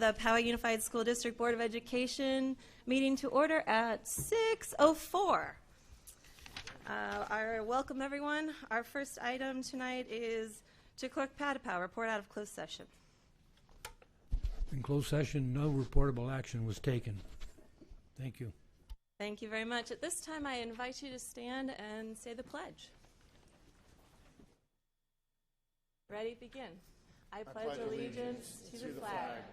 the Poway Unified School District Board of Education meeting to order at 6:04. Welcome everyone. Our first item tonight is to Clerk Patapow, report out of closed session. In closed session, no reportable action was taken. Thank you. Thank you very much. At this time, I invite you to stand and say the pledge. Ready? Begin. I pledge allegiance to the flag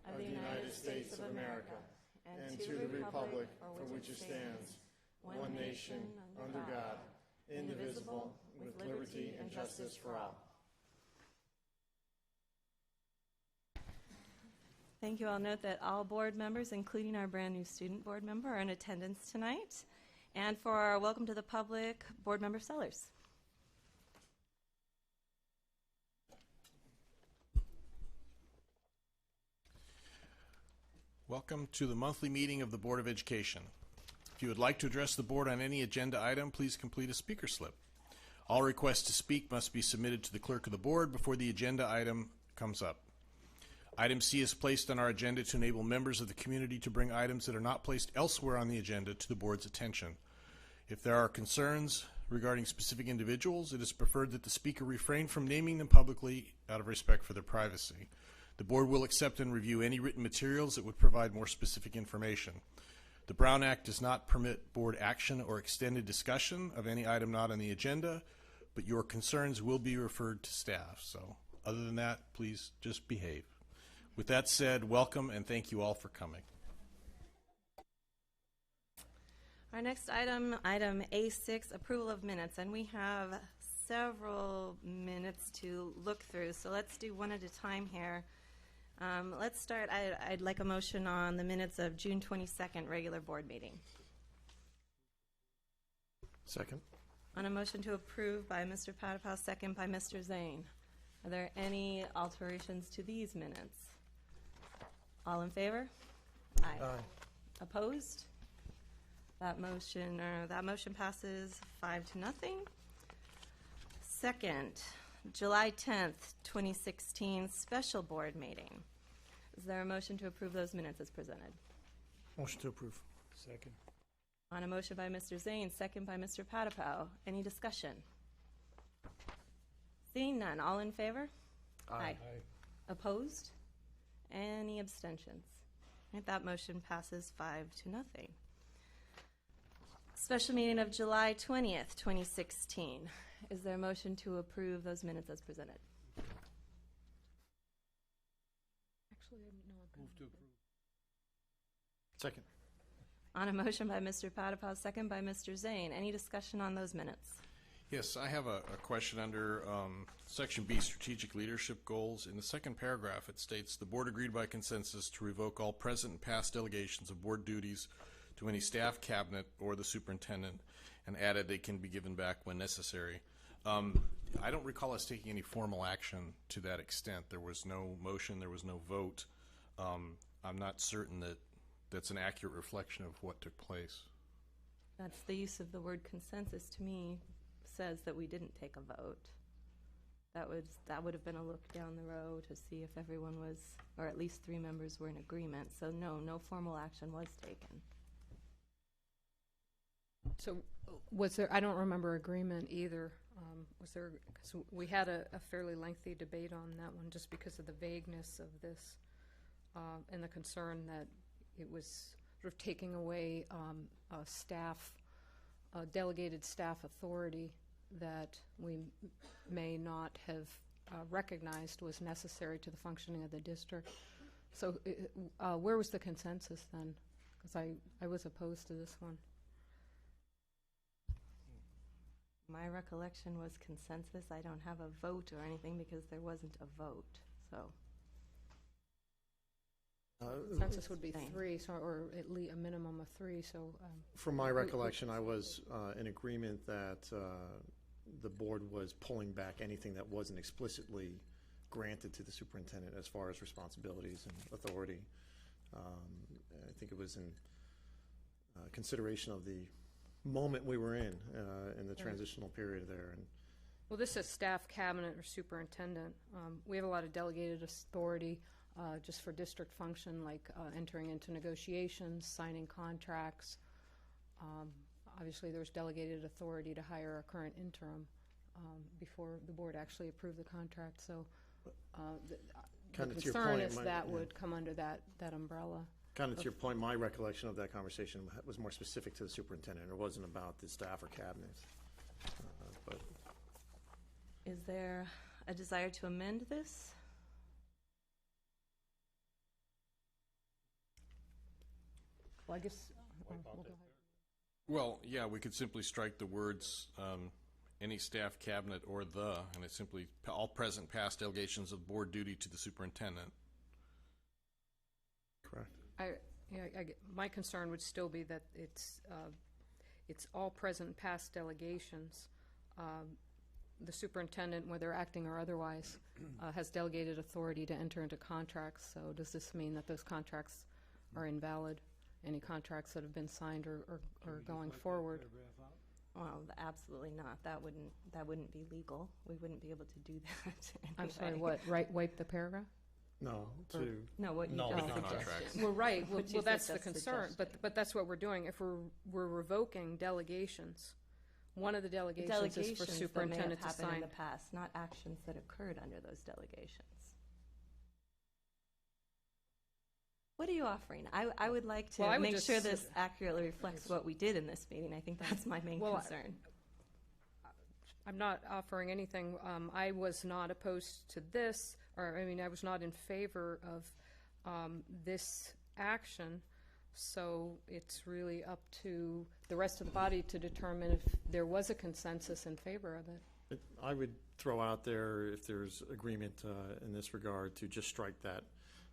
of the United States of America and to the republic for which it stands, one nation, under God, indivisible, with liberty and justice for all. Thank you. I'll note that all board members, including our brand new student board member, are in attendance tonight. And for our welcome to the public, board member Sellers. Welcome to the monthly meeting of the Board of Education. If you would like to address the board on any agenda item, please complete a speaker slip. All requests to speak must be submitted to the clerk of the board before the agenda item comes up. Item C is placed on our agenda to enable members of the community to bring items that are not placed elsewhere on the agenda to the board's attention. If there are concerns regarding specific individuals, it is preferred that the speaker refrain from naming them publicly out of respect for their privacy. The board will accept and review any written materials that would provide more specific information. The Brown Act does not permit board action or extended discussion of any item not on the agenda, but your concerns will be referred to staff. So other than that, please just behave. With that said, welcome and thank you all for coming. Our next item, item A6, approval of minutes, and we have several minutes to look through, so let's do one at a time here. Let's start. I'd like a motion on the minutes of June 22nd regular board meeting. Second. On a motion to approve by Mr. Patapow, second by Mr. Zane. Are there any alterations to these minutes? All in favor? Aye. Aye. Opposed? That motion passes 5-0. Second, July 10th, 2016 special board meeting. Is there a motion to approve those minutes as presented? Motion to approve. Second. On a motion by Mr. Zane, second by Mr. Patapow. Any discussion? Seeing none, all in favor? Aye. Opposed? Any abstentions? Right, that motion passes 5-0. Special meeting of July 20th, 2016. Is there a motion to approve those minutes as presented? Actually, no. Move to approve. Second. On a motion by Mr. Patapow, second by Mr. Zane. Any discussion on those minutes? Yes, I have a question under Section B, Strategic Leadership Goals. In the second paragraph, it states, the board agreed by consensus to revoke all present and past delegations of board duties to any staff, cabinet, or the superintendent, and added they can be given back when necessary. I don't recall us taking any formal action to that extent. There was no motion, there was no vote. I'm not certain that that's an accurate reflection of what took place. That's the use of the word consensus to me says that we didn't take a vote. That would have been a look down the road to see if everyone was, or at least 3 members were in agreement. So no formal action was taken. So was there, I don't remember agreement either. Was there, because we had a fairly lengthy debate on that one just because of the vagueness of this and the concern that it was sort of taking away delegated staff authority that we may not have recognized was necessary to the functioning of the district. So where was the consensus then? Because I was opposed to this one. My recollection was consensus. I don't have a vote or anything because there wasn't a vote. So Consensus would be 3, so, or at least a minimum of 3. So from my recollection, I was in agreement that the board was pulling back anything that wasn't explicitly granted to the superintendent as far as responsibilities and authority. I think it was in consideration of the moment we were in the transitional period there. And well, this is staff, cabinet, or superintendent. We have a lot of delegated authority just for district function, like entering into negotiations, signing contracts. Obviously, there's delegated authority to hire a current interim before the board actually approved the contract. So the Kind of to your concern point, is that would come under that umbrella. Kind of to your point, my recollection of that conversation was more specific to the superintendent. It wasn't about the staff or cabinet. But Is there a desire to amend this? Well, I guess we'll go ahead. Well, yeah, we could simply strike the words, any staff, cabinet, or the, and it's simply all present past delegations of board duty to the superintendent. correct. My concern would still be that it's all present and past delegations. The superintendent, whether acting or otherwise, has delegated authority to enter into contracts. So does this mean that those contracts are invalid? Any contracts that have been signed or going forward? Well, absolutely not. That wouldn't be legal. We wouldn't be able to do that anyway. I'm sorry, what, wipe the paragraph? No, No, what you No, just the suggested. contracts. Well, right, well, What you that's said, the concern, but that's what we're doing. If we're revoking delegations, one of the delegations is for Delegations that may have superintendent to happened in sign. the past, not actions that occurred under those delegations. What are you offering? I would like to Well, I would make just sure this accurately reflects what we did in this meeting. I think that's my main Well, concern. I'm not offering anything. I was not opposed to this, or, I mean, I was not in favor of this action, so it's really up to the rest of the body to determine if there was a consensus in favor of it. I would throw out there, if there's agreement in this regard, to just strike that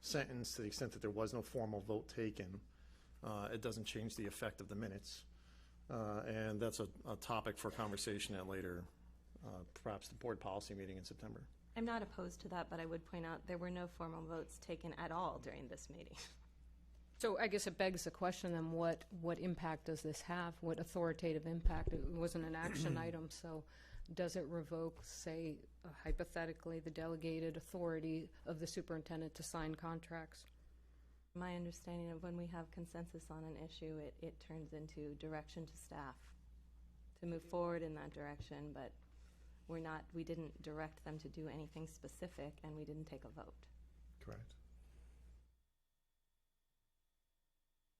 sentence to the extent that there was no formal vote taken. It doesn't change the effect of the minutes. And that's a topic for conversation at later, perhaps the board policy meeting in September. I'm not opposed to that, but I would point out there were no formal votes taken at all during this meeting. So I guess it begs the question then, what impact does this have? What authoritative impact? It wasn't an action item, so does it revoke, say, hypothetically, the delegated authority of the superintendent to sign contracts? My understanding of when we have consensus on an issue, it turns into direction to staff to move forward in that direction, but we didn't direct them to do anything specific, and we didn't take a vote. Correct.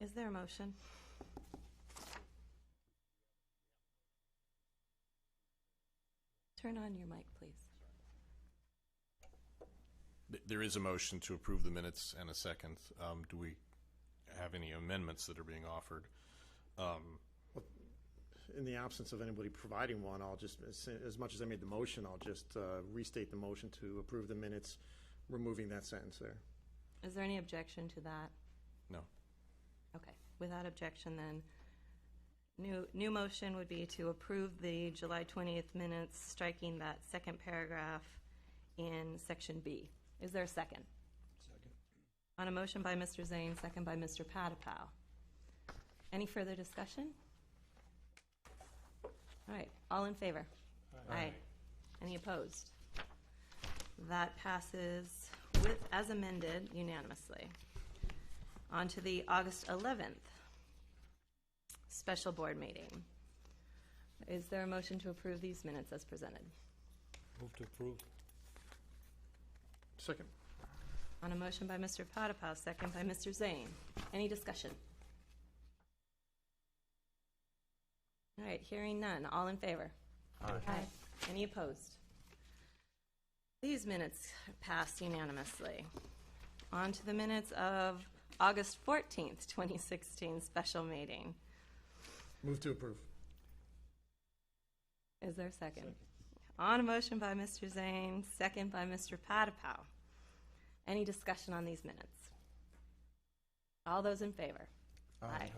Is there a motion? Turn on your mic, please. There is a motion to approve the minutes and a second. Do we have any amendments that are being offered? In the absence of anybody providing one, I'll just, as much as I made the motion, I'll just restate the motion to approve the minutes, removing that sentence there. Is there any objection to that? No. Okay. Without objection, then, new motion would be to approve the July 20th minutes, striking that second paragraph in section B. Is there a second? Second. On a motion by Mr. Zane, second by Mr. Patapow. Any further discussion? All right. All in favor? Aye. Any opposed? That passes as amended unanimously. On to the August 11th special board meeting. Is there a motion to approve these minutes as presented? Move to approve. Second. On a motion by Mr. Patapow, second by Mr. Zane. Any discussion? All right, hearing none. All in favor? Aye. Any opposed? These minutes passed unanimously. On to the minutes of August 14th, 2016 special meeting. Move to approve. Is there a second? On a motion by Mr. Zane, second by Mr. Patapow. Any discussion on these minutes? All those in favor? Aye.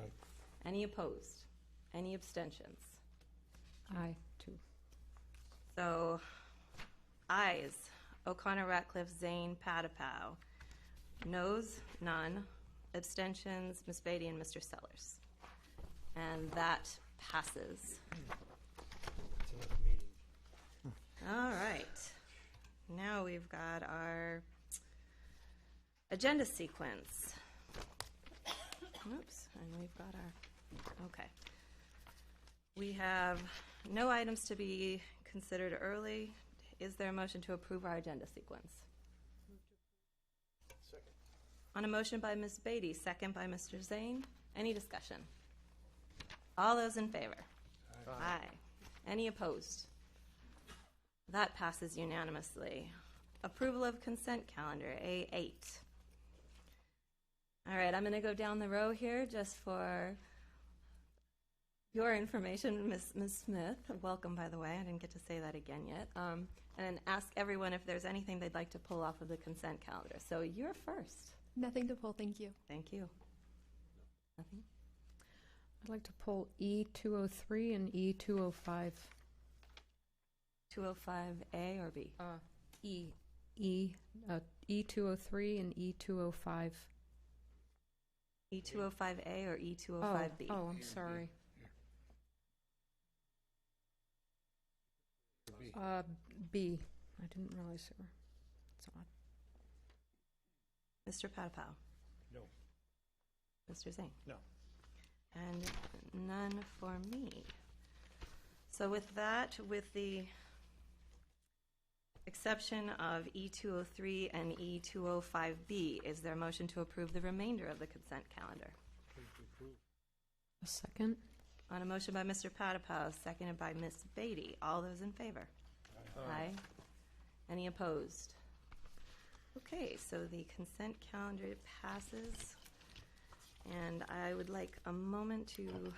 Any opposed? Any abstentions? Aye, too. So, ayes, O'Connor, Ratcliffe, Zane, Patapow. Noes, none. Abstentions, Ms. Beatty and Mr. Sellers. And that passes. It's enough meeting. All right. Now we've got our Agenda sequence. Oops, and we've got our, okay. We have no items to be considered early. Is there a motion to approve our agenda sequence? Second. On a motion by Ms. Beatty, second by Mr. Zane. Any discussion? All those in favor? Aye. Any opposed? That passes unanimously. Approval of consent calendar, A8. All right, I'm going to go down the row here just for your information, Ms. Smith. Welcome, by the way. I didn't get to say that again yet. And ask everyone if there's anything they'd like to pull off of the consent calendar. So you're first. Nothing to pull, thank you. Thank you. Nothing? I'd like to pull E203 and E205. 205A or B? E203 and E205. E205A or E205B? Oh, I'm sorry. B. I didn't realize it were. It's odd. Mr. Patapow? No. Mr. Zane? No. And none for me. So with that, with the exception of E203 and E205B, is there a motion to approve the remainder of the consent calendar? A second. On a motion by Mr. Patapow, seconded by Ms. Beatty. All those in favor? Aye. Any opposed? Okay, so the consent calendar passes. And I would like a moment to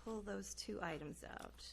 pull those two items out.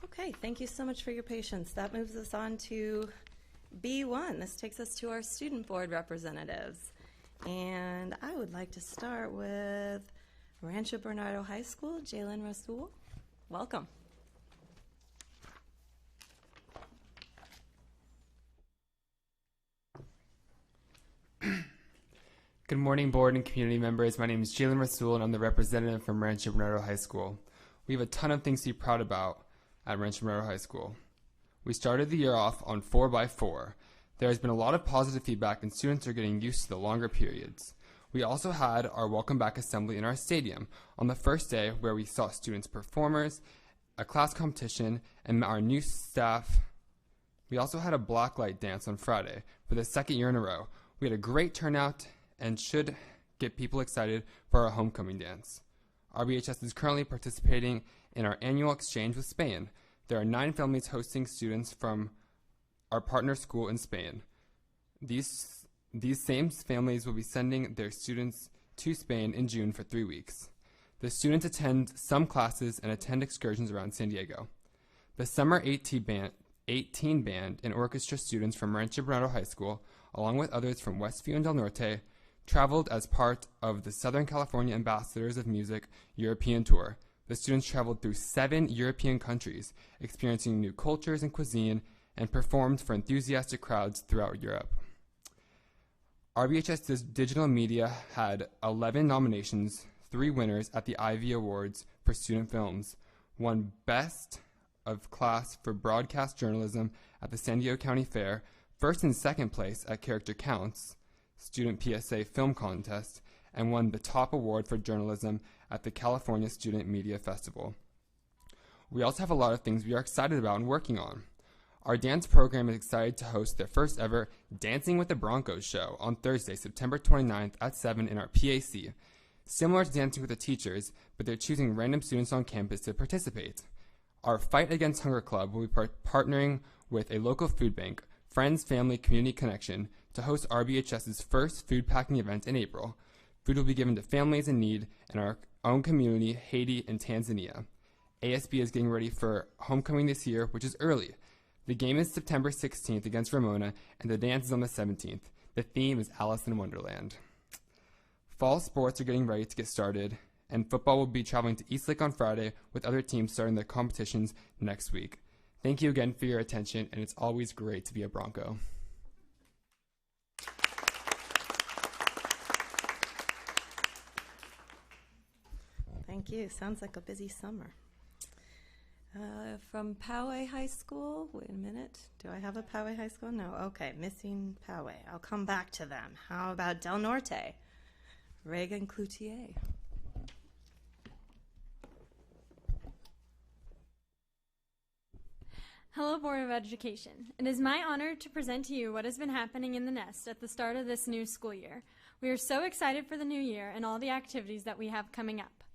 Okay, thank you so much for your patience. That moves us on to B1. This takes us to our student board representatives. And I would like to start with Rancho Bernardo High School, Jalen Rasul. Welcome. Good morning, board and community members. My name is Jalen Rasul, and I'm the representative from Rancho Bernardo High School. We have a ton of things to be proud about at Rancho Bernardo High School. We started the year off on 4x4. There has been a lot of positive feedback, and students are getting used to the longer periods. We also had our Welcome Back Assembly in our stadium on the first day, where we saw students performers, a class competition, and our new staff. We also had a blacklight dance on Friday for the second year in a row. We had a great turnout and should get people excited for our homecoming dance. RBHS is currently participating in our annual exchange with Spain. There are 9 families hosting students from our partner school in Spain. These same families will be sending their students to Spain in June for 3 weeks. The students attend some classes and attend excursions around San Diego. The Summer 18 band and orchestra students from Rancho Bernardo High School, along with others from Westview and Del Norte, traveled as part of the Southern California Ambassadors of Music European Tour. The students traveled through 7 European countries, experiencing new cultures and cuisine, and performed for enthusiastic crowds throughout Europe. RBHS Digital Media had 11 nominations, 3 winners at the Ivy Awards for student films, won Best of Class for Broadcast Journalism at the San Diego County Fair, first and second place at Character Counts, Student PSA Film Contest, and won the top award for journalism at the California Student Media Festival. We also have a lot of things we are excited about and working on. Our dance program is excited to host their first ever Dancing with the Broncos show on Thursday, September 29th at 7 in our PAC. Similar to Dancing with the Teachers, but they're choosing random students on campus to participate. Our Fight Against Hunger Club will be partnering with a local food bank, Friends, Family, Community Connection, to host RBHS's first food packing event in April. Food will be given to families in need in our own community, Haiti and Tanzania. ASB is getting ready for homecoming this year, which is early. The game is September 16th against Ramona, and the dance is on the 17th. The theme is Alice in Wonderland. Fall sports are getting ready to get started, and football will be traveling to Eastlake on Friday, with other teams starting their competitions next week. Thank you again for your attention, and it's always great to be a Bronco. Thank you. Sounds like a busy summer. From Poway High School, wait a minute. Do I have a Poway High School? No. Okay, missing Poway. I'll come back to them. How about Del Norte? Reagan Cloutier. Hello, Board of Education. It is my honor to present to you what has been happening in the Nest at the start of this new school year. We are so excited for the new year and all the activities that we have coming up.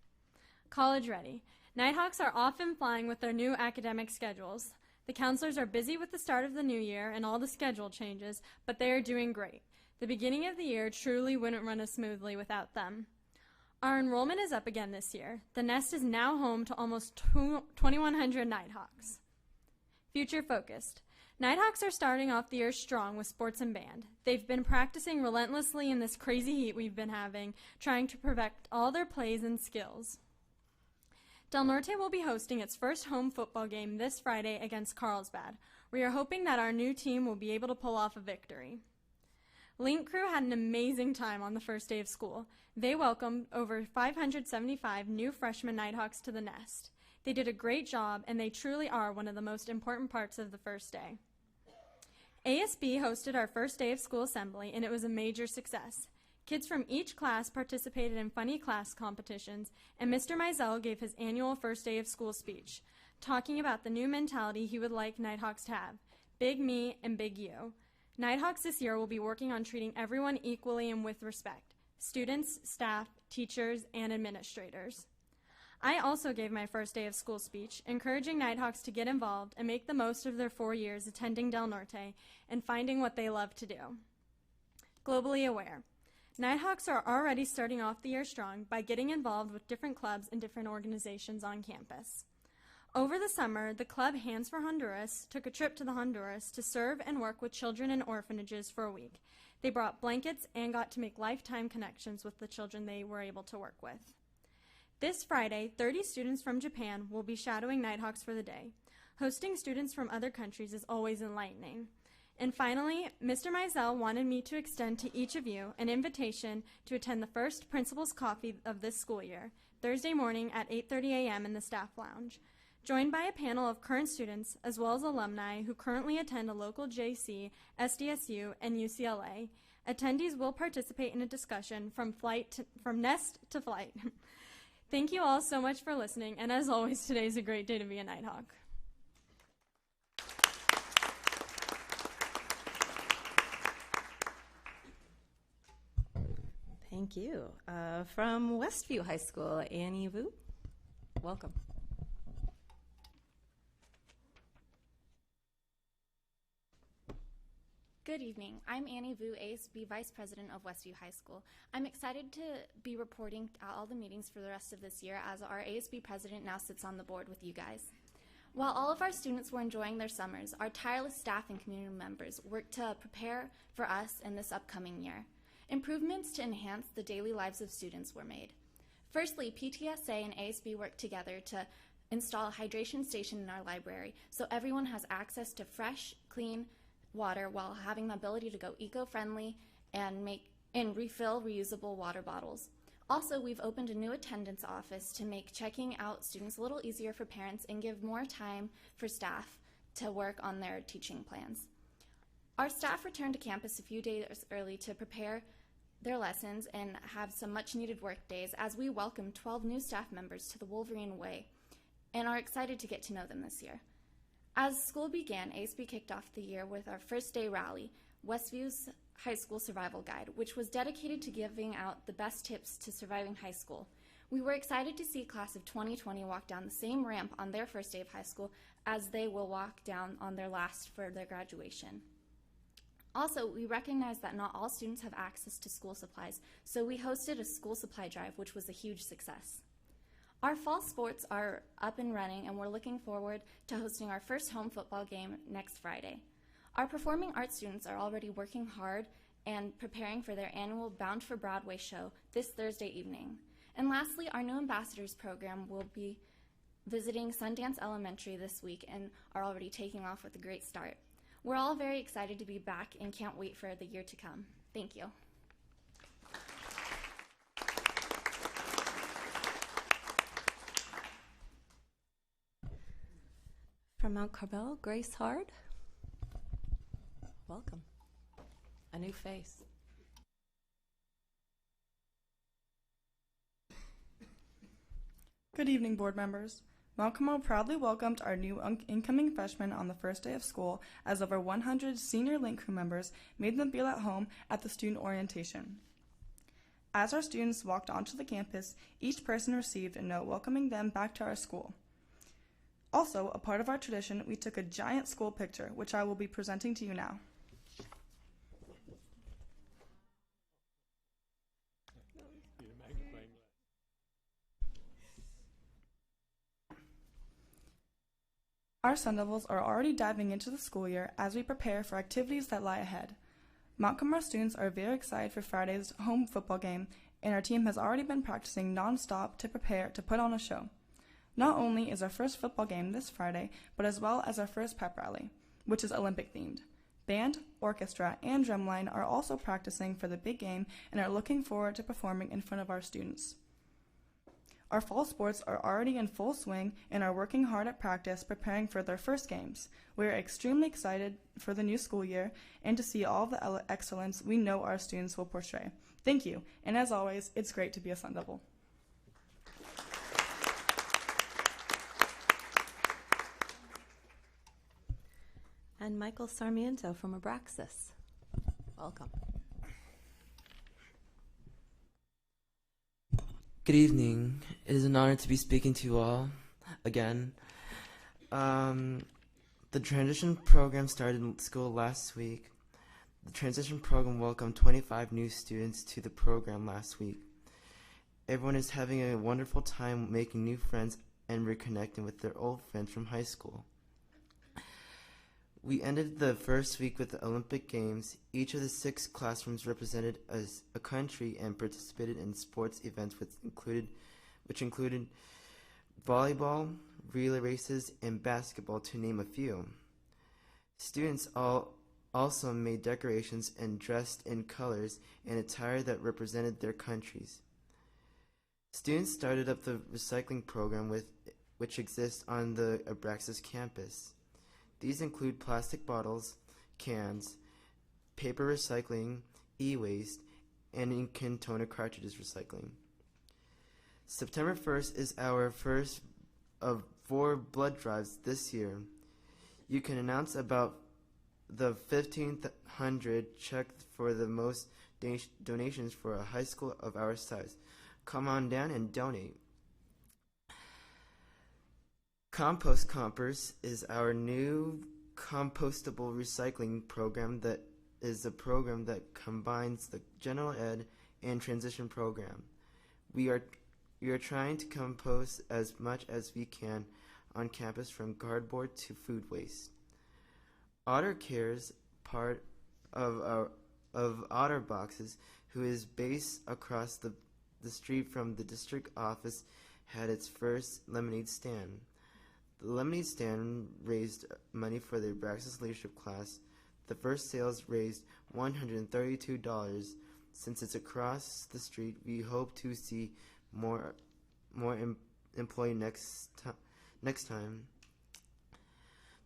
College ready. Nighthawks are off and flying with their new academic schedules. The counselors are busy with the start of the new year and all the schedule changes, but they are doing great. The beginning of the year truly wouldn't run as smoothly without them. Our enrollment is up again this year. The Nest is now home to almost 2,100 Nighthawks. Future focused. Nighthawks are starting off the year strong with sports and band. They've been practicing relentlessly in this crazy heat we've been having, trying to perfect all their plays and skills. Del Norte will be hosting its first home football game this Friday against Carlsbad. We are hoping that our new team will be able to pull off a victory. Link Crew had an amazing time on the first day of school. They welcomed over 575 new freshman Nighthawks to the Nest. They did a great job, and they truly are one of the most important parts of the first day. ASB hosted our first day of school assembly, and it was a major success. Kids from each class participated in funny class competitions, and Mr. Mizell gave his annual first day of school speech, talking about the new mentality he would like Nighthawks to have, big me and big you. Nighthawks this year will be working on treating everyone equally and with respect, students, staff, teachers, and administrators. I also gave my first day of school speech, encouraging Nighthawks to get involved and make the most of their 4 years attending Del Norte and finding what they love to do. Globally aware. Nighthawks are already starting off the year strong by getting involved with different clubs and different organizations on campus. Over the summer, the club Hands for Honduras took a trip to the Honduras to serve and work with children in orphanages for a week. They brought blankets and got to make lifetime connections with the children they were able to work with. This Friday, 30 students from Japan will be shadowing Nighthawks for the day. Hosting students from other countries is always enlightening. And finally, Mr. Mizell wanted me to extend to each of you an invitation to attend the first Principal's Coffee of this school year, Thursday morning at 8:30 a.m. in the staff lounge. Joined by a panel of current students as well as alumni who currently attend a local JC, SDSU, and UCLA, attendees will participate in a discussion from nest to flight. Thank you all so much for listening, and as always, today is a great day to be a Nighthawk. Thank you. From Westview High School, Annie Vu, welcome. Good evening. I'm Annie Vu, ASB Vice President of Westview High School. I'm excited to be reporting at all the meetings for the rest of this year as our ASB President now sits on the board with you guys. While all of our students were enjoying their summers, our tireless staff and community members worked to prepare for us in this upcoming year. Improvements to enhance the daily lives of students were made. Firstly, PTSA and ASB worked together to install a hydration station in our library so everyone has access to fresh, clean water while having the ability to go eco-friendly and refill reusable water bottles. Also, we've opened a new attendance office to make checking out students a little easier for parents and give more time for staff to work on their teaching plans. Our staff returned to campus a few days early to prepare their lessons and have some much needed work days as we welcome 12 new staff members to the Wolverine Way and are excited to get to know them this year. As school began, ASB kicked off the year with our first day rally, Westview's High School Survival Guide, which was dedicated to giving out the best tips to surviving high school. We were excited to see class of 2020 walk down the same ramp on their first day of high school as they will walk down on their last for their graduation. Also, we recognize that not all students have access to school supplies, so we hosted a school supply drive, which was a huge success. Our fall sports are up and running, and we're looking forward to hosting our first home football game next Friday. Our performing arts students are already working hard and preparing for their annual Bound for Broadway show this Thursday evening. And lastly, our new ambassadors program will be visiting Sundance Elementary this week and are already taking off with a great start. We're all very excited to be back and can't wait for the year to come. Thank you. From Mount Carmel, Grace Hard. Welcome. A new face. Good evening, board members. Mount Carmel proudly welcomed our new incoming freshmen on the first day of school as over 100 senior Link crew members made them feel at home at the student orientation. As our students walked onto the campus, each person received a note welcoming them back to our school. Also, a part of our tradition, we took a giant school picture, which I will be presenting to you now. Our Sun Devils are already diving into the school year as we prepare for activities that lie ahead. Mount Carmel students are very excited for Friday's home football game, and our team has already been practicing non-stop to prepare to put on a show. Not only is our first football game this Friday, but as well as our first pep rally, which is Olympic themed. Band, orchestra, and drumline are also practicing for the big game and are looking forward to performing in front of our students. Our fall sports are already in full swing and are working hard at practice preparing for their first games. We are extremely excited for the new school year and to see all the excellence we know our students will portray. Thank you, and as always, it's great to be a Sun Devil. And Michael Sarmiento from Abraxas. Welcome. Good evening. It is an honor to be speaking to you all again. The transition program started in school last week. The transition program welcomed 25 new students to the program last week. Everyone is having a wonderful time making new friends and reconnecting with their old friends from high school. We ended the first week with the Olympic Games. Each of the 6 classrooms represented a country and participated in sports events which included volleyball, relay races, and basketball, to name a few. Students also made decorations and dressed in colors and attire that represented their countries. Students started up the recycling program which exists on the Abraxas campus. These include plastic bottles, cans, paper recycling, e-waste, and ink and toner cartridges recycling. September 1st is our first of 4 blood drives this year. You can announce about the 1,500 check for the most donations for a high school of our size. Come on down and donate. Compost Compers is our new compostable recycling program that is a program that combines the general ed and transition program. We are trying to compost as much as we can on campus, from cardboard to food waste. Otter Cares, part of Otter Boxes, who is based across the street from the district office, had its first lemonade stand. The lemonade stand raised money for the Abraxas leadership class. The first sales raised $132. Since it's across the street, we hope to see more employee next time.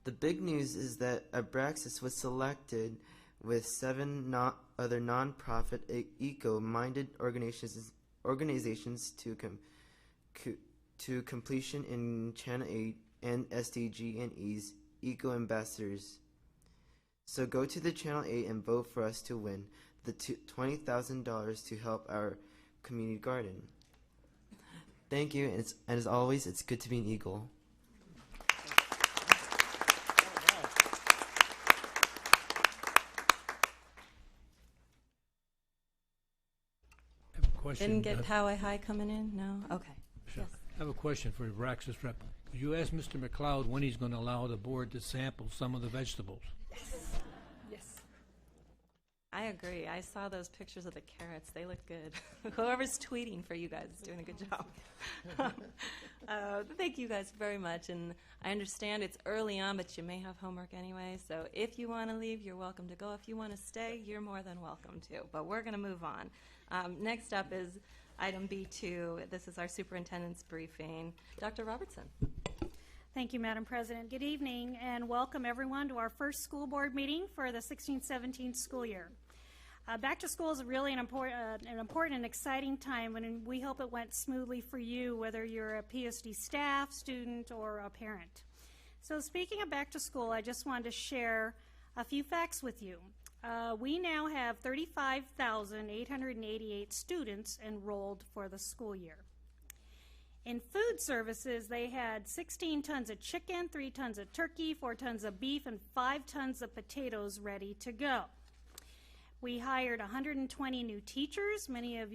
The big news is that Abraxas was selected with 7 other non-profit eco-minded organizations to completion in Channel 8 and SDG&E's Eco Ambassadors. So go to the Channel 8 and vote for us to win the $20,000 to help our community garden. Thank you, and as always, it's good to be an Eagle. I have a question. Didn't get Poway High coming in? No? Okay. Sure. Yes. I have a question for the Raxus rep. Could you ask Mr. McLeod when he's going to allow the board to sample some of the vegetables? Yes. I agree. I saw those pictures of the carrots. They look good. Whoever's tweeting for you guys is doing a good job. Thank you guys very much. And I understand it's early on, but you may have homework anyway. So if you want to leave, you're welcome to go. If you want to stay, you're more than welcome to. But we're going to move on. Next up is item B2. This is our superintendent's briefing. Dr. Robertson. Thank you, Madam President. Good evening, and welcome everyone to our first school board meeting for the 16-17 school year. Back to school is really an important and exciting time, and we hope it went smoothly for you, whether you're a PUSD staff, student, or a parent. So speaking of back to school, I just wanted to share a few facts with you. We now have 35,888 students enrolled for the school year. In food services, they had 16 tons of chicken, 3 tons of turkey, 4 tons of beef, and 5 tons of potatoes ready to go. We hired 120 new teachers, many of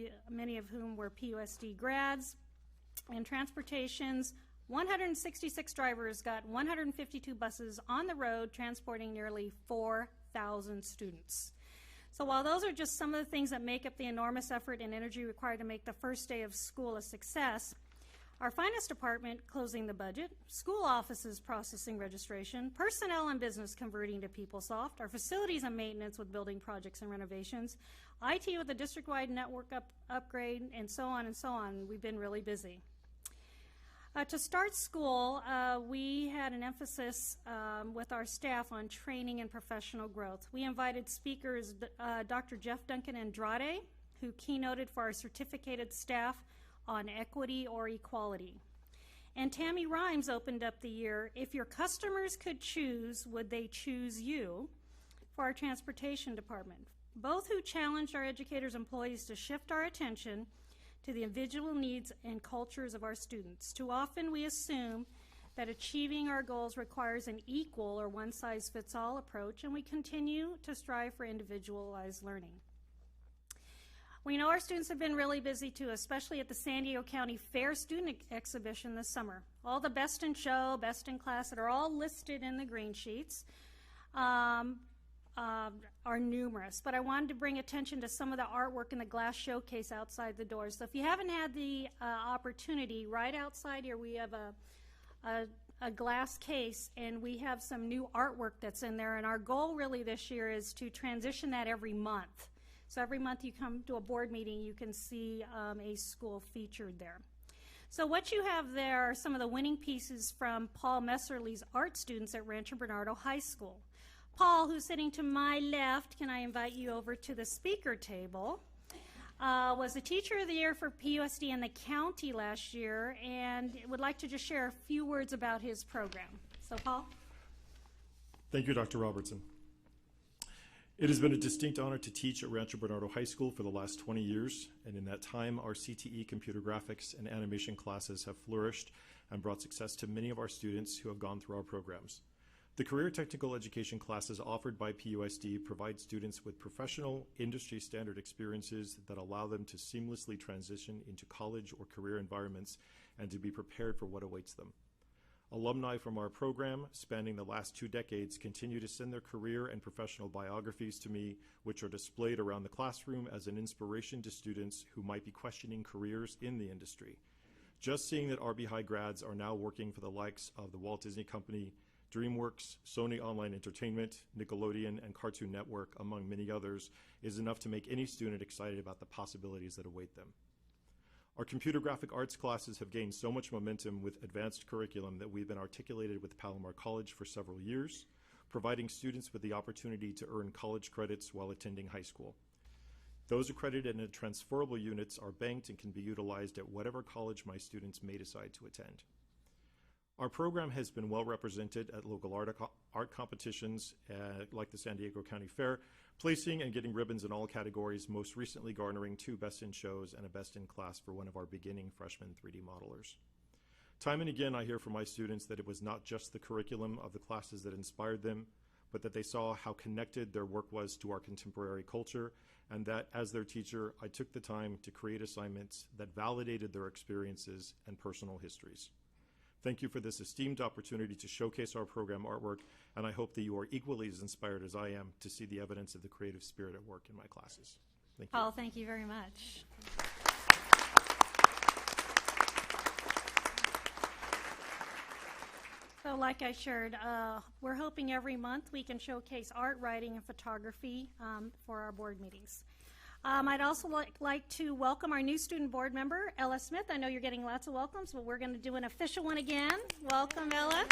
whom were PUSD grads. In transportations, 166 drivers got 152 buses on the road, transporting nearly 4,000 students. So while those are just some of the things that make up the enormous effort and energy required to make the first day of school a success, our finance department closing the budget, school offices processing registration, personnel and business converting to PeopleSoft, our facilities and maintenance with building projects and renovations, IT with a district-wide network upgrade, and so on and so on. We've been really busy. To start school, we had an emphasis with our staff on training and professional growth. We invited speakers Dr. Jeff Duncan Andrade, who keynoted for our certificated staff on equity or equality. And Tammy Rhymes opened up the year, "If your customers could choose, would they choose you?" for our transportation department, both who challenged our educators' employees to shift our attention to the individual needs and cultures of our students. Too often we assume that achieving our goals requires an equal or one-size-fits-all approach, and we continue to strive for individualized learning. We know our students have been really busy too, especially at the San Diego County Fair Student Exhibition this summer. All the best in show, best in class that are all listed in the green sheets are numerous, but I wanted to bring attention to some of the artwork in the glass showcase outside the doors. So if you haven't had the opportunity, right outside here we have a glass case, and we have some new artwork that's in there, and our goal really this year is to transition that every month. So every month you come to a board meeting, you can see a school featured there. So what you have there are some of the winning pieces from Paul Messerly's art students at Rancho Bernardo High School. Paul, who's sitting to my left, can I invite you over to the speaker table, was the Teacher of the Year for PUSD in the county last year, and would like to just share a few words about his program. So Paul? Thank you, Dr. Robertson. It has been a distinct honor to teach at Rancho Bernardo High School for the last 20 years, and in that time, our CTE computer graphics and animation classes have flourished and brought success to many of our students who have gone through our programs. The career technical education classes offered by PUSD provide students with professional, industry standard experiences that allow them to seamlessly transition into college or career environments and to be prepared for what awaits them. Alumni from our program, spanning the last 2 decades, continue to send their career and professional biographies to me, which are displayed around the classroom as an inspiration to students who might be questioning careers in the industry. Just seeing that RB High grads are now working for the likes of the Walt Disney Company, DreamWorks, Sony Online Entertainment, Nickelodeon, and Cartoon Network, among many others, is enough to make any student excited about the possibilities that await them. Our computer graphic arts classes have gained so much momentum with advanced curriculum that we've been articulated with Palomar College for several years. providing students with the opportunity to earn college credits while attending high school. Those accredited and transferable units are banked and can be utilized at whatever college my students may decide to attend. Our program has been well represented at local art competitions like the San Diego County Fair, placing and getting ribbons in all categories, most recently garnering 2 Best in Shows and a Best in Class for one of our beginning freshman 3D modelers. Time and again, I hear from my students that it was not just the curriculum of the classes that inspired them, but that they saw how connected their work was to our contemporary culture, and that as their teacher, I took the time to create assignments that validated their experiences and personal histories. Thank you for this esteemed opportunity to showcase our program artwork, and I hope that you are equally as inspired as I am to see the evidence of the creative spirit at work in my classes. Thank you. Paul, thank you very much. So like I shared, we're hoping every month we can showcase art, writing, and photography for our board meetings. I'd also like to welcome our new student board member, Ella Smith. I know you're getting lots of welcomes, but we're going to do an official one again. Welcome, Ella.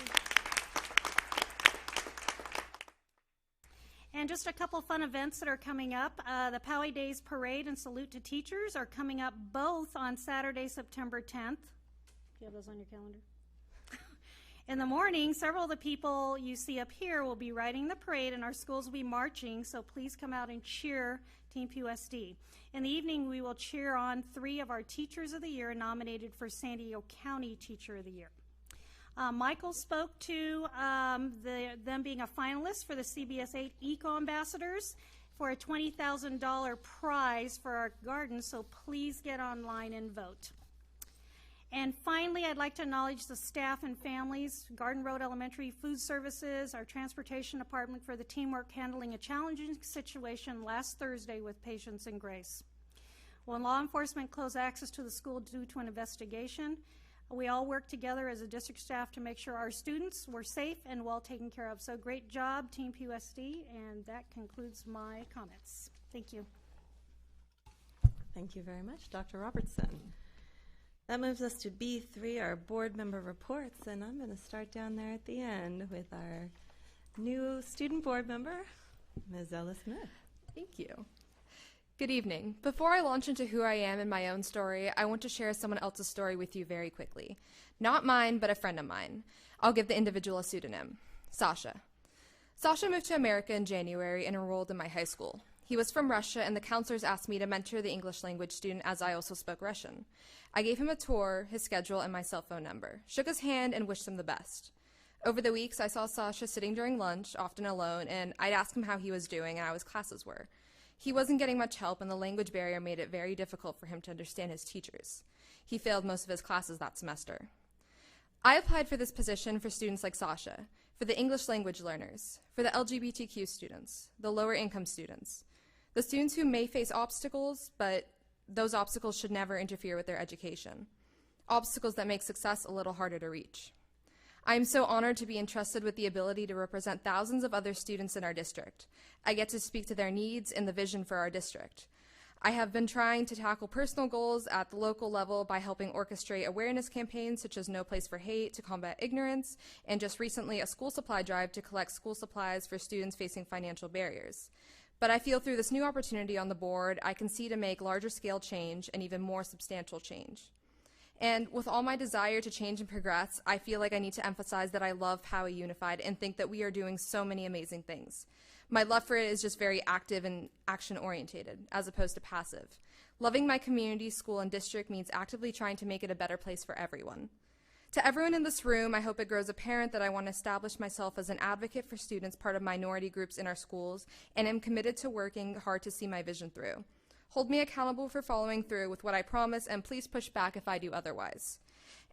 And just a couple fun events that are coming up. The Poway Days Parade and Salute to Teachers are coming up both on Saturday, September 10th. Do you have those on your calendar? In the morning, several of the people you see up here will be riding the parade, and our schools will be marching, so please come out and cheer Team PowayUSD. In the evening, we will cheer on 3 of our Teachers of the Year nominated for San Diego County Teacher of the Year. Michael spoke to them being a finalist for the CBS 8 Eco Ambassadors for a $20,000 prize for our garden, so please get online and vote. And finally, I'd like to acknowledge the staff and families, Garden Road Elementary Food Services, our transportation department for the teamwork handling a challenging situation last Thursday with patience and grace. When law enforcement closed access to the school due to an investigation, we all worked together as a district staff to make sure our students were safe and well taken care of. So great job, Team PowayUSD, and that concludes my comments. Thank you. Thank you very much, Dr. Robertson. That moves us to B3, our board member reports, and I'm going to start down there at the end with our new student board member, Ms. Ella Smith. Thank you. Good evening. Before I launch into who I am and my own story, I want to share someone else's story with you very quickly. Not mine, but a friend of mine. I'll give the individual a pseudonym. Sasha. Sasha moved to America in January and enrolled in my high school. He was from Russia, and the counselors asked me to mentor the English language student as I also spoke Russian. I gave him a tour, his schedule, and my cell phone number, shook his hand, and wished him the best. Over the weeks, I saw Sasha sitting during lunch, often alone, and I'd ask him how he was doing and how his classes were. He wasn't getting much help, and the language barrier made it very difficult for him to understand his teachers. He failed most of his classes that semester. I applied for this position for students like Sasha, for the English language learners, for the LGBTQ students, the lower income students, the students who may face obstacles, but those obstacles should never interfere with their education. Obstacles that make success a little harder to reach. I am so honored to be entrusted with the ability to represent thousands of other students in our district. I get to speak to their needs and the vision for our district. I have been trying to tackle personal goals at the local level by helping orchestrate awareness campaigns such as No Place for Hate to combat ignorance, and just recently a school supply drive to collect school supplies for students facing financial barriers. But I feel through this new opportunity on the board, I can see to make larger scale change and even more substantial change. And with all my desire to change and progress, I feel like I need to emphasize that I love Poway Unified and think that we are doing so many amazing things. My love for it is just very active and action-orientated, as opposed to passive. Loving my community, school, and district means actively trying to make it a better place for everyone. To everyone in this room, I hope it grows apparent that I want to establish myself as an advocate for students part of minority groups in our schools, and am committed to working hard to see my vision through. Hold me accountable for following through with what I promise, and please push back if I do otherwise.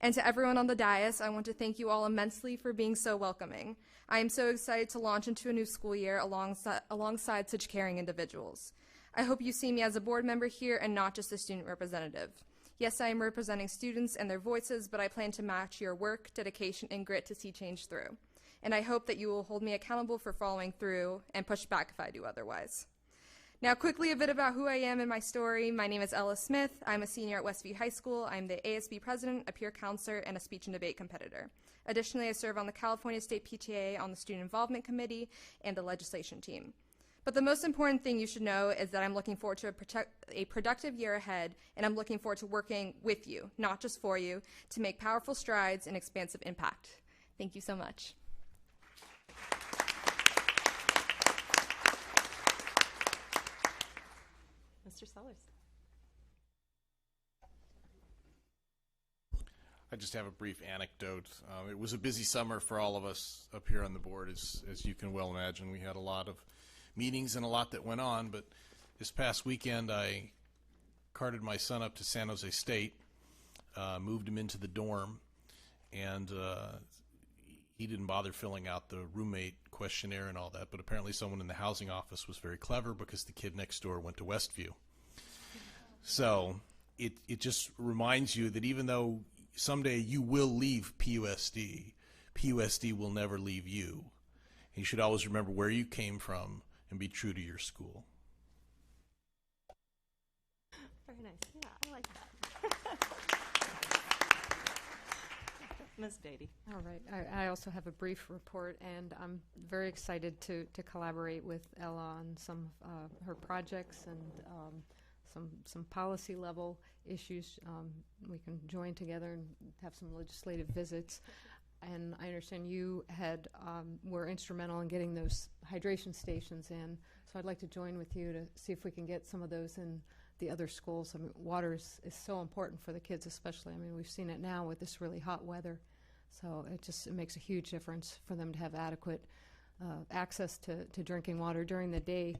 And to everyone on the dais, I want to thank you all immensely for being so welcoming. I am so excited to launch into a new school year alongside such caring individuals. I hope you see me as a board member here and not just a student representative. Yes, I am representing students and their voices, but I plan to match your work, dedication, and grit to see change through. And I hope that you will hold me accountable for following through and push back if I do otherwise. Now, quickly, a bit about who I am and my story. My name is Ella Smith. I'm a senior at Westview High School. I'm the ASB president, a peer counselor, and a speech and debate competitor. Additionally, I serve on the California State PTA on the Student Involvement Committee and the legislation team. But the most important thing you should know is that I'm looking forward to a productive year ahead, and I'm looking forward to working with you, not just for you, to make powerful strides and expansive impact. Thank you so much. Mr. Sellers. I just have a brief anecdote. It was a busy summer for all of us up here on the board, as you can well imagine. We had a lot of meetings and a lot that went on, but this past weekend I carted my son up to San Jose State, moved him into the dorm, and he didn't bother filling out the roommate questionnaire and all that, but apparently someone in the housing office was very clever because the kid next door went to Westview. So it just reminds you that even though someday you will leave PUSD, PUSD will never leave you. You should always remember where you came from and be true to your school. Very nice. Yeah, I like that. Ms. Beatty. All right. I also have a brief report, and I'm very excited to collaborate with Ella on some of her projects and some policy level issues. We can join together and have some legislative visits. And I understand you were instrumental in getting those hydration stations in, so I'd like to join with you to see if we can get some of those in the other schools. I mean, water is so important for the kids especially. I mean, we've seen it now with this really hot weather, so it makes a huge difference for them to have adequate access to drinking water during the day.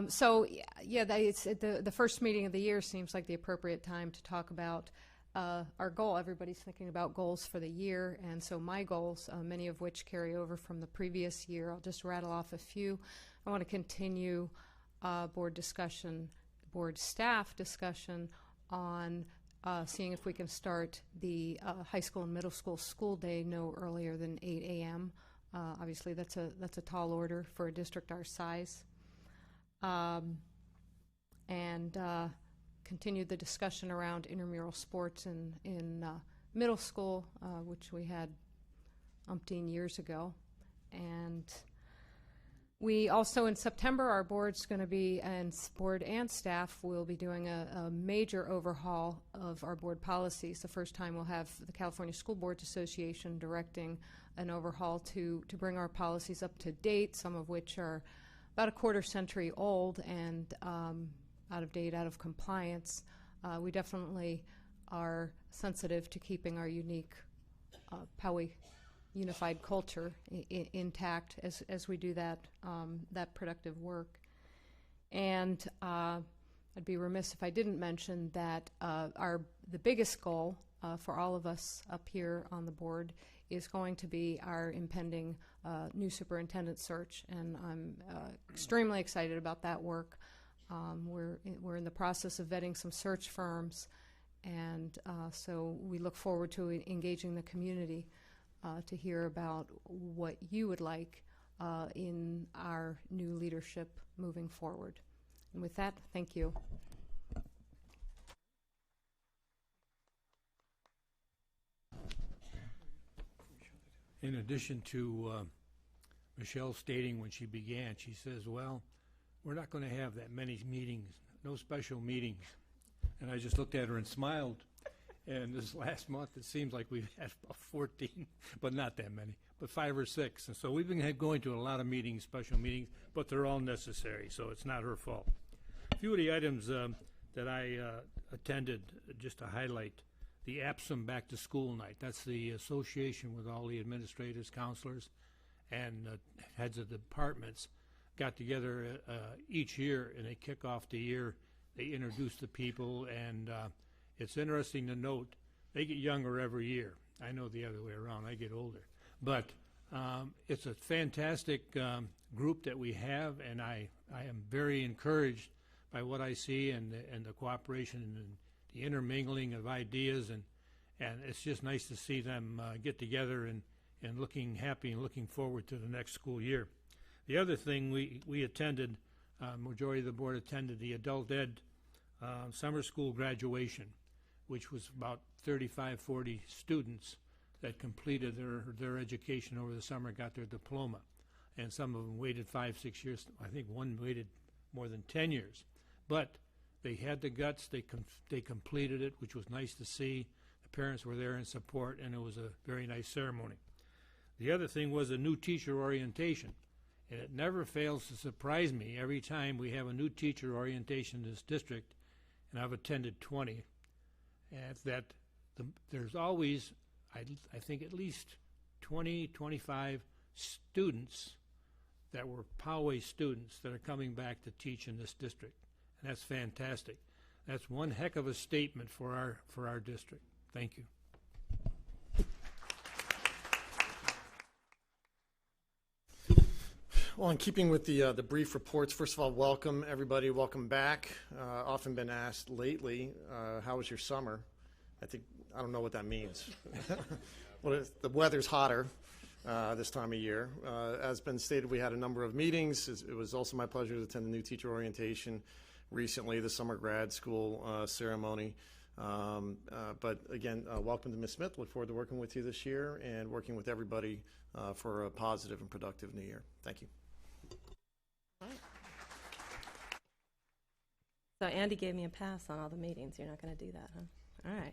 So, yeah, it's the first meeting of the year seems like the appropriate time to talk about our goal. Everybody's thinking about goals for the year, and so my goals, many of which carry over from the previous year, I'll just rattle off a few. I want to continue board staff discussion on seeing if we can start the high school and middle school day no earlier than 8 a.m. Obviously, that's a tall order for a district our size. And continue the discussion around intramural sports in middle school, which we had umpteen years ago. And we also, in September, our board's going to be, and board and staff will be doing a major overhaul of our board policies. The first time we'll have the California School Boards Association directing an overhaul to bring our policies up to date, some of which are about a quarter century old and out of date, out of compliance. We definitely are sensitive to keeping our unique Poway unified culture intact as we do that productive work. And I'd be remiss if I didn't mention that the biggest goal for all of us up here on the board is going to be our impending new superintendent search, and I'm extremely excited about that work. We're in the process of vetting some search firms, and so we look forward to engaging the community to hear about what you would like in our new leadership moving forward. And with that, thank you. In addition to Michelle stating when she began, she says, well, we're not going to have that many meetings, no special meetings. And I just looked at her and smiled. And this last month, it seems like we've had about 14, but not that many, but 5 or 6. And so we've been going to a lot of meetings, special meetings, but they're all necessary, so it's not her fault. A few of the items that I attended, just to highlight, the APSM Back to School Night. That's the association with all the administrators, counselors, and heads of departments got together each year, and they kick off the year. They introduce the people, and it's interesting to note they get younger every year. I know the other way around. I get older. But it's a fantastic group that we have, and I am very encouraged by what I see and the cooperation and the intermingling of ideas, and it's just nice to see them get together and looking happy and looking forward to the next school year. The other thing, we attended majority of the board attended the adult ed summer school graduation, which was about 35, 40 students that completed their education over the summer, got their diploma. And some of them waited 5, 6 years. I think one waited more than 10 years. But they had the guts. They completed it, which was nice to see. The parents were there in support, and it was a very nice ceremony. The other thing was a new teacher orientation. And it never fails to surprise me every time we have a new teacher orientation in this district, and I've attended 20, that there's always, I think, at least 20, 25 students that were Poway students that are coming back to teach in this district. And that's fantastic. That's one heck of a statement for our district. Thank you. Well, in keeping with the brief reports, first of all, welcome everybody. Welcome back. Often been asked lately, how was your summer? I don't know what that means. The weather's hotter this time of year. As been stated, we had a number of meetings. It was also my pleasure to attend the new teacher orientation recently, the summer grad school ceremony. But again, welcome to Ms. Smith. Look forward to working with you this year and working with everybody for a positive and productive new year. Thank you. So Andy gave me a pass on all the meetings. You're not going to do that, huh? All right.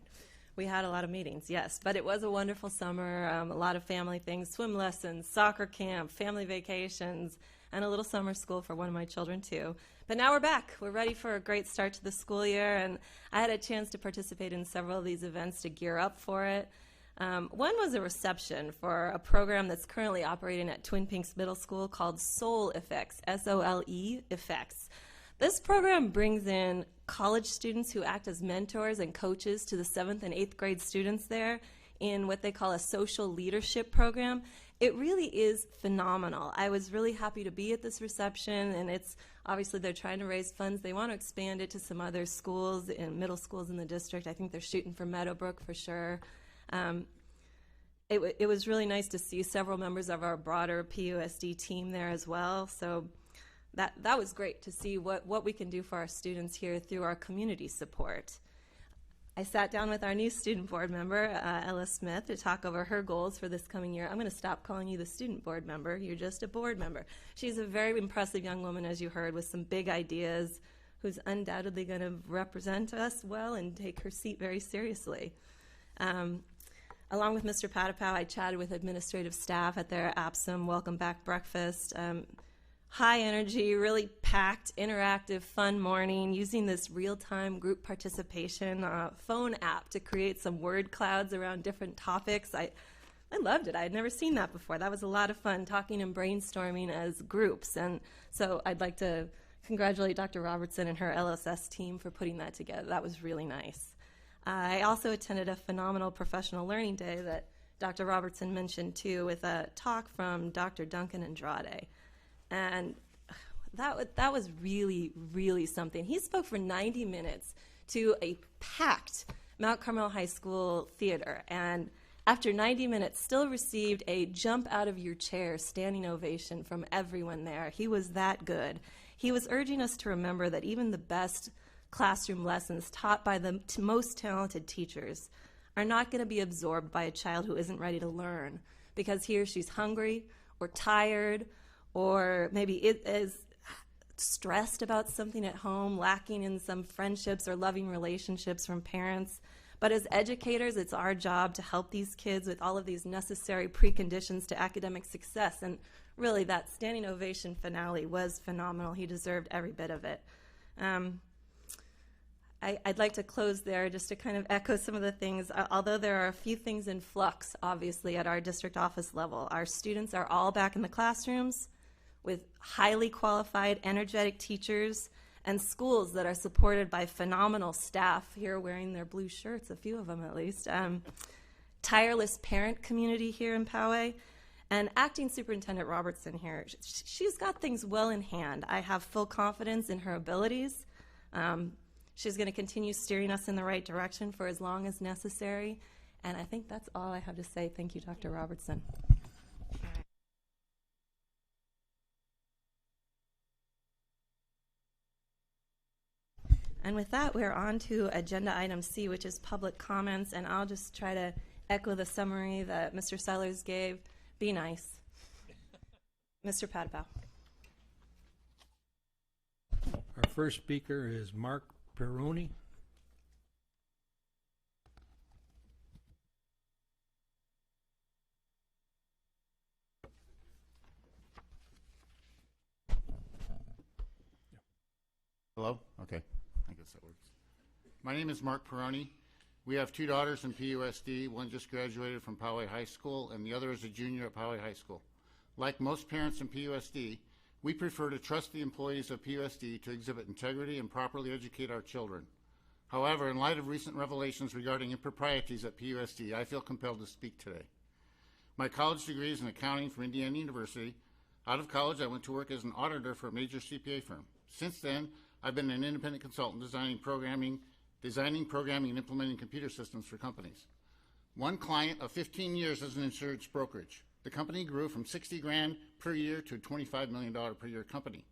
We had a lot of meetings, yes, but it was a wonderful summer, a lot of family things, swim lessons, soccer camp, family vacations, and a little summer school for one of my children, too. But now we're back. We're ready for a great start to the school year, and I had a chance to participate in several of these events to gear up for it. One was a reception for a program that's currently operating at Twin Pinks Middle School called SOLE Effects, S-O-L-E Effects. This program brings in college students who act as mentors and coaches to the 7th and 8th grade students there in what they call a social leadership program. It really is phenomenal. I was really happy to be at this reception, and it's obviously they're trying to raise funds. They want to expand it to some other schools and middle schools in the district. I think they're shooting for Meadowbrook for sure. It was really nice to see several members of our broader PowayUSD team there as well. So that was great to see what we can do for our students here through our community support. I sat down with our new student board member, Ella Smith, to talk over her goals for this coming year. I'm going to stop calling you the student board member. You're just a board member. She's a very impressive young woman, as you heard, with some big ideas, who's undoubtedly going to represent us well and take her seat very seriously. Along with Mr. Patapow, I chatted with administrative staff at their APSM Welcome Back breakfast. High energy, really packed, interactive, fun morning using this real-time group participation phone app to create some word clouds around different topics. I loved it. I had never seen that before. That was a lot of fun, talking and brainstorming as groups. And so I'd like to congratulate Dr. Robertson and her LSS team for putting that together. That was really nice. I also attended a phenomenal professional learning day that Dr. Robertson mentioned too, with a talk from Dr. Duncan Andrade. And that was really, really something. He spoke for 90 minutes to a packed Mount Carmel High School theater, and after 90 minutes still received a jump out of your chair standing ovation from everyone there. He was that good. He was urging us to remember that even the best classroom lessons taught by the most talented teachers are not going to be absorbed by a child who isn't ready to learn because he or she's hungry or tired, or maybe it is stressed about something at home, lacking in some friendships or loving relationships from parents. But as educators, it's our job to help these kids with all of these necessary preconditions to academic success. And really, that standing ovation finale was phenomenal. He deserved every bit of it. I'd like to close there just to kind of echo some of the things. Although there are a few things in flux, obviously, at our district office level, our students are all back in the classrooms with highly qualified, energetic teachers and schools that are supported by phenomenal staff here wearing their blue shirts, a few of them at least. Tireless parent community here in Poway. And Acting Superintendent Robertson here, she's got things well in hand. I have full confidence in her abilities. She's going to continue steering us in the right direction for as long as necessary. And I think that's all I have to say. Thank you, Dr. Robertson. with that, we're on to agenda item C, which is public comments, and I'll just try to echo the summary that Mr. Sellers gave. Be nice. Mr. Padapow. Our first speaker is Mark Peroni. Hello? Okay. I guess that works. My name is Mark Peroni. We have two daughters in PUSD. One just graduated from Poway High School, and the other is a junior at Poway High School. Like most parents in PUSD, we prefer to trust the employees of PUSD to exhibit integrity and properly educate our children. However, in light of recent revelations regarding improprieties at PUSD, I feel compelled to speak today. My college degree is in accounting from Indiana University. Out of college, I went to work as an auditor for a major CPA firm. Since then, I've been an independent consultant designing, programming, and implementing computer systems for companies. One client of 15 years as an insurance brokerage. The company grew from $60,000 per year to a $25 million per year company.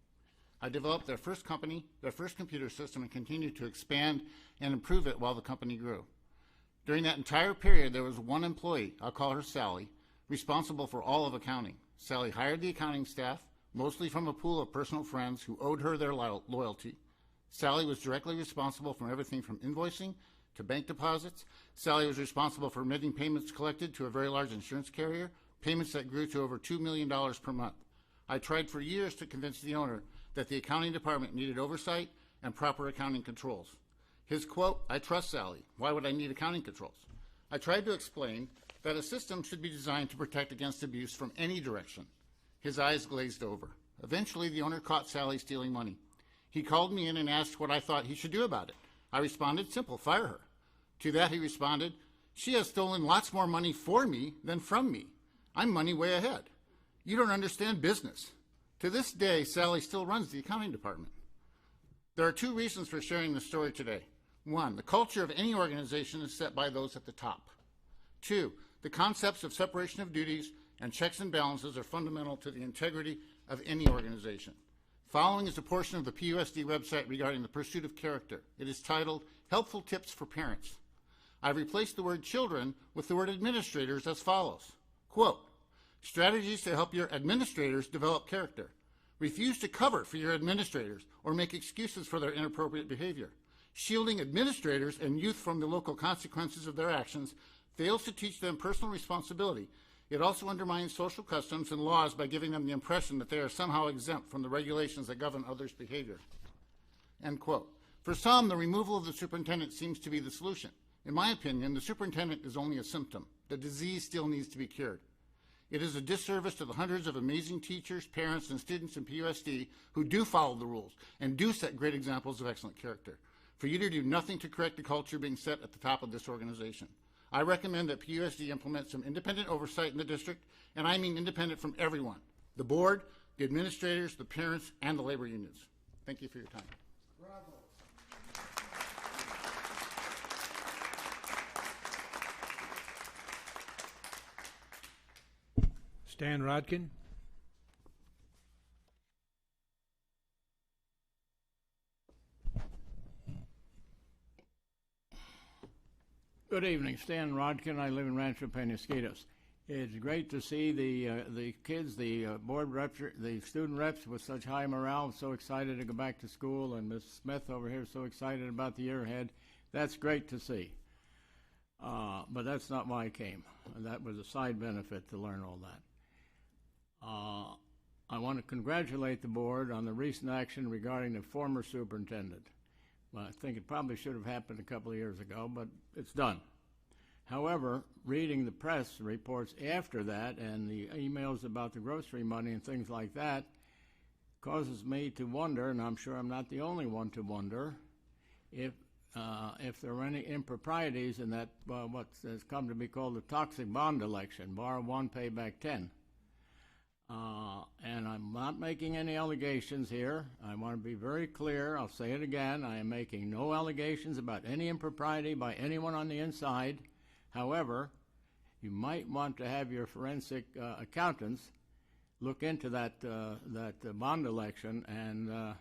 I developed their first computer system, and continued to expand and improve it while the company grew. During that entire period, there was one employee, I'll call her Sally, responsible for all of accounting. Sally hired the accounting staff, mostly from a pool of personal friends who owed her their loyalty. Sally was directly responsible for everything from invoicing to bank deposits. Sally was responsible for remitting payments collected to a very large insurance carrier, payments that grew to over $2 million per month. I tried for years to convince the owner that the accounting department needed oversight and proper accounting controls. His quote, "I trust Sally. Why would I need accounting controls?" I tried to explain that a system should be designed to protect against abuse from any direction. His eyes glazed over. Eventually, the owner caught Sally stealing money. He called me in and asked what I thought he should do about it. I responded, simple, fire her. To that he responded, "She has stolen lots more money for me than from me. I'm money way ahead. You don't understand business." To this day, Sally still runs the accounting department. There are two reasons for sharing this story today. One, the culture of any organization is set by those at the top. Two, the concepts of separation of duties and checks and balances are fundamental to the integrity of any organization. Following is a portion of the PUSD website regarding the pursuit of character. It is titled, "Helpful Tips for Parents." I've replaced the word children with the word administrators as follows. Quote, "Strategies to help your administrators develop character. Refuse to cover for your administrators or make excuses for their inappropriate behavior. Shielding administrators and youth from the local consequences of their actions fails to teach them personal responsibility. It also undermines social customs and laws by giving them the impression that they are somehow exempt from the regulations that govern others' behavior." End quote. For some, the removal of the superintendent seems to be the solution. In my opinion, the superintendent is only a symptom. The disease still needs to be cured. It is a disservice to the hundreds of amazing teachers, parents, and students in PUSD who do follow the rules and do set great examples of excellent character, for you to do nothing to correct the culture being set at the top of this organization. I recommend that PUSD implement some independent oversight in the district, and I mean independent from everyone, the board, the administrators, the parents, and the labor unions. Thank you for your time. Bravo. Stan Rodkin. Good evening, Stan Rodkin. I live in Rancho Penasquitos. It's great to see the kids, the board reps, the student reps with such high morale, so excited to go back to school, and Ms. Smith over here so excited about the year ahead. That's great to see. But that's not why I came. That was a side benefit to learn all that. I want to congratulate the board on the recent action regarding the former superintendent. Well, I think it probably should have happened a couple of years ago, but it's done. However, reading the press reports after that and the emails about the grocery money and things like that causes me to wonder, and I'm sure I'm not the only one to wonder, if there are any improprieties in that what has come to be called the toxic bond election, borrow 1, pay back 10. And I'm not making any allegations here. I want to be very clear. I'll say it again. I am making no allegations about any impropriety by anyone on the inside. However, you might want to have your forensic accountants look into that bond election, and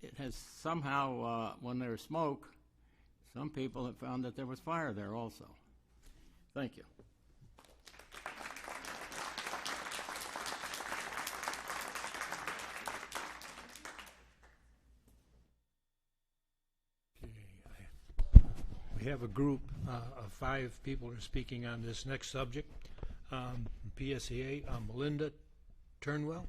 it has somehow, when there's smoke, some people have found that there was fire there also. Thank you. We have a group of 5 people are speaking on this next subject. PSEA, Melinda Turnwell.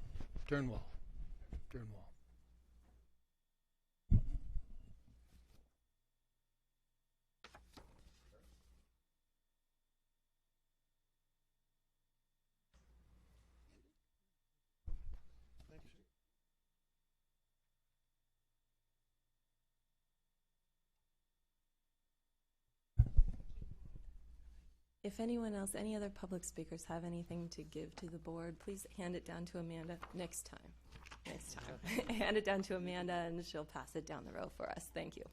If anyone else, any other public speakers have anything to give to the board, please hand it down to Amanda next time. Hand it down to Amanda and she'll pass it down the row for us. Thank you.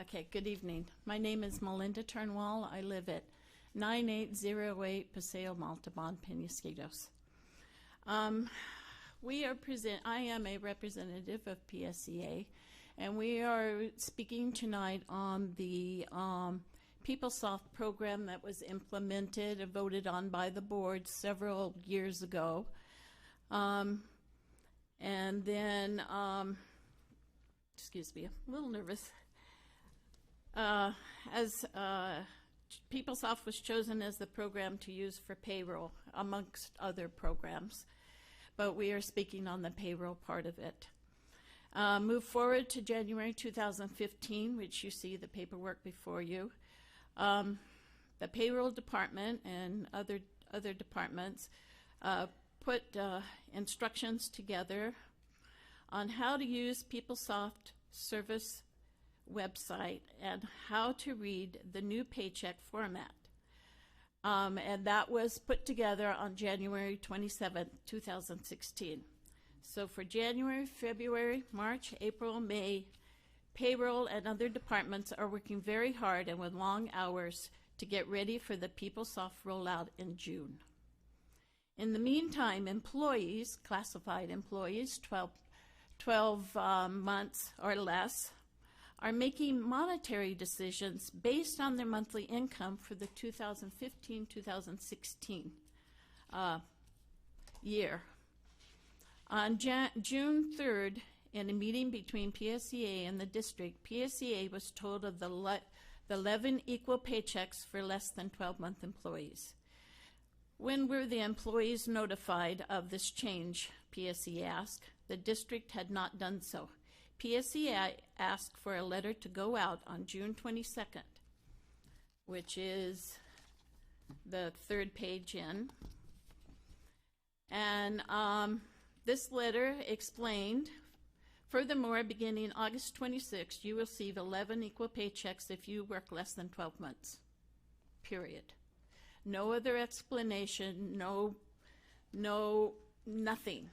Okay, good evening. My name is Melinda Turnwell. I live at 9808 Paseo Montalban, Penasquitos. I am a representative of PSEA, and we are speaking tonight on the PeopleSoft program that was implemented and voted on by the board several years ago. And then, excuse me, I'm a little nervous. As PeopleSoft was chosen as the program to use for payroll, amongst other programs, but we are speaking on the payroll part of it. Move forward to January 2015, which you see the paperwork before you. The payroll department and other departments put instructions together on how to use PeopleSoft service website and how to read the new paycheck format. And that was put together on January 27, 2016. So for January, February, March, April, May, payroll and other departments are working very hard and with long hours to get ready for the PeopleSoft rollout in June. In the meantime, employees, classified employees, 12 months or less, are making monetary decisions based on their monthly income for the 2015-2016 year. On June 3rd, in a meeting between PSEA and the district, PSEA was told of the 11 equal paychecks for less than 12-month employees. When were the employees notified of this change, PSEA asked. The district had not done so. PSEA asked for a letter to go out on June 22nd, which is the 3rd page in. And this letter explained, furthermore, beginning August 26th, you will receive 11 equal paychecks if you work less than 12 months, period. No other explanation, nothing.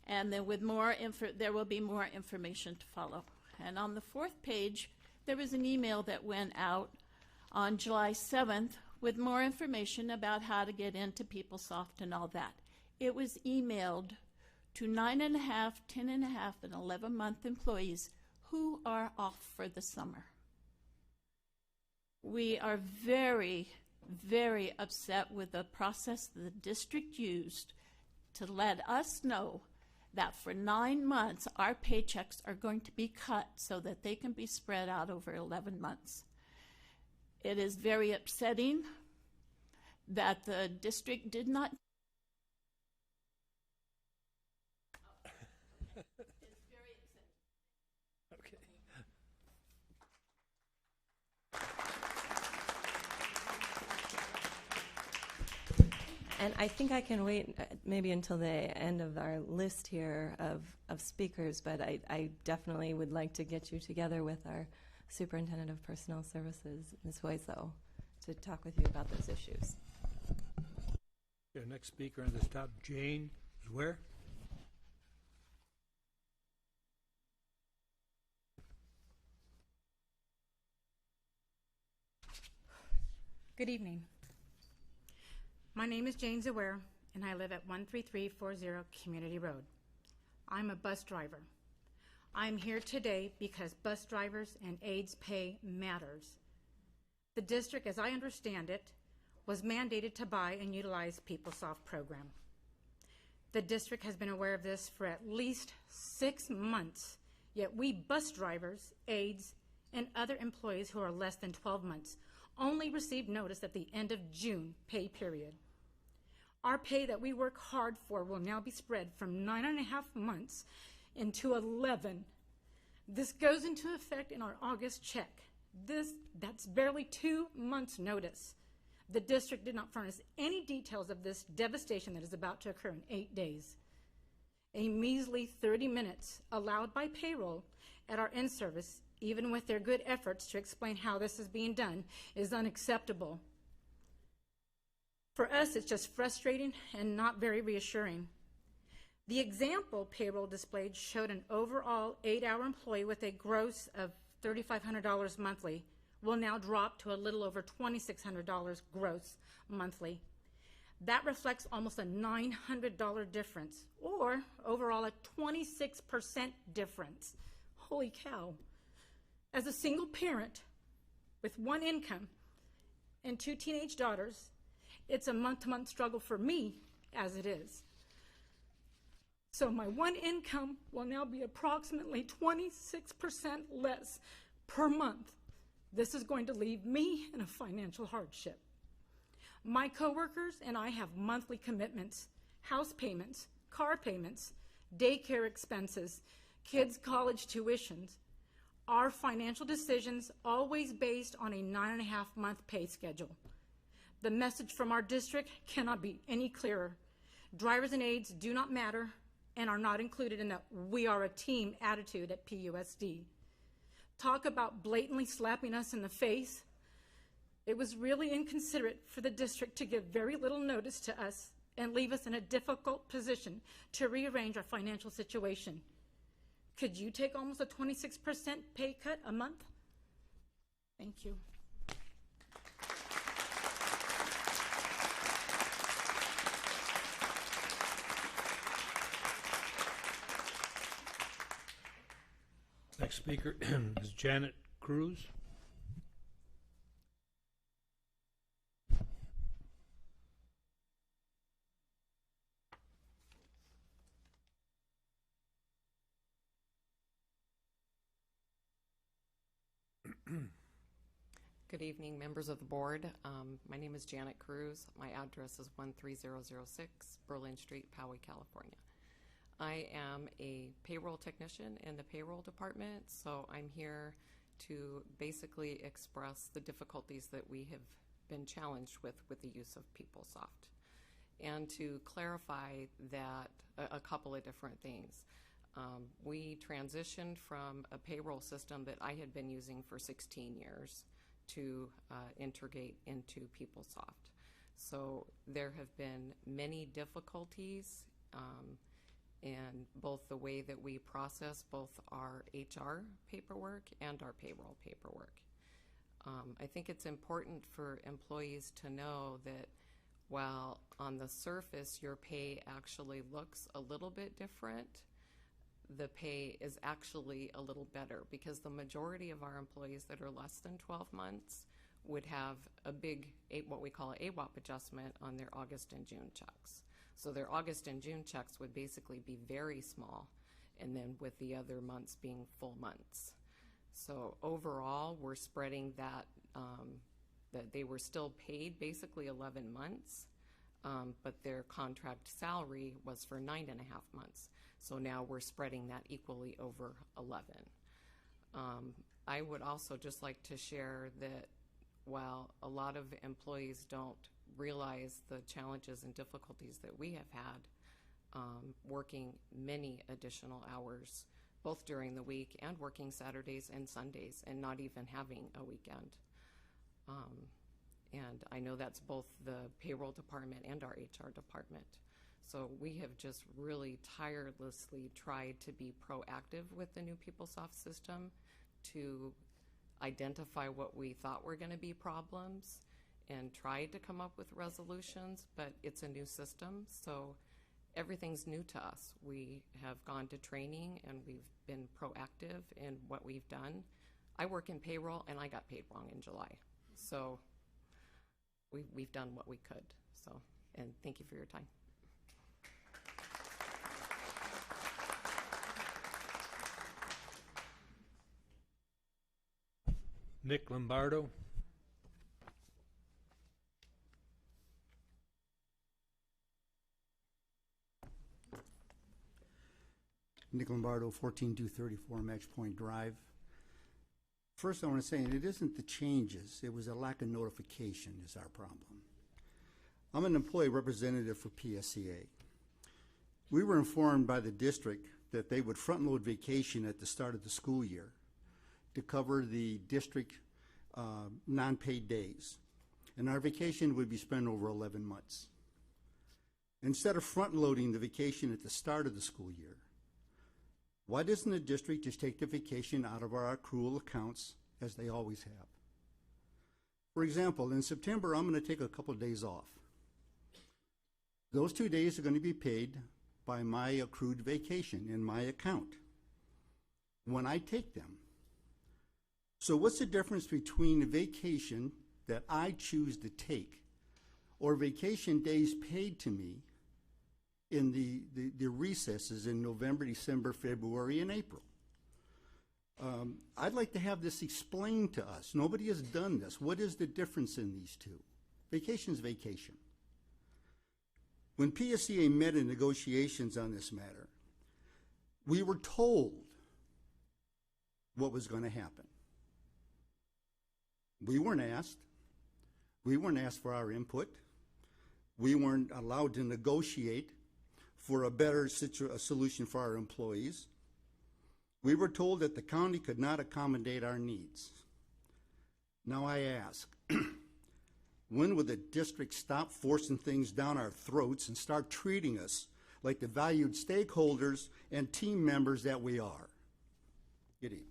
And then with there will be more information to follow. And on the 4th page, there was an email that went out on July 7th with more information about how to get into PeopleSoft and all that. It was emailed to 9.5, 10.5, and 11-month employees who are off for the summer. We are very, very upset with the process the district used to let us know that for 9 months our paychecks are going to be cut so that they can be spread out over 11 months. It is very upsetting that the district did not. It's very upsetting. Okay. And I think I can wait maybe until the end of our list here of speakers, but I definitely would like to get you together with our Superintendent of Personnel Services, Ms. Hueso, to talk with you about those issues. Our next speaker on this top, Jane Zwer. Good evening. My name is Jane Zwer, and I live at 13340 Community Road. I'm a bus driver. I'm here today because bus drivers and aides pay matters. The district, as I understand it, was mandated to buy and utilize PeopleSoft program. The district has been aware of this for at least 6 months, yet we bus drivers, aides, and other employees who are less than 12 months only received notice at the end of June pay period. Our pay that we work hard for will now be spread from 9.5 months into 11. This goes into effect in our August check. That's barely 2 months' notice. The district did not furnish any details of this devastation that is about to occur in 8 days. A measly 30 minutes allowed by payroll at our in-service, even with their good efforts to explain how this is being done, is unacceptable. For us, it's just frustrating and not very reassuring. The example payroll displayed showed an overall 8-hour employee with a gross of $3,500 monthly will now drop to a little over $2,600 gross monthly. That reflects almost a $900 difference, or overall a 26% difference. Holy cow. As a single parent with one income and 2 teenage daughters, it's a month-to-month struggle for me as it is. So my one income will now be approximately 26% less per month. This is going to leave me in a financial hardship. My coworkers and I have monthly commitments, house payments, car payments, daycare expenses, kids' college tuitions. Our financial decisions always based on a 9.5-month pay schedule. The message from our district cannot be any clearer. Drivers and aides do not matter and are not included in the "we are a team" attitude at PUSD. Talk about blatantly slapping us in the face. It was really inconsiderate for the district to give very little notice to us and leave us in a difficult position to rearrange our financial situation. Could you take almost a 26% pay cut a month? Thank you. Next speaker is Janet Cruz. Good evening, members of the board. My name is Janet Cruz. My address is 13006 Berlin Street, Poway, California. I am a payroll technician in the payroll department, so I'm here to basically express the difficulties that we have been challenged with the use of PeopleSoft, and to clarify that a couple of different things. We transitioned from a payroll system that I had been using for 16 years to integrate into PeopleSoft. So there have been many difficulties in both the way that we process both our HR paperwork and our payroll paperwork. I think it's important for employees to know that while on the surface your pay actually looks a little bit different, the pay is actually a little better, because the majority of our employees that are less than 12 months would have a big, what we call an AWOP adjustment on their August and June checks. So their August and June checks would basically be very small, and then with the other months being full months. So overall, we're spreading that, that they were still paid basically 11 months, but their contract salary was for 9.5 months. So now we're spreading that equally over 11. I would also just like to share that while a lot of employees don't realize the challenges and difficulties that we have had working many additional hours, both during the week and working Saturdays and Sundays and not even having a weekend. And I know that's both the payroll department and our HR department. So we have just really tirelessly tried to be proactive with the new PeopleSoft system to identify what we thought were going to be problems and tried to come up with resolutions, but it's a new system, so everything's new to us. We have gone to training and we've been proactive in what we've done. I work in payroll and I got paid wrong in July. So we've done what we could. So, and thank you for your time. Nick Lombardo. Nick Lombardo, 14234 Match Point Drive. First, I want to say, and it isn't the changes, it was a lack of notification is our problem. I'm an employee representative for PSCA. We were informed by the district that they would front-load vacation at the start of the school year to cover the district non-paid days. And our vacation would be spent over 11 months. Instead of front-loading the vacation at the start of the school year, why doesn't the district just take the vacation out of our accrual accounts as they always have? For example, in September, I'm going to take a couple of days off. Those 2 days are going to be paid by my accrued vacation in my account when I take them. So what's the difference between a vacation that I choose to take or vacation days paid to me in the recesses in November, December, February, and April? I'd like to have this explained to us. Nobody has done this. What is the difference in these two? Vacation's vacation. When PSCA met in negotiations on this matter, we were told what was going to happen. We weren't asked. We weren't asked for our input. We weren't allowed to negotiate for a better solution for our employees. We were told that the county could not accommodate our needs. Now I ask, when will the district stop forcing things down our throats and start treating us like the valued stakeholders and team members that we are? Good evening.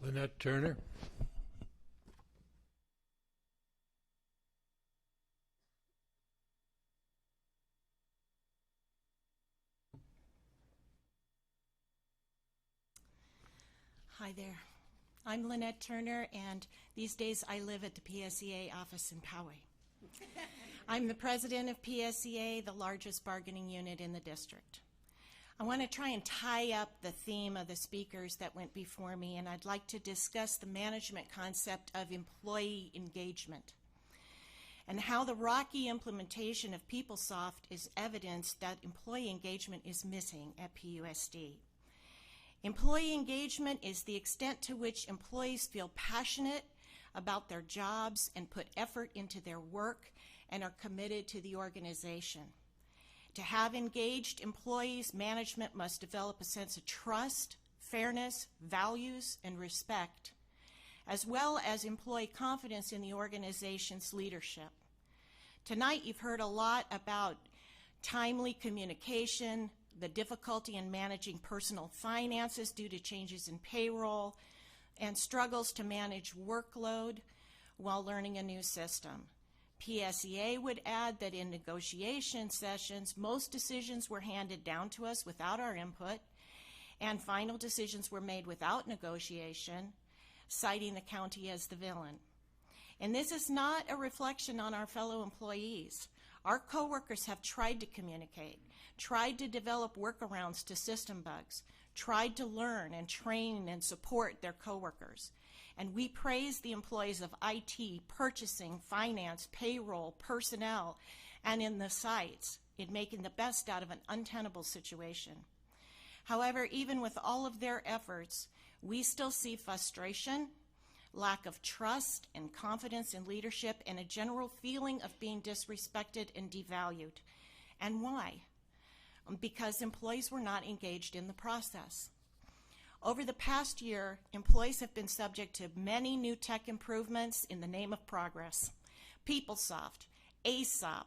Lynette Turner. Hi there. I'm Lynette Turner, and these days I live at the PSCA office in Poway. I'm the president of PSCA, the largest bargaining unit in the district. I want to try and tie up the theme of the speakers that went before me, and I'd like to discuss the management concept of employee engagement and how the rocky implementation of PeopleSoft is evidence that employee engagement is missing at PUSD. Employee engagement is the extent to which employees feel passionate about their jobs and put effort into their work and are committed to the organization. To have engaged employees, management must develop a sense of trust, fairness, values, and respect, as well as employee confidence in the organization's leadership. Tonight you've heard a lot about timely communication, the difficulty in managing personal finances due to changes in payroll, and struggles to manage workload while learning a new system. PSCA would add that in negotiation sessions, most decisions were handed down to us without our input, and final decisions were made without negotiation, citing the county as the villain. And this is not a reflection on our fellow employees. Our coworkers have tried to communicate, tried to develop workarounds to system bugs, tried to learn and train and support their coworkers. And we praise the employees of IT, purchasing, finance, payroll, personnel, and in the sites in making the best out of an untenable situation. However, even with all of their efforts, we still see frustration, lack of trust and confidence in leadership, and a general feeling of being disrespected and devalued. And why? Because employees were not engaged in the process. Over the past year, employees have been subject to many new tech improvements in the name of progress. PeopleSoft, ASOP,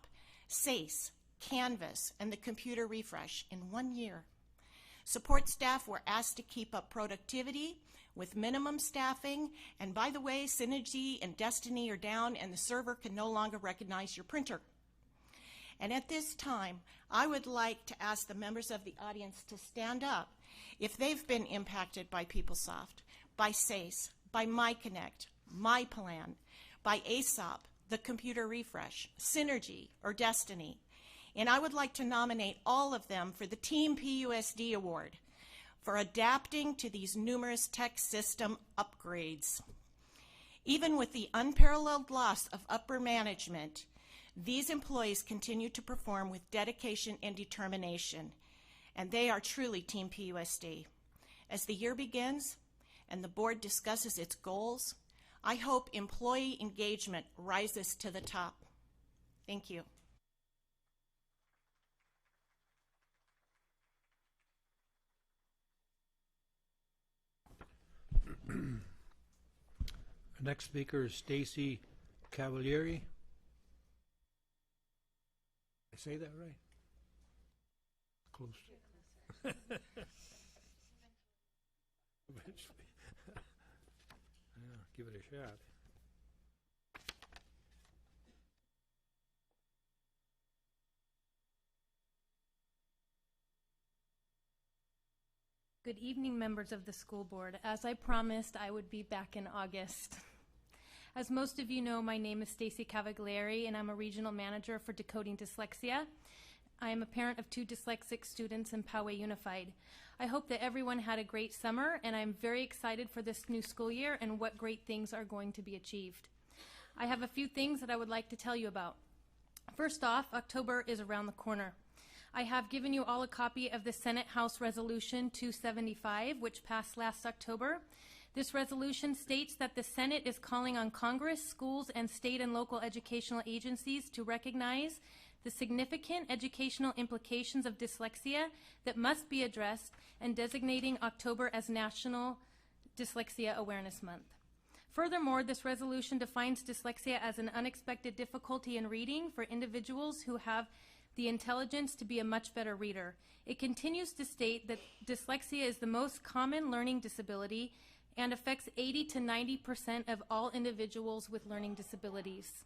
SACE, Canvas, and the computer refresh in 1 year. Support staff were asked to keep up productivity with minimum staffing, and by the way, Synergy and Destiny are down and the server can no longer recognize your printer. And at this time, I would like to ask the members of the audience to stand up if they've been impacted by PeopleSoft, by SACE, by MyConnect, MyPlan, by ASOP, the computer refresh, Synergy, or Destiny. And I would like to nominate all of them for the Team PUSD Award for adapting to these numerous tech system upgrades. Even with the unparalleled loss of upper management, these employees continue to perform with dedication and determination, and they are truly Team PUSD. As the year begins and the board discusses its goals, I hope employee engagement rises to the top. Thank you. The next speaker is Stacy Cavalieri. I say that right? Close. Eventually. Yeah, give it a shot. Good evening, members of the school board. As I promised, I would be back in August. As most of you know, my name is Stacy Cavalieri, and I'm a regional manager for Decoding Dyslexia. I am a parent of 2 dyslexic students in Poway Unified. I hope that everyone had a great summer, and I'm very excited for this new school year and what great things are going to be achieved. I have a few things that I would like to tell you about. First off, October is around the corner. I have given you all a copy of the Senate House Resolution 275, which passed last October. This resolution states that the Senate is calling on Congress, schools, and state and local educational agencies to recognize the significant educational implications of dyslexia that must be addressed, and designating October as National Dyslexia Awareness Month. Furthermore, this resolution defines dyslexia as an unexpected difficulty in reading for individuals who have the intelligence to be a much better reader. It continues to state that dyslexia is the most common learning disability and affects 80 to 90% of all individuals with learning disabilities.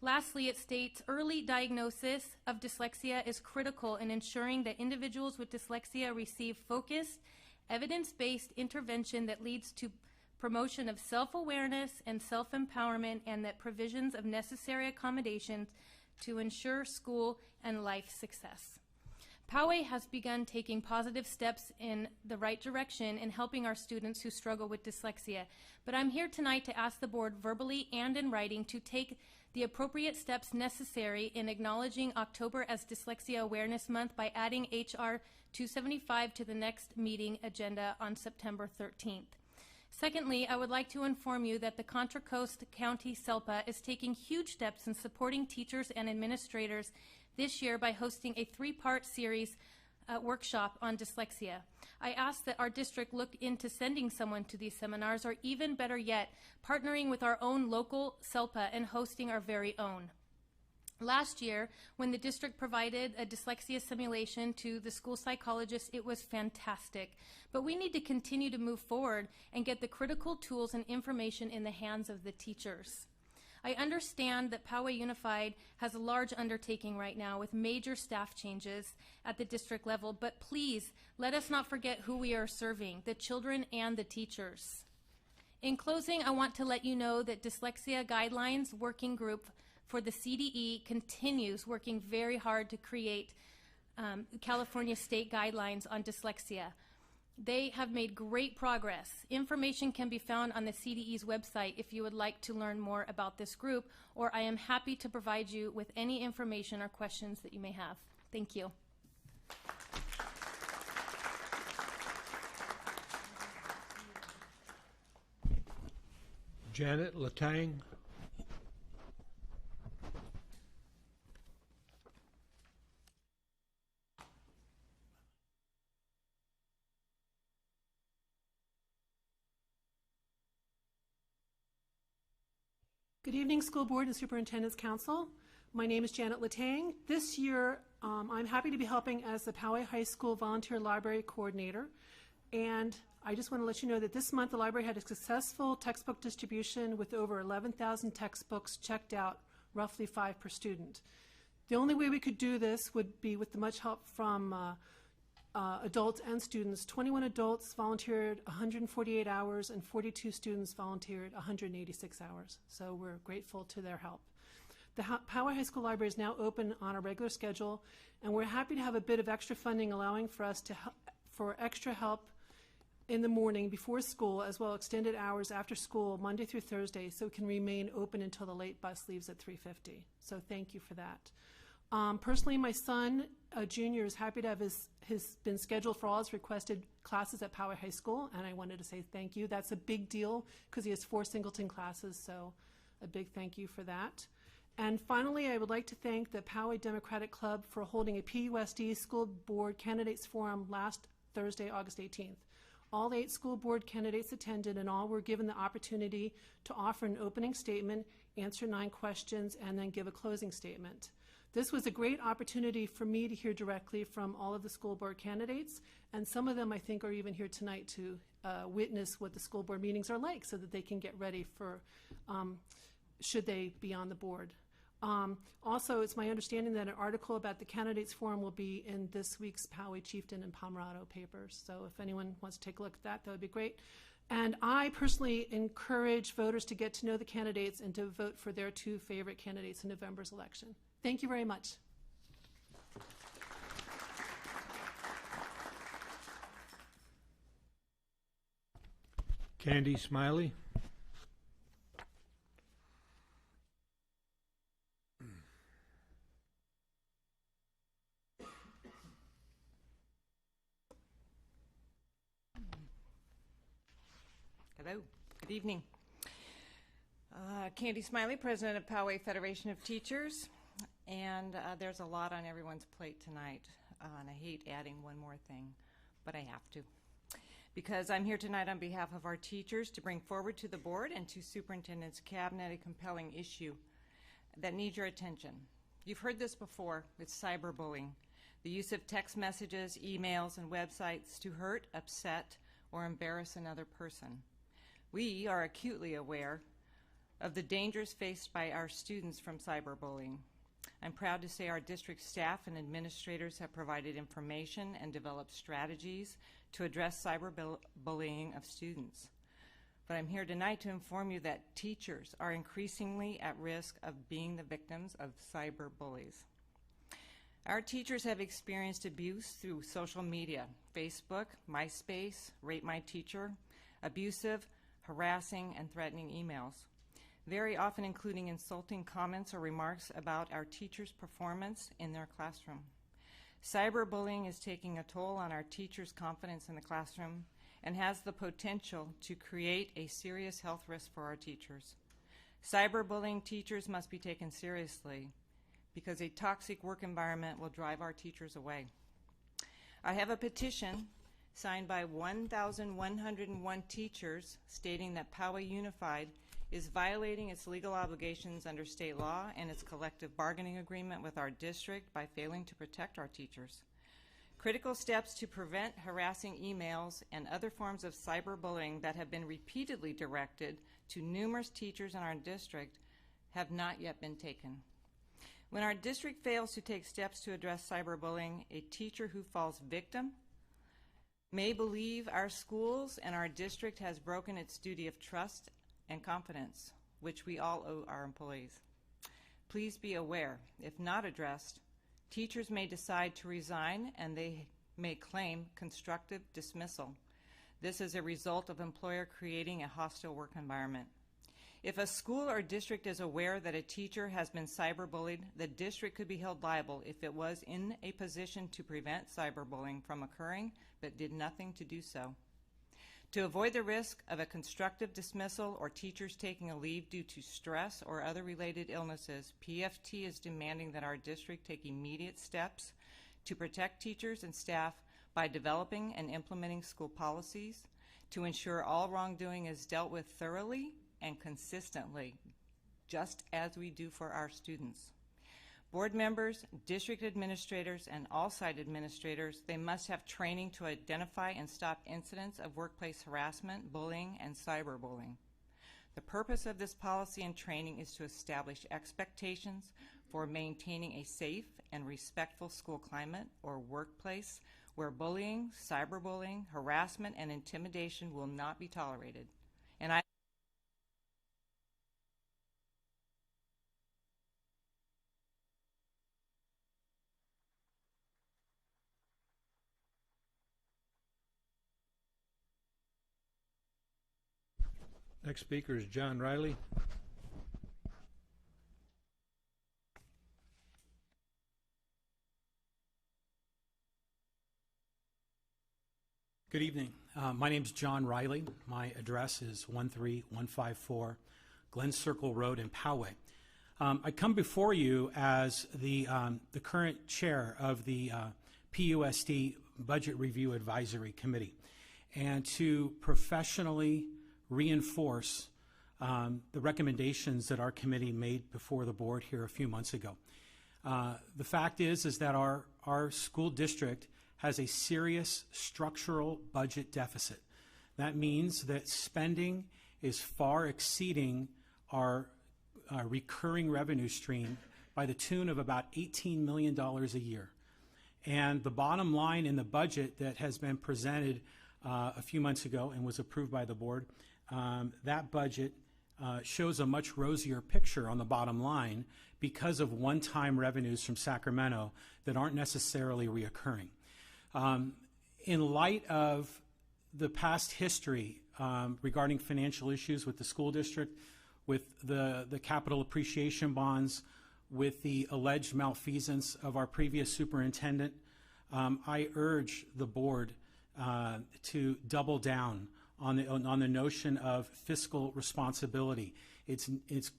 Lastly, it states early diagnosis of dyslexia is critical in ensuring that individuals with dyslexia receive focused, evidence-based intervention that leads to promotion of self-awareness and self-empowerment, and that provisions of necessary accommodations to ensure school and life success. Poway has begun taking positive steps in the right direction in helping our students who struggle with dyslexia, but I'm here tonight to ask the board verbally and in writing to take the appropriate steps necessary in acknowledging October as Dyslexia Awareness Month by adding H.R. 275 to the next meeting agenda on September 13th. Secondly, I would like to inform you that the Contra Coast County SELPA is taking huge steps in supporting teachers and administrators this year by hosting a 3-part series workshop on dyslexia. I ask that our district look into sending someone to these seminars, or even better yet, partnering with our own local SELPA and hosting our very own. Last year, when the district provided a dyslexia simulation to the school psychologist, it was fantastic. But we need to continue to move forward and get the critical tools and information in the hands of the teachers. I understand that Poway Unified has a large undertaking right now with major staff changes at the district level, but please let us not forget who we are serving, the children and the teachers. In closing, I want to let you know that Dyslexia Guidelines Working Group for the CDE continues working very hard to create California state guidelines on dyslexia. They have made great progress. Information can be found on the CDE's website if you would like to learn more about this group, or I am happy to provide you with any information or questions that you may have. Thank you. Janet Latang. Good evening, School Board and Superintendent's Council. My name is Janet Latang. This year, I'm happy to be helping as the Poway High School Volunteer Library Coordinator. And I just want to let you know that this month the library had a successful textbook distribution with over 11,000 textbooks checked out, roughly 5 per student. The only way we could do this would be with the much help from adults and students. 21 adults volunteered 148 hours and 42 students volunteered 186 hours. So we're grateful to their help. The Poway High School Library is now open on a regular schedule, and we're happy to have a bit of extra funding allowing for us to for extra help in the morning before school, as well as extended hours after school, Monday through Thursday, so it can remain open until the late bus leaves at 3:50. So thank you for that. Personally, my son, a junior, is happy to have his been scheduled for all his requested classes at Poway High School, and I wanted to say thank you. That's a big deal because he has 4 singleton classes, so a big thank you for that. And finally, I would like to thank the Poway Democratic Club for holding a PUSD School Board Candidates Forum last Thursday, August 18th. All 8 school board candidates attended, and all were given the opportunity to offer an opening statement, answer 9 questions, and then give a closing statement. This was a great opportunity for me to hear directly from all of the school board candidates, and some of them I think are even here tonight to witness what the school board meetings are like so that they can get ready for should they be on the board. Also, it's my understanding that an article about the candidates forum will be in this week's Poway, Chieftain, and Pomerado papers. So if anyone wants to take a look at that, that would be great. And I personally encourage voters to get to know the candidates and to vote for their 2 favorite candidates in November's election. Thank you very much. Candy Smiley. Hello, good evening. Candy Smiley, President of Poway Federation of Teachers, and there's a lot on everyone's plate tonight, and I hate adding one more thing, but I have to. Because I'm here tonight on behalf of our teachers to bring forward to the board and to Superintendent's Cabinet a compelling issue that needs your attention. You've heard this before, it's cyberbullying, the use of text messages, emails, and websites to hurt, upset, or embarrass another person. We are acutely aware of the dangers faced by our students from cyberbullying. I'm proud to say our district staff and administrators have provided information and developed strategies to address cyberbullying of students. But I'm here tonight to inform you that teachers are increasingly at risk of being the victims of cyberbullies. Our teachers have experienced abuse through social media, Facebook, MySpace, Rate My Teacher, abusive, harassing, and threatening emails, very often including insulting comments or remarks about our teachers' performance in their classroom. Cyberbullying is taking a toll on our teachers' confidence in the classroom and has the potential to create a serious health risk for our teachers. Cyberbullying teachers must be taken seriously because a toxic work environment will drive our teachers away. I have a petition signed by 1,101 teachers stating that Poway Unified is violating its legal obligations under state law and its collective bargaining agreement with our district by failing to protect our teachers. Critical steps to prevent harassing emails and other forms of cyberbullying that have been repeatedly directed to numerous teachers in our district have not yet been taken. When our district fails to take steps to address cyberbullying, a teacher who falls victim may believe our schools and our district has broken its duty of trust and confidence, which we all owe our employees. Please be aware, if not addressed, teachers may decide to resign and they may claim constructive dismissal. This is a result of employer creating a hostile work environment. If a school or district is aware that a teacher has been cyberbullied, the district could be held liable if it was in a position to prevent cyberbullying from occurring but did nothing to do so. To avoid the risk of a constructive dismissal or teachers taking a leave due to stress or other related illnesses, PFT is demanding that our district take immediate steps to protect teachers and staff by developing and implementing school policies to ensure all wrongdoing is dealt with thoroughly and consistently, just as we do for our students. Board members, district administrators, and all site administrators, they must have training to identify and stop incidents of workplace harassment, bullying, and cyberbullying. The purpose of this policy and training is to establish expectations for maintaining a safe and respectful school climate or workplace where bullying, cyberbullying, harassment, and intimidation will not be tolerated. And I Next speaker is John Riley. Good evening. My name is John Riley. My address is 13154 Glen Circle Road in Poway. I come before you as the current chair of the PUSD Budget Review Advisory Committee, and to professionally reinforce the recommendations that our committee made before the board here a few months ago. The fact is that our school district has a serious structural budget deficit. That means that spending is far exceeding our recurring revenue stream by the tune of about $18 million a year. And the bottom line in the budget that has been presented a few months ago and was approved by the board, that budget shows a much rosier picture on the bottom line because of one-time revenues from Sacramento that aren't necessarily reoccurring. In light of the past history regarding financial issues with the school district, with the capital appreciation bonds, with the alleged malfeasance of our previous superintendent, I urge the board to double down on the notion of fiscal responsibility. It's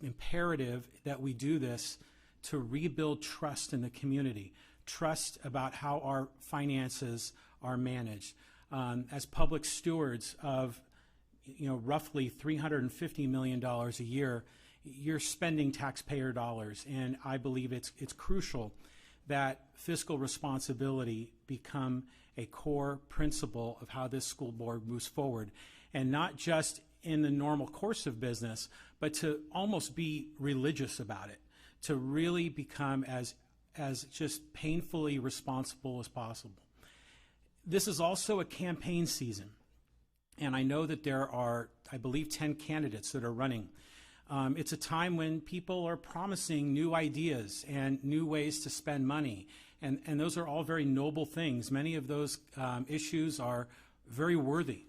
imperative that we do this to rebuild trust in the community, trust about how our finances are managed. As public stewards of roughly $350 million a year, you're spending taxpayer dollars, and I believe it's crucial that fiscal responsibility become a core principle of how this school board moves forward, and not just in the normal course of business, but to almost be religious about it, to really become as just painfully responsible as possible. This is also a campaign season, and I know that there are, I believe, 10 candidates that are running. It's a time when people are promising new ideas and new ways to spend money, and those are all very noble things. Many of those issues are very worthy.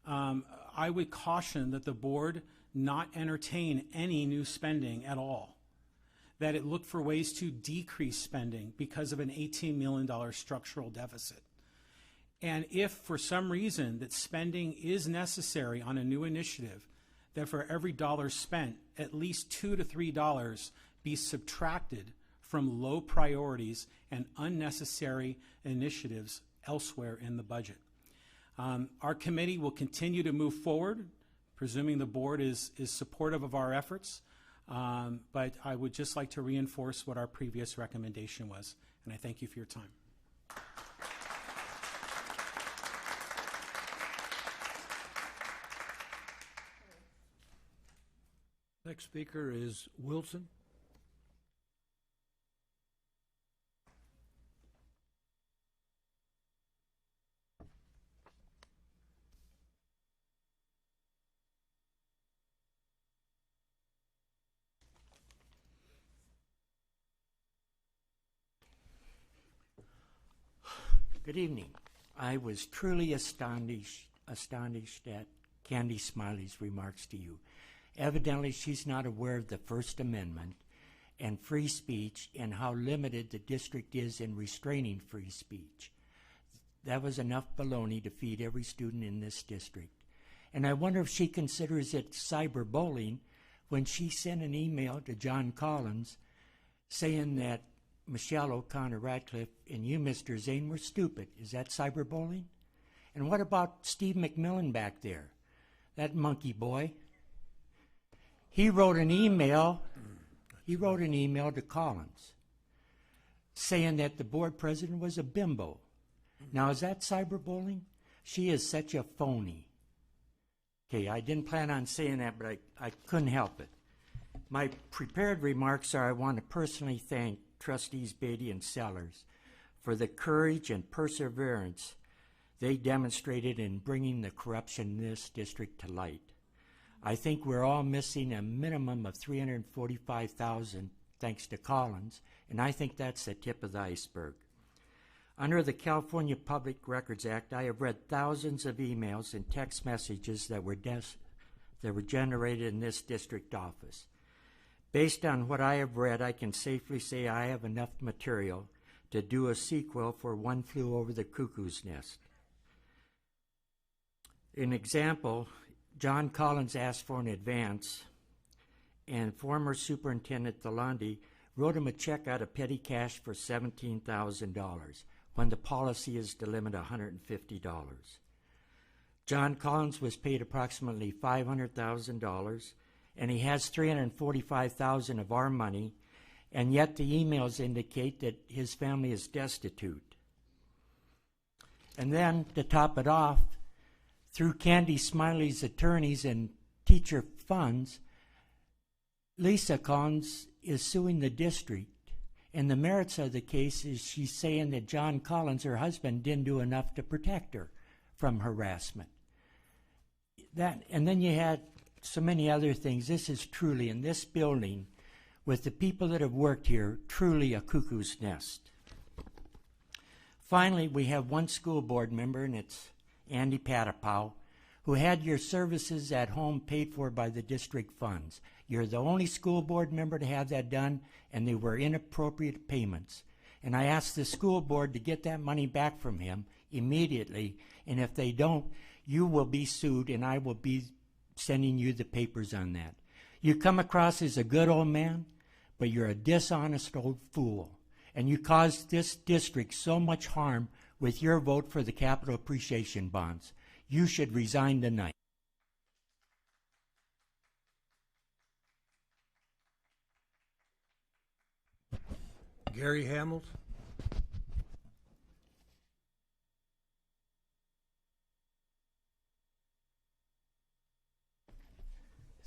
I would caution that the board not entertain any new spending at all, that it look for ways to decrease spending because of an $18 million structural deficit. And if for some reason that spending is necessary on a new initiative, that for every dollar spent, at least $2 to $3 be subtracted from low priorities and unnecessary initiatives elsewhere in the budget. Our committee will continue to move forward, presuming the board is supportive of our efforts, but I would just like to reinforce what our previous recommendation was, and I thank you for your time. Next speaker is Wilson. Good evening. I was truly astonished at Candy Smiley's remarks to you. Evidently, she's not aware of the First Amendment and free speech and how limited the district is in restraining free speech. That was enough baloney to feed every student in this district. And I wonder if she considers it cyberbullying when she sent an email to John Collins saying that Michelle O'Connor Radcliffe and you, Mr. Zane, were stupid. Is that cyberbullying? And what about Steve McMillan back there? That monkey boy. He wrote an email to Collins saying that the board president was a bimbo. Now, is that cyberbullying? She is such a phony. Okay, I didn't plan on saying that, but I couldn't help it. My prepared remarks are I want to personally thank Trustees Beatty and Sellers for the courage and perseverance they demonstrated in bringing the corruption in this district to light. I think we're all missing a minimum of $345,000 thanks to Collins, and I think that's the tip of the iceberg. Under the California Public Records Act, I have read thousands of emails and text messages that were generated in this district office. Based on what I have read, I can safely say I have enough material to do a sequel for One Flew Over the Cuckoo's Nest. An example, John Collins asked for an advance, and former Superintendent Thalandi wrote him a check out of petty cash for $17,000 when the policy is to limit $150. John Collins was paid approximately $500,000, and he has $345,000 of our money, and yet the emails indicate that his family is destitute. And then, to top it off, through Candy Smiley's attorneys and teacher funds, Lisa Collins is suing the district. And the merits of the case is she's saying that John Collins, her husband, didn't do enough to protect her from harassment. And then you had so many other things. This is truly, in this building, with the people that have worked here, truly a cuckoo's nest. Finally, we have one school board member, and it's Andy Patapow, who had your services at home paid for by the district funds. You're the only school board member to have that done, and they were inappropriate payments. And I asked the school board to get that money back from him immediately, and if they don't, you will be sued, and I will be sending you the papers on that. You come across as a good old man, but you're a dishonest old fool, and you caused this district so much harm with your vote for the capital appreciation bonds. You should resign tonight. Gary Hamels.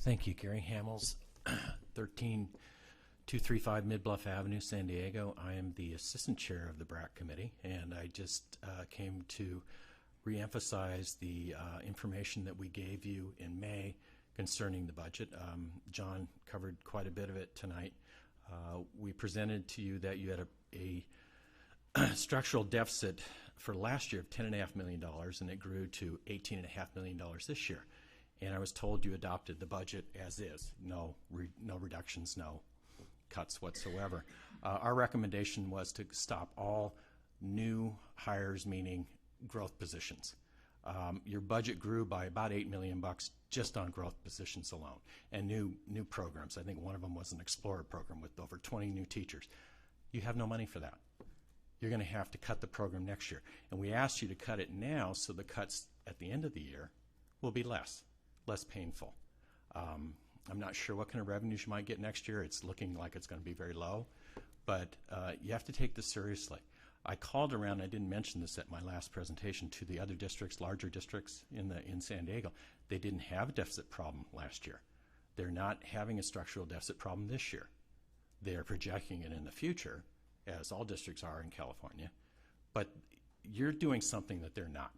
Thank you, Gary Hamels, 13235 Mid-Bluff Avenue, San Diego. I am the assistant chair of the BRAC committee, and I just came to reemphasize the information that we gave you in May concerning the budget. John covered quite a bit of it tonight. We presented to you that you had a structural deficit for last year of $10.5 million, and it grew to $18.5 million this year. And I was told you adopted the budget as is, no reductions, no cuts whatsoever. Our recommendation was to stop all new hires, meaning growth positions. Your budget grew by about $8 million just on growth positions alone, and new programs. I think one of them was an Explorer program with over 20 new teachers. You have no money for that. You're going to have to cut the program next year. And we asked you to cut it now so the cuts at the end of the year will be less painful. I'm not sure what kind of revenues you might get next year. It's looking like it's going to be very low, but you have to take this seriously. I called around, I didn't mention this at my last presentation, to the other districts, larger districts in San Diego. They didn't have a deficit problem last year. They're not having a structural deficit problem this year. They are projecting it in the future, as all districts are in California, but you're doing something that they're not.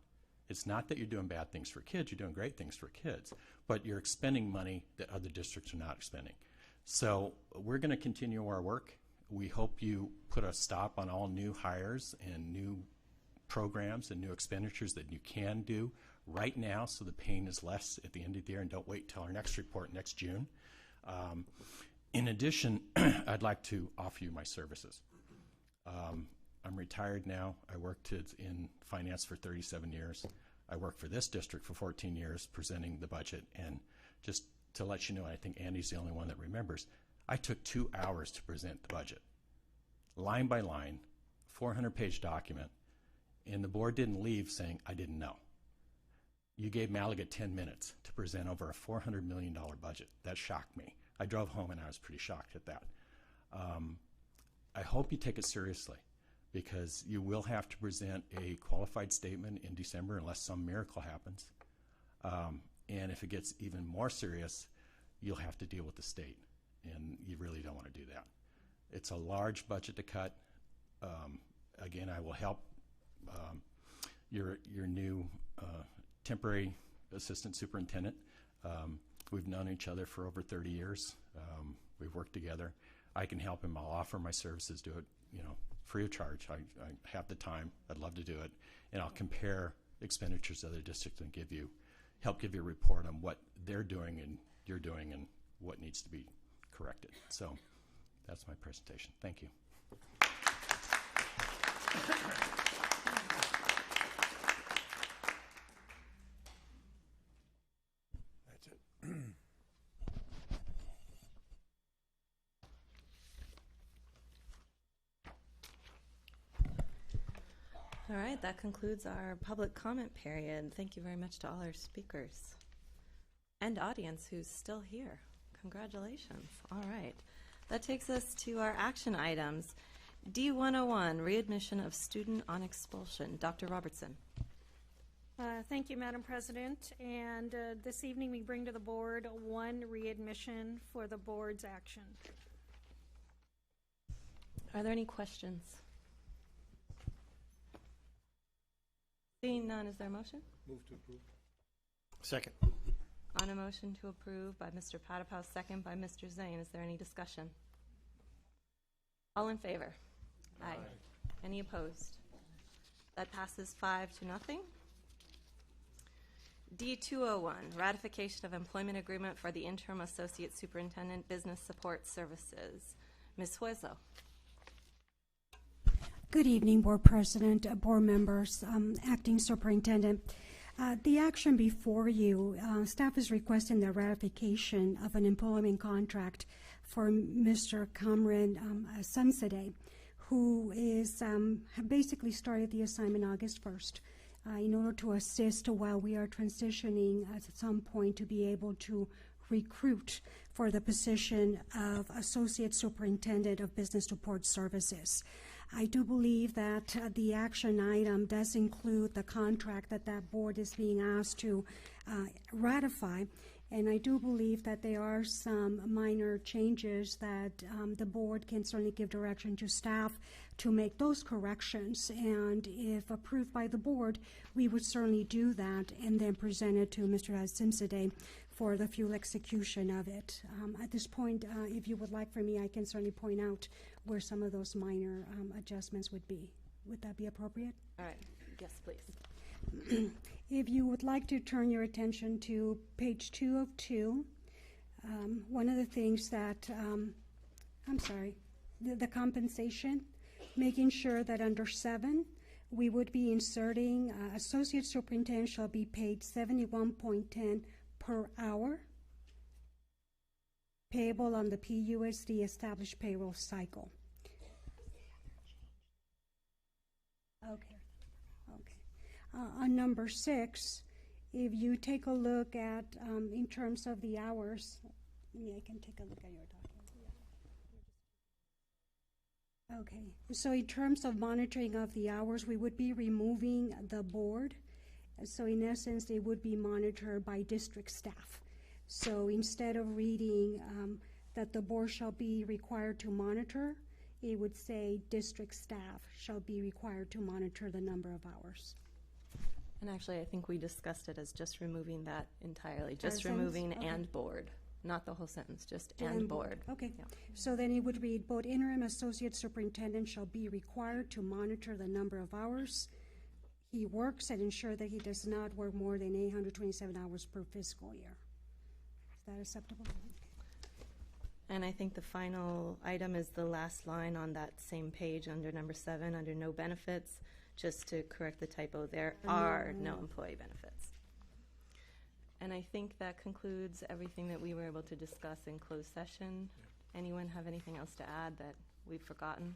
It's not that you're doing bad things for kids, you're doing great things for kids, but you're expending money that other districts are not expending. So we're going to continue our work. We hope you put a stop on all new hires and new programs and new expenditures that you can do right now so the pain is less at the end of the year, and don't wait till our next report next June. In addition, I'd like to offer you my services. I'm retired now. I worked in finance for 37 years. I worked for this district for 14 years presenting the budget. And just to let you know, I think Andy's the only one that remembers, I took 2 hours to present the budget. Line by line, 400-page document, and the board didn't leave saying, I didn't know. You gave Malaga 10 minutes to present over a $400 million budget. That shocked me. I drove home and I was pretty shocked at that. I hope you take it seriously, because you will have to present a qualified statement in December unless some miracle happens. And if it gets even more serious, you'll have to deal with the state, and you really don't want to do that. It's a large budget to cut. Again, I will help your new temporary assistant superintendent. We've known each other for over 30 years. We've worked together. I can help him. I'll offer my services, do it, free of charge. I have the time. I'd love to do it. And I'll compare expenditures to other districts and help give you a report on what they're doing and you're doing and what needs to be corrected. So that's my presentation. Thank you. That's it. All right, that concludes our public comment period. Thank you very much to all our speakers and audience who's still here. Congratulations. All right. That takes us to our action items. D101, readmission of student on expulsion. Dr. Robertson. Thank you, Madam President. And this evening we bring to the board one readmission for the board's action. Are there any questions? Seeing none, is there a motion? Move to approve. Second. On a motion to approve by Mr. Patapow, second by Mr. Zane, is there any discussion? All in favor? Aye. Any opposed? That passes 5-0. D201, ratification of employment agreement for the Interim Associate Superintendent Business Support Services. Ms. Hueso. Good evening, Board President, Board members, Acting Superintendent. The action before you, staff is requesting the ratification of an employment contract for Mr. Kamran Samsadeh, who is basically started the assignment August 1st in order to assist while we are transitioning at some point to be able to recruit for the position of Associate Superintendent of Business Support Services. I do believe that the action item does include the contract that board is being asked to ratify, and I do believe that there are some minor changes that the board can certainly give direction to staff to make those corrections, and if approved by the board, we would certainly do that and then present it to Mr. Simsadeh for the full execution of it. At this point, if you would like for me, I can certainly point out where some of those minor adjustments would be. Would that be appropriate? All right. Yes, please. If you would like to turn your attention to page 2 of 2, one of the things that, the compensation, making sure that under 7, we would be inserting Associate Superintendent shall be paid $71.10 per hour, payable on the PUSD established payroll cycle. Okay. On number 6, if you take a look at, in terms of the hours, maybe I can take a look at your document. Okay, so in terms of monitoring of the hours, we would be removing the board. So in essence, it would be monitored by district staff. So instead of reading that the board shall be required to monitor, it would say district staff shall be required to monitor the number of hours. And actually, I think we discussed it as just removing that entirely, just removing okay. And board, not the whole sentence, just and board. Okay, Yeah. so then it would read, both interim associate superintendent shall be required to monitor the number of hours he works and ensure that he does not work more than 827 hours per fiscal year. Is that acceptable? And I think the final item is the last line on that same page under number 7, under no benefits, just to correct the typo. There are no employee benefits. And I think that concludes everything that we were able to discuss in closed session. Anyone have anything else to add that we've forgotten?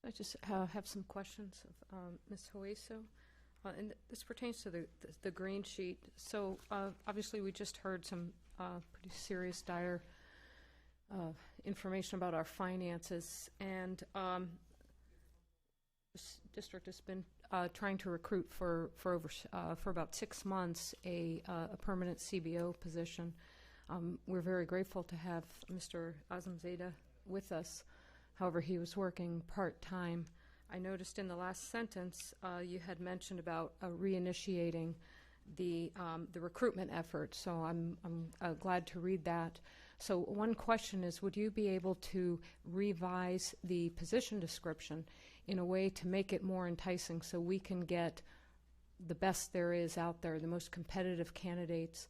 I just have some questions of Ms. Hueso. And this pertains to the green sheet. So obviously we just heard some pretty serious, dire information about our finances, and this district has been trying to recruit for about 6 months a permanent CBO position. We're very grateful to have Mr. Azamzadeh with us. However, he was working part-time. I noticed in the last sentence you had mentioned about reinitiating the recruitment effort, so I'm glad to read that. So one question is, would you be able to revise the position description in a way to make it more enticing so we can get the best there is out there, the most competitive candidates,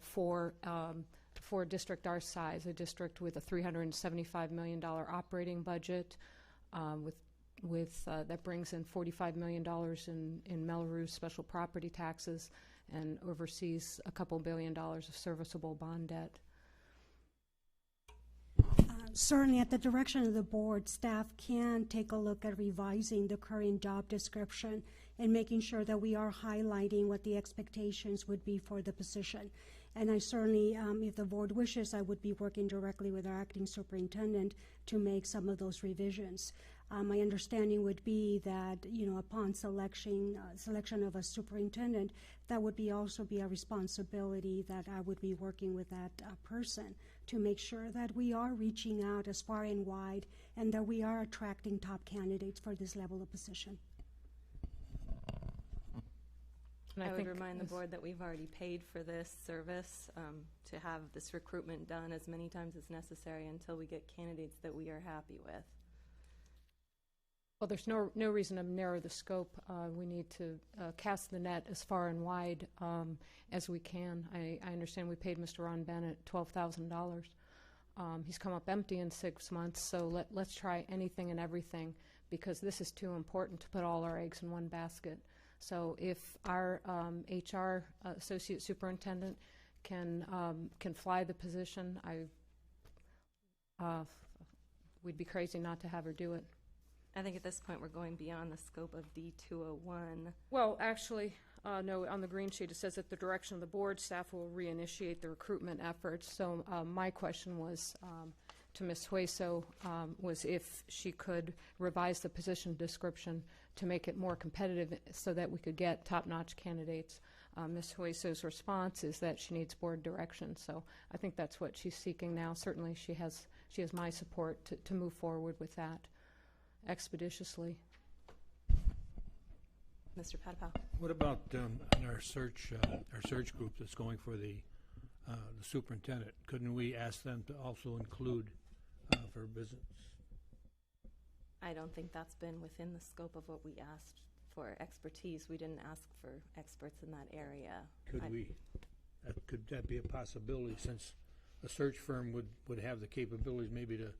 for a district our size, a district with a $375 million operating budget, that brings in $45 million in Melrose special property taxes and oversees a couple $2 billion of serviceable bond debt. Certainly, at the direction of the board, staff can take a look at revising the current job description and making sure that we are highlighting what the expectations would be for the position. And I certainly, if the board wishes, I would be working directly with our acting superintendent to make some of those revisions. My understanding would be that, upon selection of a superintendent, that would also be a responsibility that I would be working with that person to make sure that we are reaching out as far and wide and that we are attracting top candidates for this level of position. And I would remind the board that we've already paid for this service to have this recruitment done as many times as necessary until we get candidates that we are happy with. Well, there's no reason to narrow the scope. We need to cast the net as far and wide as we can. I understand we paid Mr. Ron Bennett $12,000. He's come up empty in 6 months, so let's try anything and everything, because this is too important to put all our eggs in one basket. So if our HR associate superintendent can fly the position, we'd be crazy not to have her do it. I think at this point we're going beyond the scope of D201. Well, actually, no, on the green sheet it says at the direction of the board, staff will reinitiate the recruitment efforts. So my question was to Ms. Hueso, was if she could revise the position description to make it more competitive so that we could get top-notch candidates. Ms. Hueso's response is that she needs board direction, so I think that's what she's seeking now. Certainly she has my support to move forward with that expeditiously. Mr. Patapow. What about our search group that's going for the superintendent? Couldn't we ask them to also include for business? I don't think that's been within the scope of what we asked for expertise. We didn't ask for experts in that area. Could that be a possibility, since a search firm would have the capabilities maybe to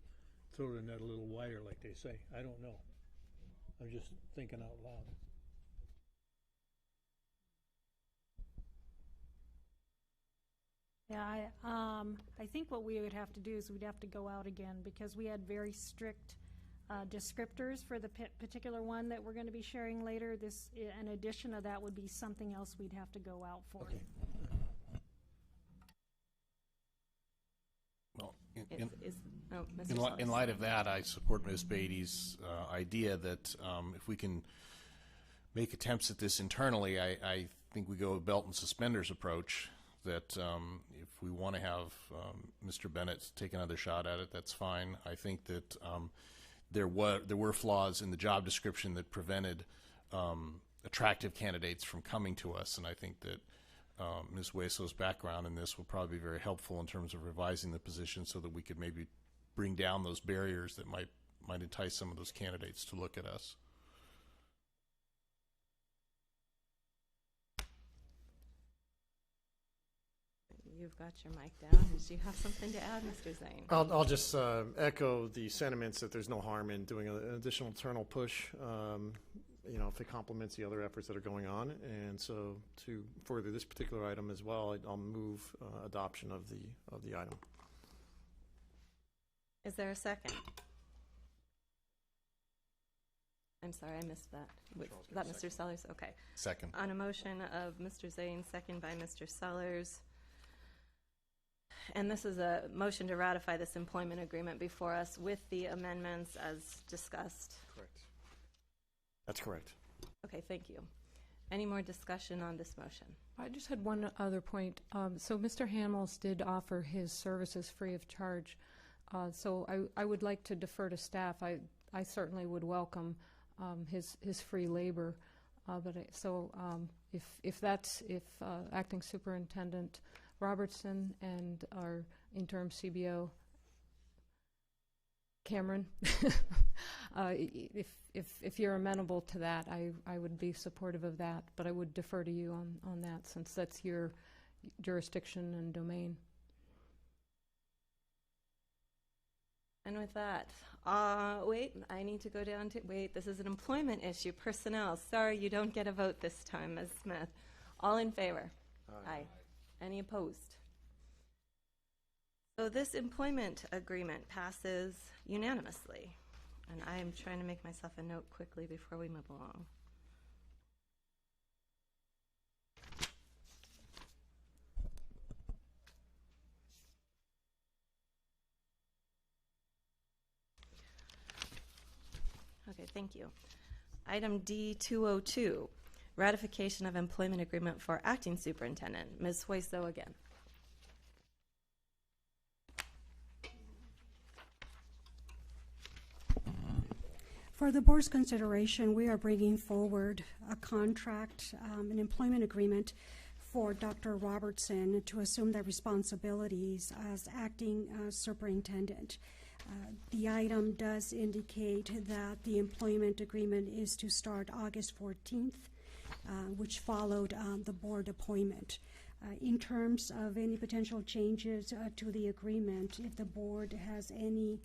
throw the net a little wider, like they say? I don't know. I'm just thinking out loud. Yeah, I think what we would have to do is we'd have to go out again, because we had very strict descriptors for the particular one that we're going to be sharing later. This, in addition to that, would be something else we'd have to go out for. Okay. Well, in light of that, I support Ms. Beatty's idea that if we can make attempts at this internally, I think we go a belt and suspenders approach. That if we want to have Mr. Bennett take another shot at it, that's fine. I think that there were flaws in the job description that prevented attractive candidates from coming to us, and I think that Ms. Hueso's background in this will probably be very helpful in terms of revising the position so that we could maybe bring down those barriers that might entice some of those candidates to look at us. You've got your mic down. Do you have something to add, Mr. Zane? I'll just echo the sentiments that there's no harm in doing an additional internal push, if it complements the other efforts that are going on. And so to further this particular item as well, I'll move adoption of the item. Is there a second? I'm sorry, I missed that. Was that Mr. Sellers? Okay. Second. On a motion of Mr. Zane, second by Mr. Sellers, and this is a motion to ratify this employment agreement before us with the amendments as discussed. Correct. That's correct. Okay, thank you. Any more discussion on this motion? I just had one other point. So Mr. Hamels did offer his services free of charge. So I would like to defer to staff. I certainly would welcome his free labor. If Acting Superintendent Robertson and our interim CBO Cameron, if you're amenable to that, I would be supportive of that, but I would defer to you on that since that's your jurisdiction and domain. And with that, wait, I need to go down to, wait, this is an employment issue, personnel. Sorry, you don't get a vote this time, Ms. Smith. All in favor? Aye. Any opposed? So this employment agreement passes unanimously. And I am trying to make myself a note quickly before we move along. Okay, thank you. Item D202, ratification of employment agreement for acting superintendent. Ms. Hueso again. For the board's consideration, we are bringing forward a contract, an employment agreement for Dr. Robertson to assume the responsibilities as acting superintendent. The item does indicate that the employment agreement is to start August 14th, which followed the board appointment. In terms of any potential changes to the agreement, if the board has any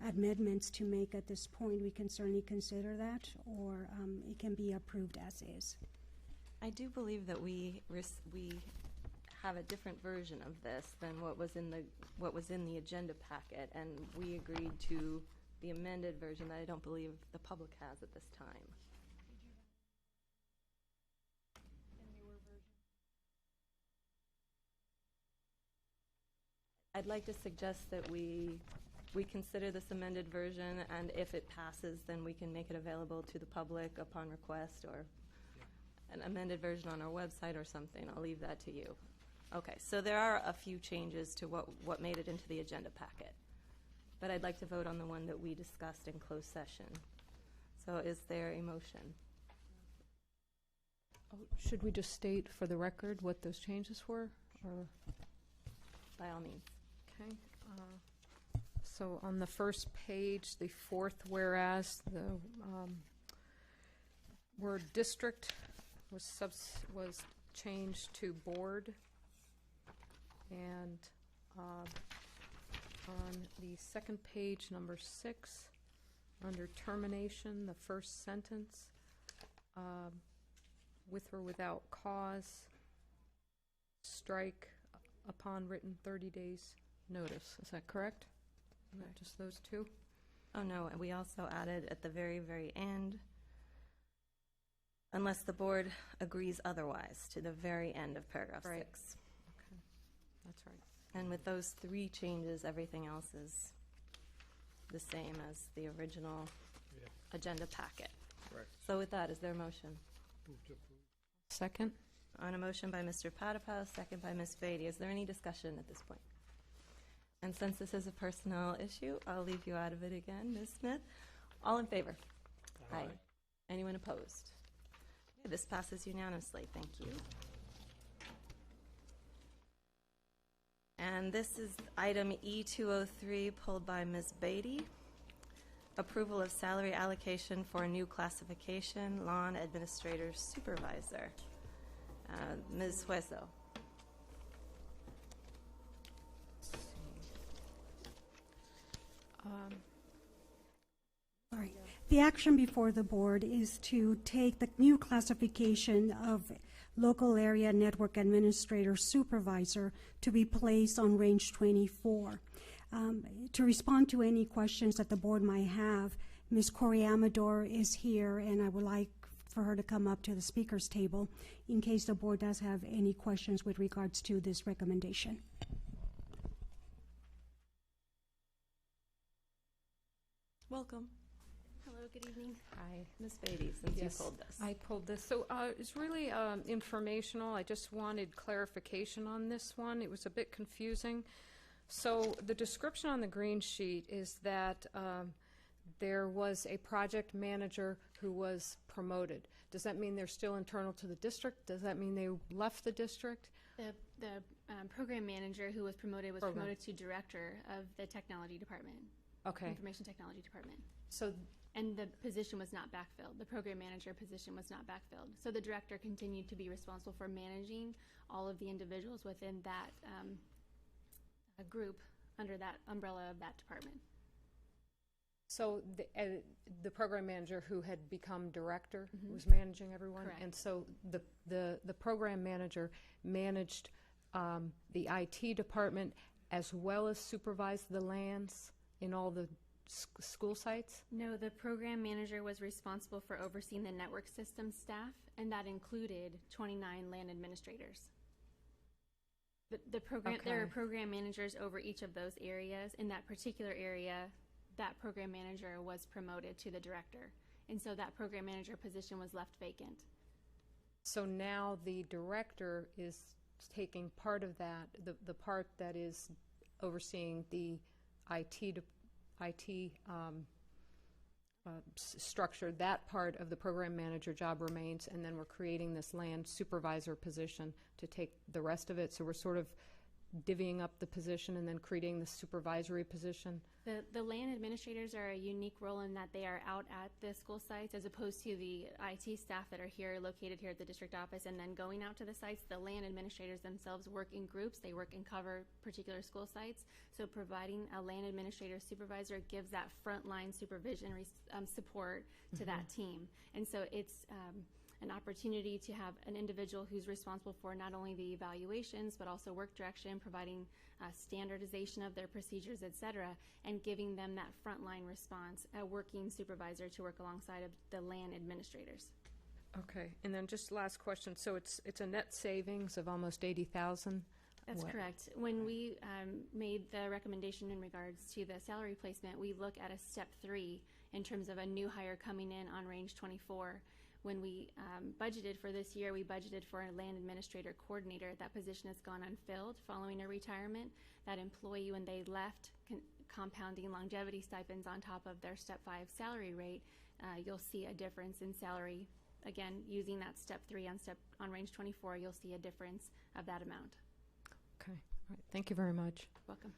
amendments to make at this point, we can certainly consider that, or it can be approved as is. I do believe that we have a different version of this than what was in the agenda packet, and we agreed to the amended version that I don't believe the public has at this time. I'd like to suggest that we consider this amended version, and if it passes, then we can make it available to the public upon request, or an amended version on our website or something. I'll leave that to you. Okay, so there are a few changes to what made it into the agenda packet, but I'd like to vote on the one that we discussed in closed session. So is there a motion? Should we just state for the record what those changes were? Or? By all means. Okay. So on the first page, the fourth whereas, the word district was changed to board, and on the second page, number 6, under termination, the first sentence, with or without cause, strike upon written 30 days notice. Is that correct? Not just those two? Oh, no, and we also added at the very, very end, unless the board agrees otherwise, to the very end of paragraph 6. Okay, that's right. And with those 3 changes, everything else is the same as the original agenda packet. Correct. So with that, is there a motion? Second. On a motion by Mr. Patapow, second by Ms. Beatty. Is there any discussion at this point? And since this is a personnel issue, I'll leave you out of it again, Ms. Smith. All in favor? Aye. Anyone opposed? Okay, this passes unanimously. Thank you. And this is item E203, pulled by Ms. Beatty. Approval of salary allocation for a new classification, lawn administrator supervisor. Ms. Hueso. All right. The action before the board is to take the new classification of local area network administrator supervisor to be placed on range 24. To respond to any questions that the board might have, Ms. Corey Amador is here, and I would like for her to come up to the speaker's table in case the board does have any questions with regards to this recommendation. Welcome. Hello, good evening. Hi. Ms. Beatty, since Yes, you pulled this. I pulled this. So it's really informational. I just wanted clarification on this one. It was a bit confusing. So the description on the green sheet is that there was a project manager who was promoted. Does that mean they're still internal to the district? Does that mean they left the district? The program manager who was promoted to director of the technology department. Okay. Information technology department. So, and the position was not backfilled. The program manager position was not backfilled. So the director continued to be responsible for managing all of the individuals within that group under that umbrella of that department. so the program manager who had become director was managing everyone? Correct. And so the program manager managed the IT department as well as supervised the LANs in all the school sites? No, the program manager was responsible for overseeing the network system staff, and that included 29 LAN administrators. There are program managers over each of those areas. In that particular area, that program manager was promoted to the director, and so that program manager position was left vacant. So now the director is taking part of that, the part that is overseeing the IT structure, that part of the program manager job remains, and then we're creating this land supervisor position to take the rest of it. So we're sort of divvying up the position and then creating the supervisory position. The LAN administrators are a unique role in that they are out at the school sites as opposed to the IT staff that are here, located here at the district office, and then going out to the sites. The LAN administrators themselves work in groups. They work and cover particular school sites. So providing a LAN administrator supervisor gives that frontline supervision support to that team. And so it's an opportunity to have an individual who's responsible for not only the evaluations but also work direction, providing standardization of their procedures, et cetera, and giving them that frontline response, a working supervisor to work alongside of the LAN administrators. Okay, and then just last question. So it's a net savings of almost $80,000? That's correct. When we made the recommendation in regards to the salary placement, we look at a step 3 in terms of a new hire coming in on range 24. When we budgeted for this year, we budgeted for a land administrator coordinator. That position has gone unfilled following a retirement. That employee, when they left, compounding longevity stipends on top of their step 5 salary rate, you'll see a difference in salary. Again, using that step 3 on range 24, you'll see a difference of that amount. Okay, all right. Thank you very much. Welcome.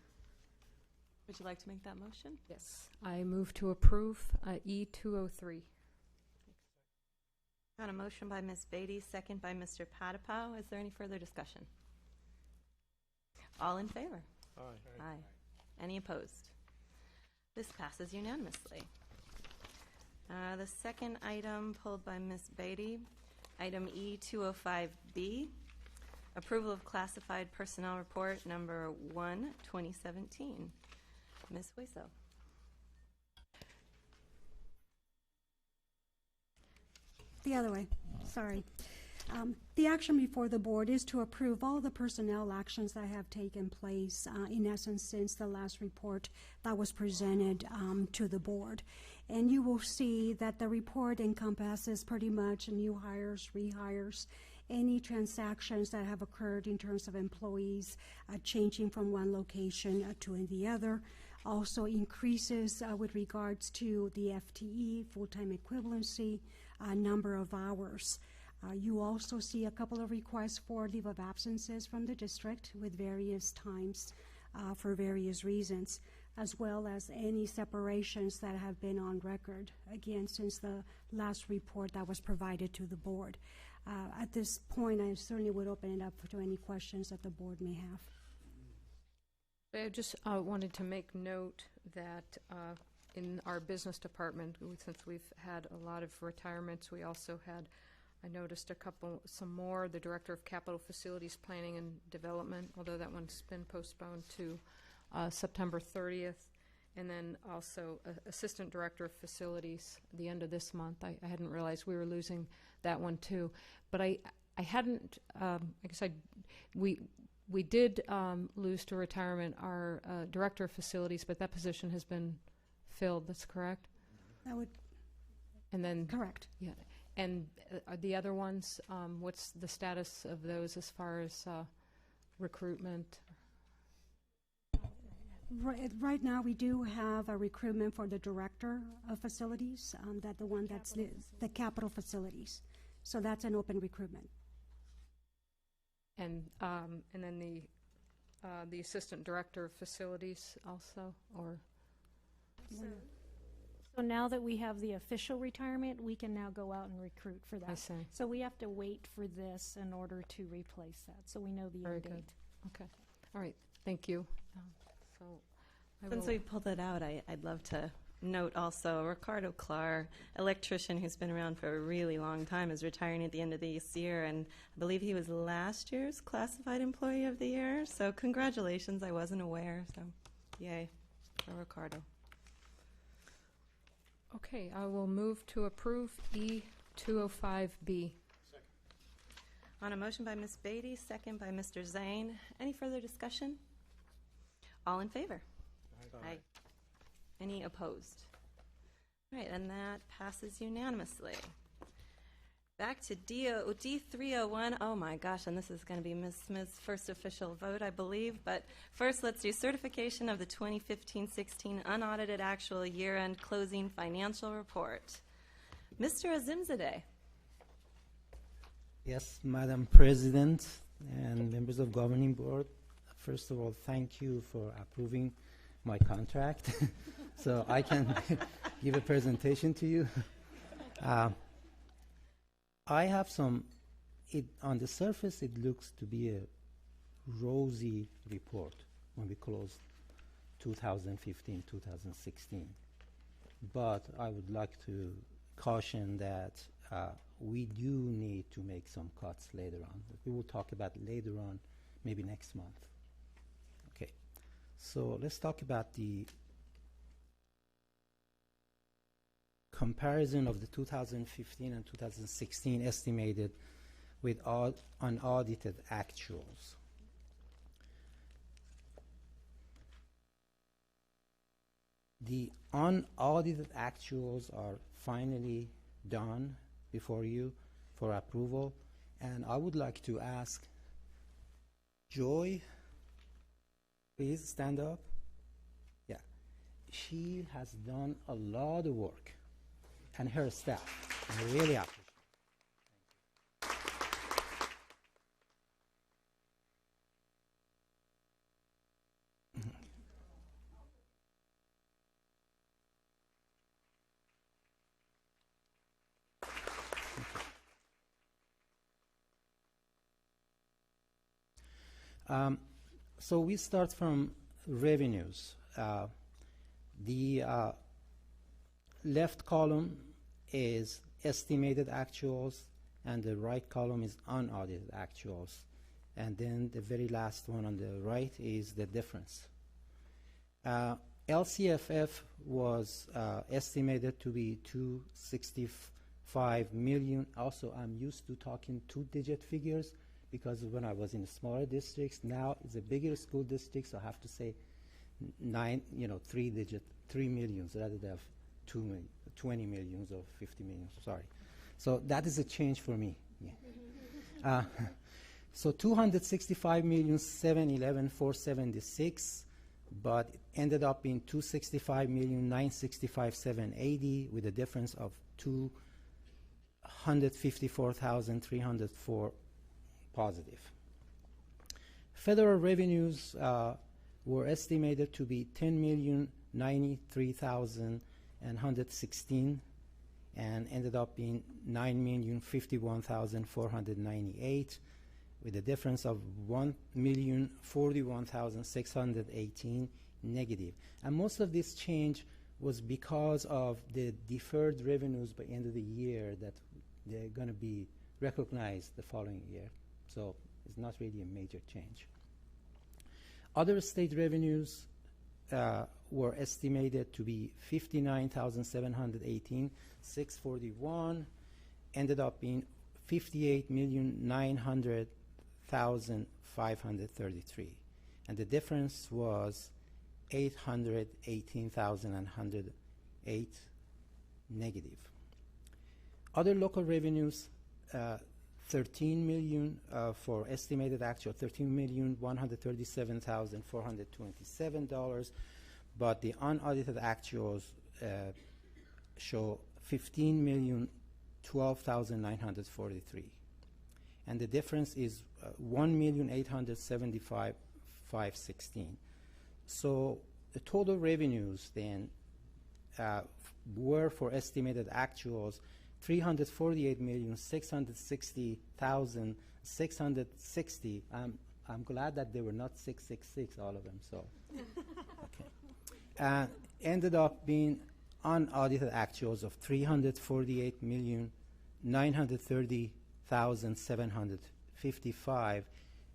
Would you like to make that motion? Yes. I move to approve E203. Got a motion by Ms. Beatty, second by Mr. Patapow. Is there any further discussion? All in favor? Aye. Aye. Any opposed? This passes unanimously. The second item pulled by Ms. Beatty, item E205B, approval of classified personnel report number 1, 2017. Ms. Hueso. The other way, sorry. The action before the board is to approve all the personnel actions that have taken place, in essence, since the last report that was presented to the board. And you will see that the report encompasses pretty much new hires, rehires, any transactions that have occurred in terms of employees changing from one location to the other. Also increases with regards to the FTE, full-time equivalency, number of hours. You also see a couple of requests for leave of absences from the district with various times for various reasons, as well as any separations that have been on record, again, since the last report that was provided to the board. At this point, I certainly would open it up to any questions that the board may have. I just wanted to make note that in our business department, since we've had a lot of retirements, we also had, I noticed some more, the Director of Capital Facilities Planning and Development, although that one's been postponed to September 30th, and then also Assistant Director of Facilities at the end of this month. I hadn't realized we were losing that one too, but I hadn't, I guess we did lose to retirement our Director of Facilities, but that position has been filled, that's correct? That would, And then, correct. yeah, and are the other ones, what's the status of those as far as recruitment? Right now, we do have a recruitment for the director of facilities, that the one that's the capital facilities. So that's an open recruitment. And then the assistant director of facilities also, or? So now that we have the official retirement, we can now go out and recruit for that. I see. So we have to wait for this in order to replace that, so we know the Very end good. date. Okay, all right, thank you. So I Since will- we pulled it out, I'd love to note also Ricardo Clark, electrician who's been around for a really long time, is retiring at the end of this year, and I believe he was last year's Classified Employee of the Year. So congratulations, I wasn't aware, so yay for Ricardo. Okay, I will move to approve E205B. On a motion by Ms. Beatty, second by Mr. Zane. Any further discussion? All in favor? Aye. Any opposed? All right, and that passes unanimously. Back to D301. Oh my gosh, and this is going to be Ms. Smith's first official vote, I believe. But first, let's do certification of the 2015-16 unaudited actual year-end closing financial report. Mr. Azimzadeh. Yes, Madam President and members of Governing Board, first of all, thank you for approving my contract so I can give a presentation to you. I have some, on the surface it looks to be a rosy report when we close 2015-2016. But I would like to caution that we do need to make some cuts later on. We will talk about later on, maybe next month. Okay, so let's talk about the comparison of the 2015 and 2016 estimated with unaudited actuals. The unaudited actuals are finally done before you for approval, and I would like to ask Joy, please stand up. Yeah, she has done a lot of work, and her staff. I really appreciate it. So we start from revenues. The left column is estimated actuals, and the right column is unaudited actuals. And then the very last one on the right is the difference. LCFF was estimated to be $265 million. Also, I'm used to talking two-digit figures because when I was in smaller districts. Now it's a bigger school district, so I have to say 3 millions rather than 20 millions or 50 millions. Sorry. So that is a change for me. Yeah. So 265,711,476, but it ended up being 265,965,780 with a difference of 254,304 positive. Federal revenues were estimated to be 10,093,116 and ended up being 9,051,498 with a difference of 1,041,618 negative. And most of this change was because of the deferred revenues by end of the year that they're going to be recognized the following year. So it's not really a major change. Other state revenues were estimated to be 59,718, 641, ended up being 58,900,533, and the difference was 818,100 negative. Other local revenues, 13 million for estimated actual $13,137,427, but the unaudited actuals show $15,012,943, and the difference is $1,875,516. So the total revenues then were for estimated actuals $348,660,660. I'm glad that they were not 666, all of them. So, okay. Ended up being unaudited actuals of $348,930,755,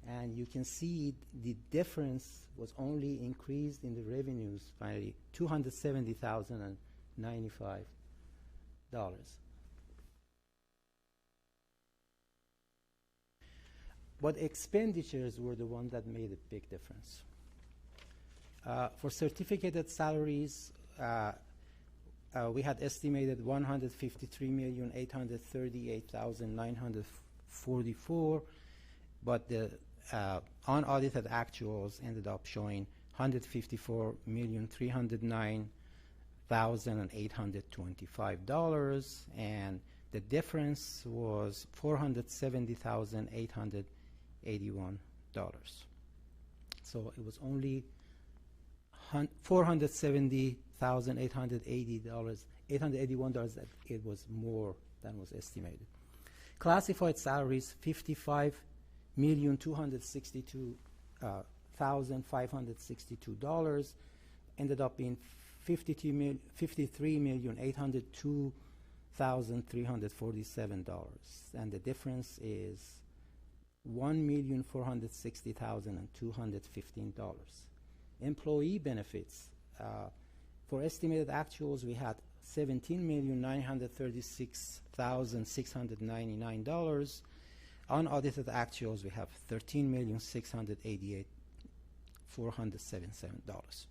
and you can see the difference was only increased in the revenues, finally, $270,095. But expenditures were the one that made a big difference. For certificated salaries, we had estimated $153,838,944, but the unaudited actuals ended up showing $154,309,825, and the difference was $470,881. So it was only $470,881 that it was more than was estimated. Classified salaries, $55,262,562, ended up being $53,802,347, and the difference is $1,460,215. Employee benefits, for estimated actuals, we had $17,936,699. Unaudited actuals, we have $13,688,477.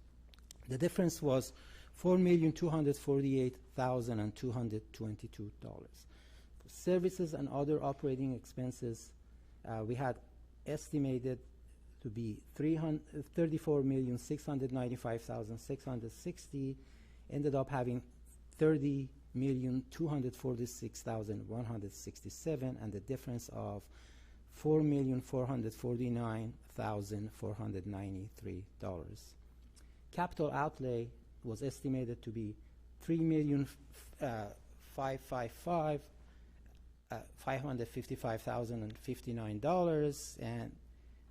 The difference was $4,248,222. For services and other operating expenses, we had estimated to be $34,695,660, ended up having $30,246,167, and the difference of $4,449,493. Capital outlay was estimated to be $555,059, and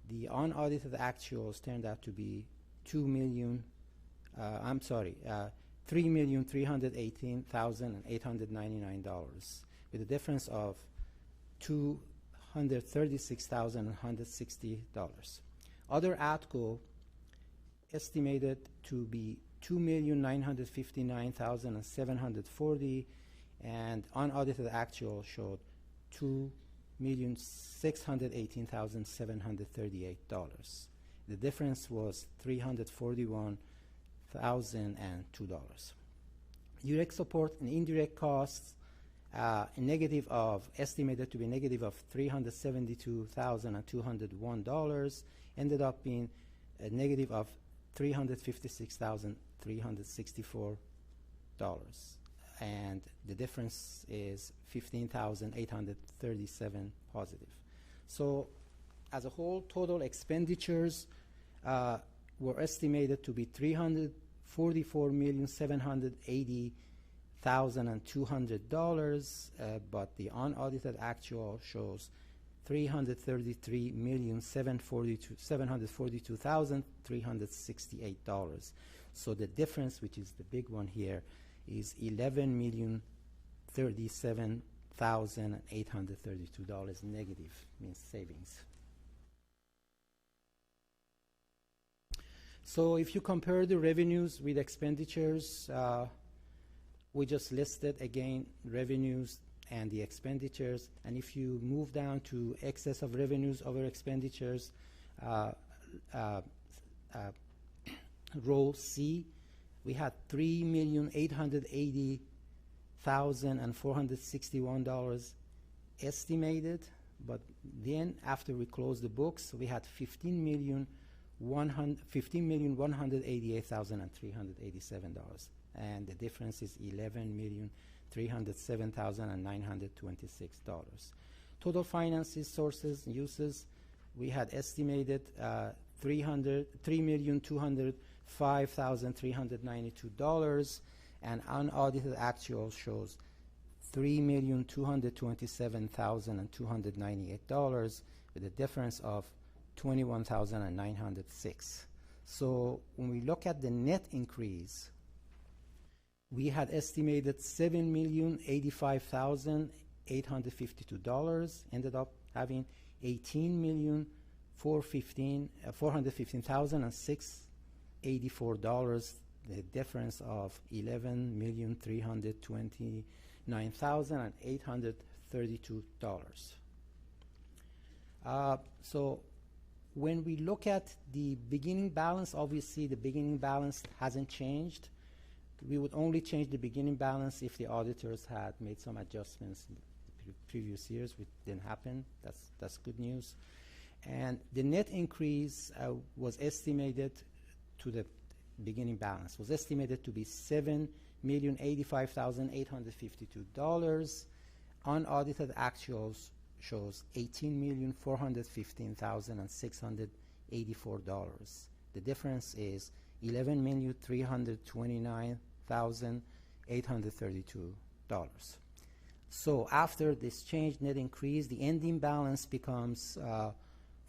the unaudited actuals turned out to be $3,318,899, with a difference of $236,160. Other outgo estimated to be $2,959,740, and unaudited actual showed $2,618,738. The difference was $341,002. Direct support and indirect costs, estimated to be negative of $372,201, ended up being a negative of $356,364, and the difference is $15,837 positive. So as a whole, total expenditures were estimated to be $344,780,200, but the unaudited actual shows $333,742,368. So the difference, which is the big one here, is $11,037,832 negative, means savings. So if you compare the revenues with expenditures, we just listed again revenues and the expenditures, and if you move down to excess of revenues over expenditures, row C, we had $3,880,461 estimated, but then after we closed the books, we had $15,188,387, and the difference is $11,307,926. Total finances, sources, uses, we had estimated $3,205,392, and unaudited actual shows $3,227,298 with a difference of $21,906. So when we look at the net increase, we had estimated $7,085,852, ended up having $18,415,684, the difference of $11,329,832. So when we look at the beginning balance, obviously the beginning balance hasn't changed. We would only change the beginning balance if the auditors had made some adjustments in the previous years, which didn't happen. That's good news. And the net increase was estimated to the beginning balance, was estimated to be $7,085,852. Unaudited actuals shows $18,415,684. The difference is $11,329,832. So after this change net increase, the ending balance becomes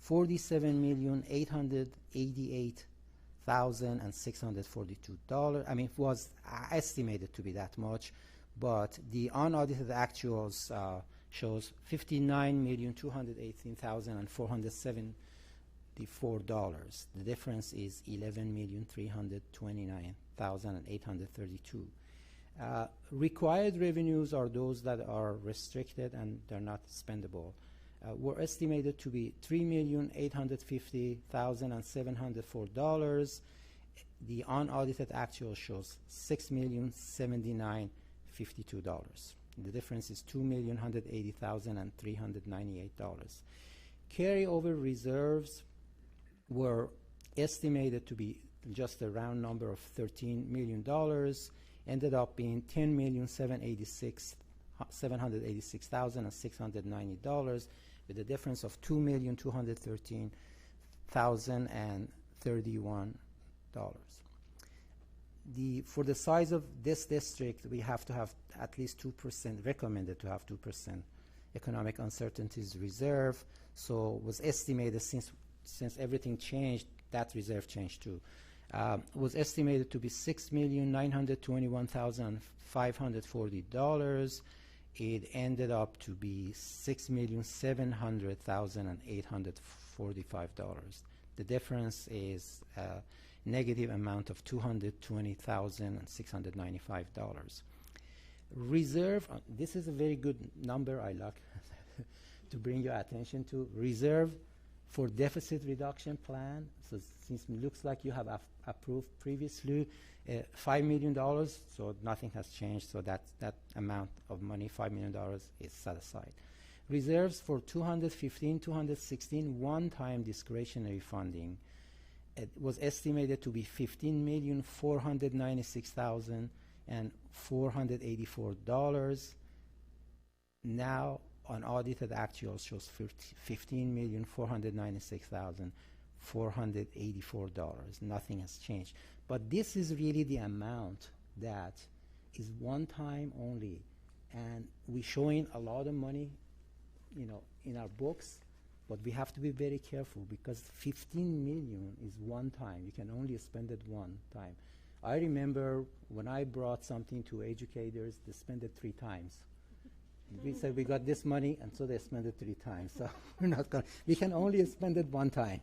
$47,888,642. I mean, it was estimated to be that much, but the unaudited actuals shows $59,218,474. The difference is $11,329,832. Required revenues are those that are restricted and they're not spendable. Were estimated to be $3,850,704. The unaudited actual shows $6,079,052. The difference is $2,180,398. Carryover reserves were estimated to be just a round number of $13 million. Ended up being $10,786,690, with a difference of $2,213,031. For the size of this district, we have to have at least 2%, recommended to have 2% economic uncertainties reserve. So it was estimated, since everything changed, that reserve changed too. Was estimated to be $6,921,540. It ended up to be $6,700,845. The difference is a negative amount of $220,695. Reserve, this is a very good number I like to bring your attention to. Reserve for deficit reduction plan. So since it looks like you have approved previously $5 million, so nothing has changed. So that amount of money, $5 million, is set aside. Reserves for 2015, 2016 one-time discretionary funding. It was estimated to be $15,496,484. Now, unaudited actual shows $15,496,484. Nothing has changed. But this is really the amount that is one time only. And we're showing a lot of money, in our books, but we have to be very careful because $15 million is one time. You can only spend it one time. I remember when I brought something to educators, they spent it 3 times. We said we got this money, and so they spent it 3 times. So we're not going. We can only spend it one time.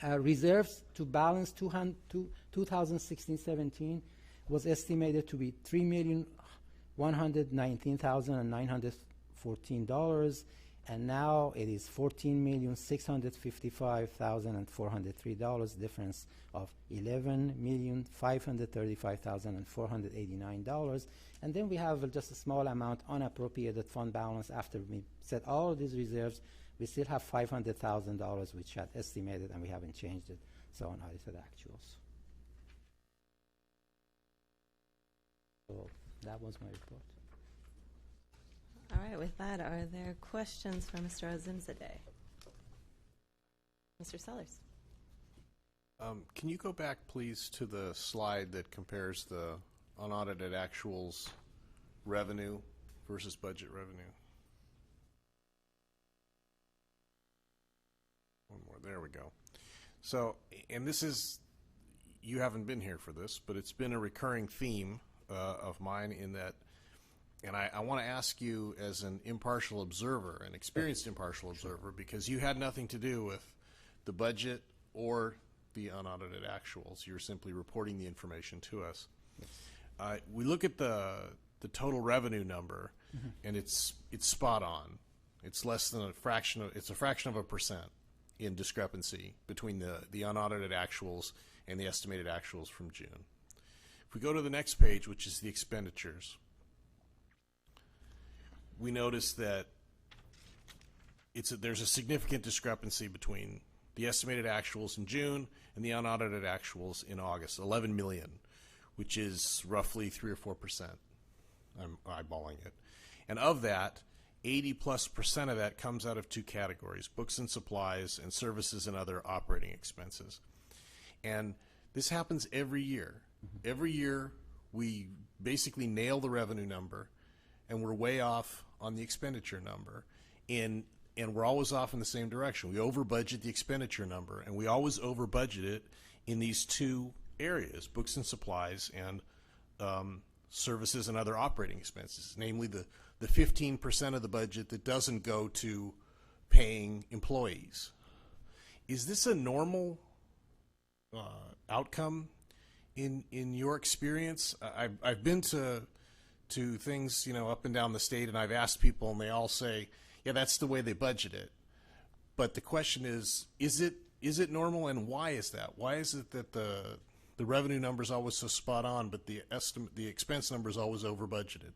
Reserves to balance 2016-17 was estimated to be $3,119,914. and now it is $14,655,403, difference of $11,535,489. And then we have just a small amount unappropriated fund balance. After we set all of these reserves, we still have $500,000 which had estimated, and we haven't changed it, so unaudited actuals. So that was my report. All right, with that, are there questions for Mr. Azimzadeh? Mr. Sellers. Can you go back, please, to the slide that compares the unaudited actuals revenue versus budget revenue? One more. There we go. So, and this is, you haven't been here for this, but it's been a recurring theme of mine in that, and I want to ask you as an impartial observer, an experienced impartial observer, because you had nothing to do with the budget or the unaudited actuals. You're simply reporting the information to us. We look at the total revenue number, and it's spot on. It's less than a fraction of, it's a fraction of a percent in discrepancy between the unaudited actuals and the estimated actuals from June. If we go to the next page, which is the expenditures, we notice that there's a significant discrepancy between the estimated actuals in June and the unaudited actuals in August, 11 million, which is roughly 3 or 4%. I'm eyeballing it. And of that, 80+% of that comes out of two categories: books and supplies and services and other operating expenses. And this happens every year. Every year we basically nail the revenue number and we're way off on the expenditure number, and we're always off in the same direction. We over budget the expenditure number, and we always over budget it in these two areas: books and supplies and services and other operating expenses, namely the 15% of the budget that doesn't go to paying employees. Is this a normal outcome in your experience? I've been to things, you know, up and down the state, and I've asked people, and they all say, yeah, that's the way they budget it. But the question is it normal, and why is that? Why is it that the revenue number is always so spot on, but the expense number is always over budgeted?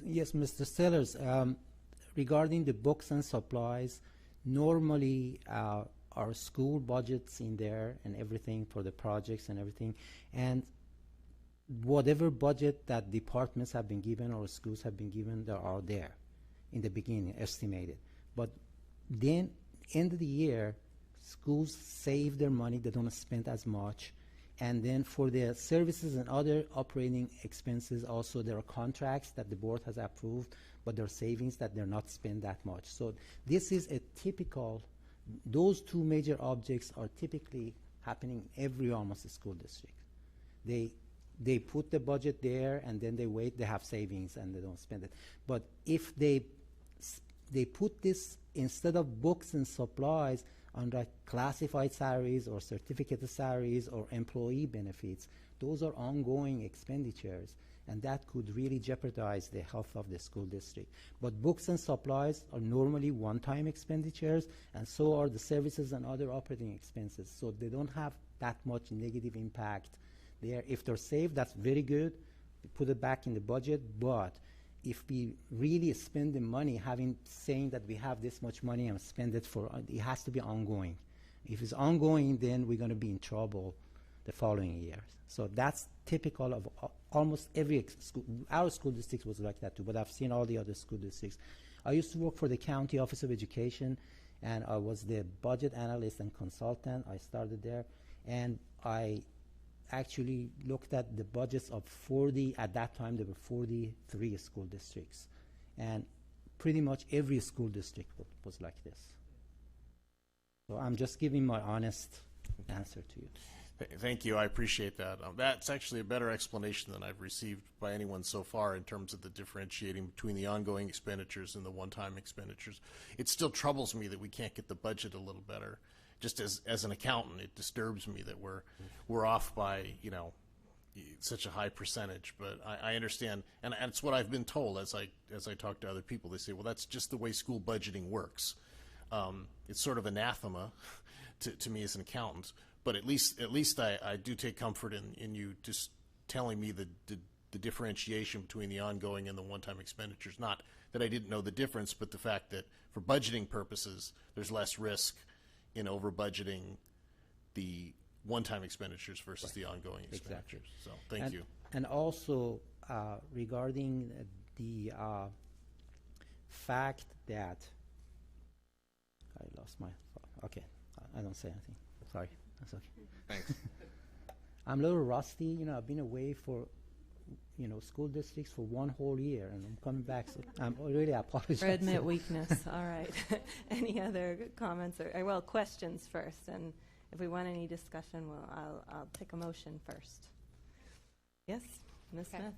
Yes, Mr. Sellers, regarding the books and supplies, normally our school budget's in there and everything for the projects and everything, and whatever budget that departments have been given or schools have been given, they are there in the beginning, estimated. But then, end of the year, schools save their money, they don't spend as much. And then for the services and other operating expenses, also there are contracts that the board has approved, but there are savings that they're not spent that much. So this is a typical, those two major objects are typically happening every almost school district. They put the budget there, and then they wait, they have savings, and they don't spend it. But if they put this, instead of books and supplies, under classified salaries or certificate salaries or employee benefits, those are ongoing expenditures, and that could really jeopardize the health of the school district. But books and supplies are normally one-time expenditures, and so are the services and other operating expenses. So they don't have that much negative impact there. If they're saved, that's very good. We put it back in the budget, but if we really spend the money, saying that we have this much money and spend it for, it has to be ongoing. If it's ongoing, then we're going to be in trouble the following year. So that's typical of almost every school. Our school district was like that too, but I've seen all the other school districts. I used to work for the County Office of Education, and I was the budget analyst and consultant. I started there, and I actually looked at the budgets of 40, at that time there were 43 school districts, and pretty much every school district was like this. So I'm just giving my honest answer to you. Thank you. I appreciate that. That's actually a better explanation than I've received by anyone so far in terms of the differentiating between the ongoing expenditures and the one-time expenditures. It still troubles me that we can't get the budget a little better. Just as an accountant, it disturbs me that we're off by, you know, such a high percentage, but I understand, and it's what I've been told as I talk to other people. They say, well, that's just the way school budgeting works. It's sort of anathema to me as an accountant, but at least I do take comfort in you just telling me the differentiation between the ongoing and the one-time expenditures. Not that I didn't know the difference, but the fact that for budgeting purposes, there's less risk in over-budgeting the one-time expenditures versus the ongoing expenditures. Exactly. So thank you. And also regarding the fact that I lost my thought. Okay, I don't say anything. Sorry, that's okay. Thanks. I'm a little rusty. You know, I've been away for school districts for one whole year, and I'm coming back. So I'm really apologizing. Admit weakness. All right. Any other comments or questions first? And if we want any discussion, I'll take a motion first. Yes, Ms. Smith.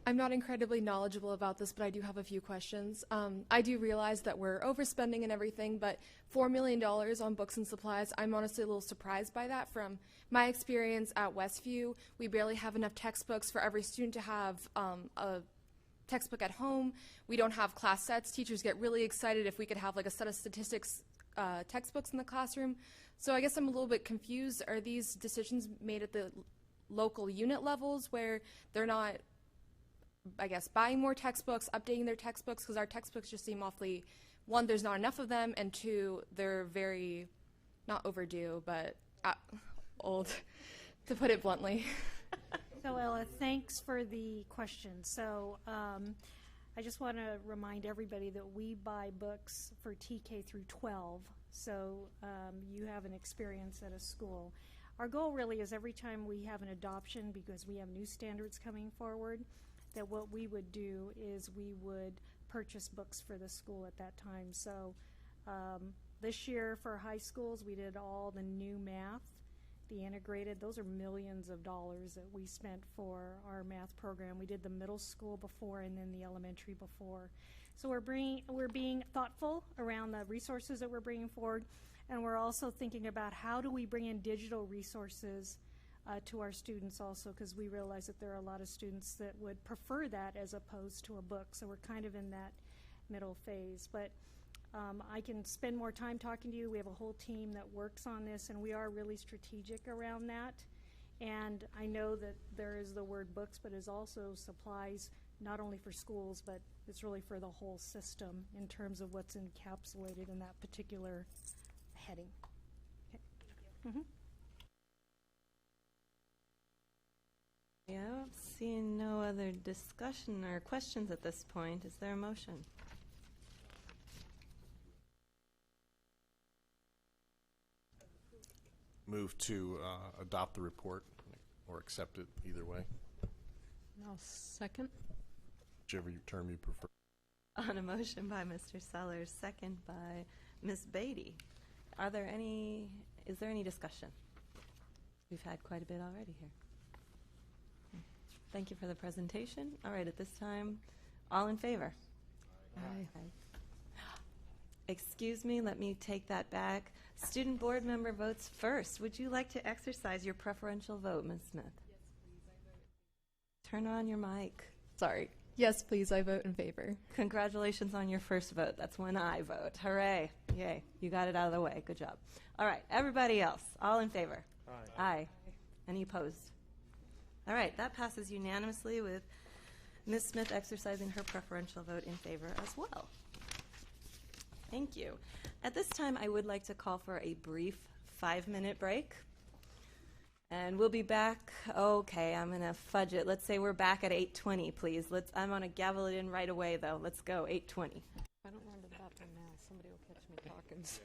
I'm not incredibly knowledgeable about this, but I do have a few questions. I do realize that we're overspending and everything, but $4 million on books and supplies, I'm honestly a little surprised by that. From my experience at Westview, we barely have enough textbooks for every student to have a textbook at home. We don't have class sets. Teachers get really excited if we could have like a set of statistics textbooks in the classroom. So I guess I'm a little bit confused. Are these decisions made at the local unit levels where they're not, I guess, buying more textbooks, updating their textbooks? Because our textbooks just seem awfully, one, there's not enough of them, and two, they're very, not overdue, but old, to put it bluntly. So Ella, thanks for the question. So I just want to remind everybody that we buy books for TK through 12, so you have an experience at a school. Our goal really is every time we have an adoption, because we have new standards coming forward, that what we would do is we would purchase books for the school at that time. So this year for high schools, we did all the new math, the integrated. Those are millions of dollars that we spent for our math program. We did the middle school before and then the elementary before. So we're being thoughtful around the resources that we're bringing forward, and we're also thinking about how do we bring in digital resources to our students also, because we realize that there are a lot of students that would prefer that as opposed to a book. So we're kind of in that middle phase. But I can spend more time talking to you. We have a whole team that works on this, and we are really strategic around that. And I know that there is the word books, but is also supplies, not only for schools, but it's really for the whole system in terms of what's encapsulated in that particular heading. Okay. Mm-hmm. Yeah, seeing no other discussion or questions at this point, is there a motion? Move to adopt the report or accept it, either way. I'll second. Whichever term you prefer. On a motion by Mr. Sellers, second by Ms. Beatty. Is there any discussion? We've had quite a bit already here. Thank you for the presentation. All right, at this time, all in favor? Aye. Excuse me, let me take that back. Student board member votes first. Would you like to exercise your preferential vote, Ms. Smith? Yes, please. I vote. Turn on your mic. Sorry. Yes, please, I vote in favor. Congratulations on your first vote. That's when I vote. Hooray. Yay. You got it out of the way. Good job. All right, everybody else, all in favor? Aye. Aye. Any opposed? All right, that passes unanimously with Ms. Smith exercising her preferential vote in favor as well. Thank you. At this time, I would like to call for a brief 5-minute break. And we'll be back. Okay, I'm going to fudge it. Let's say we're back at 8:20, please. I'm going to gavel it in right away, though. Let's go, 8:20. I don't run to the bathroom now. Somebody will catch me talking. So.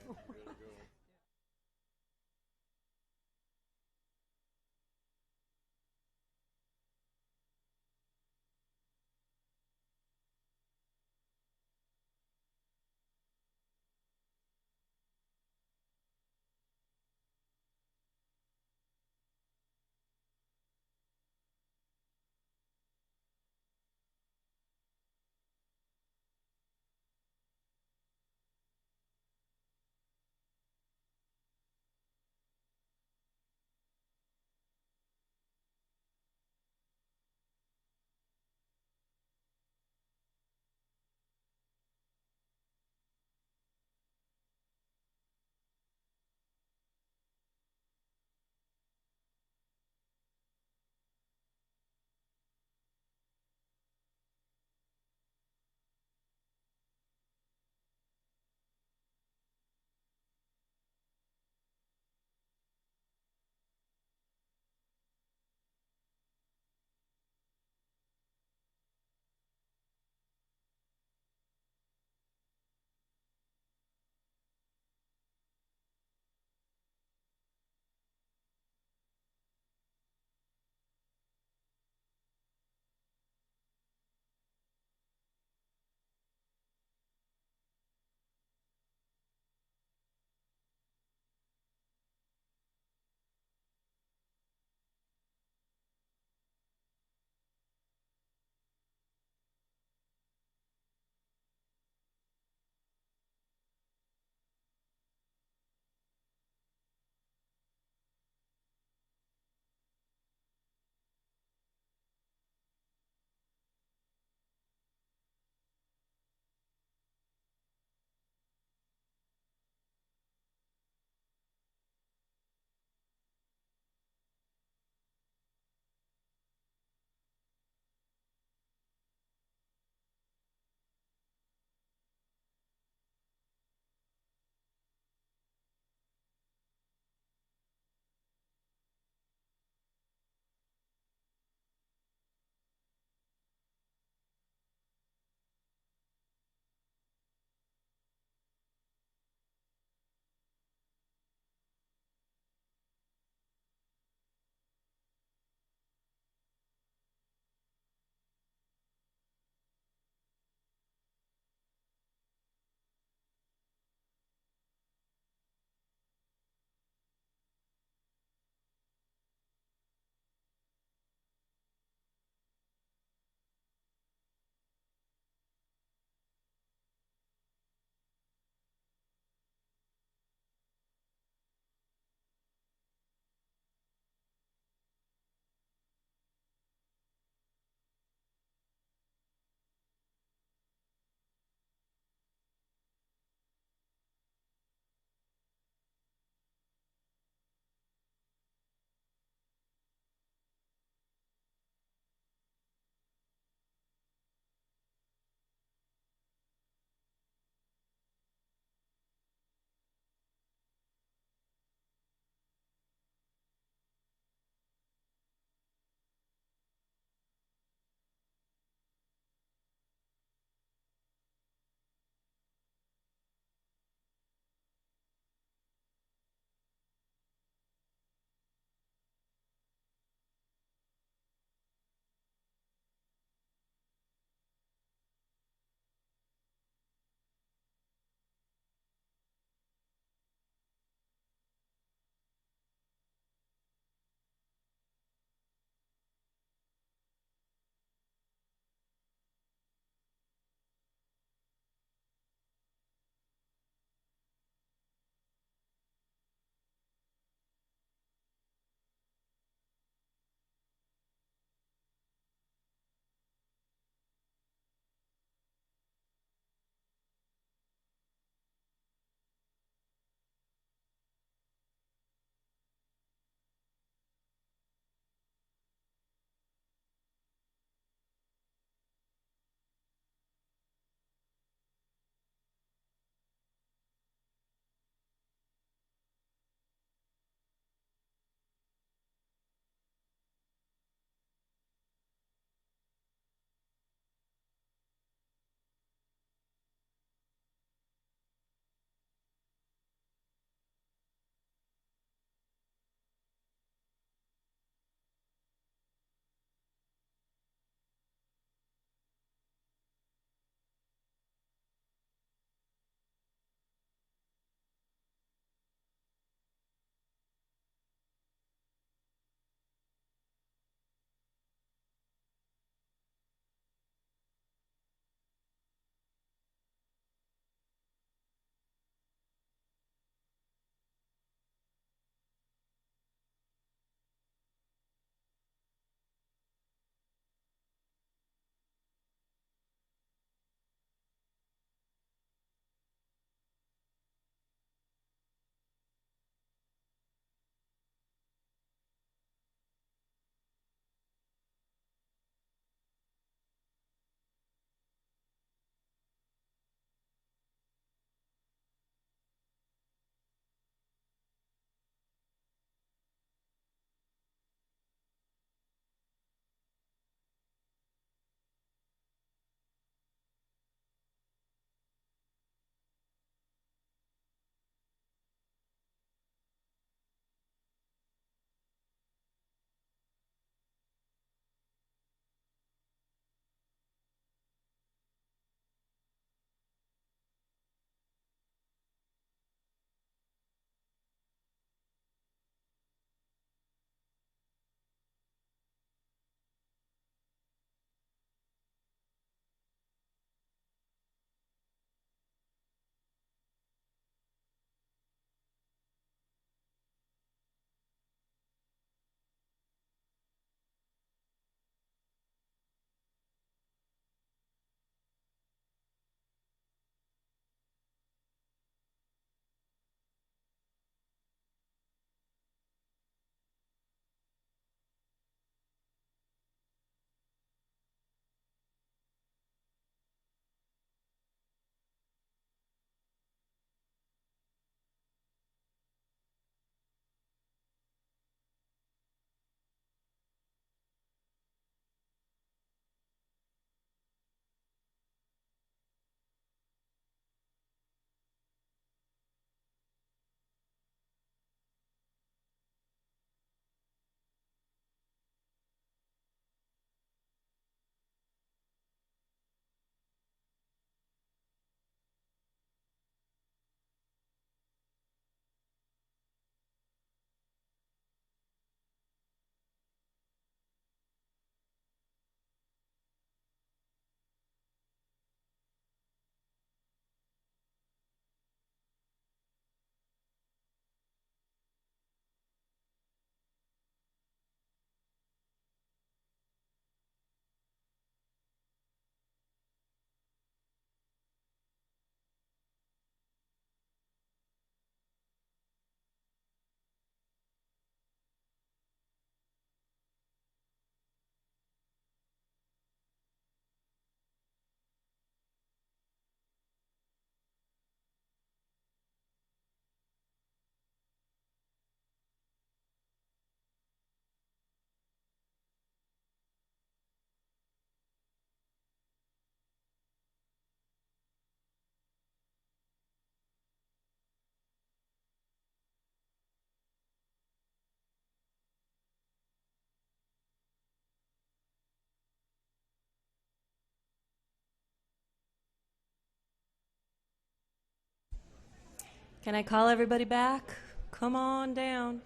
Can I call everybody back? Come on down.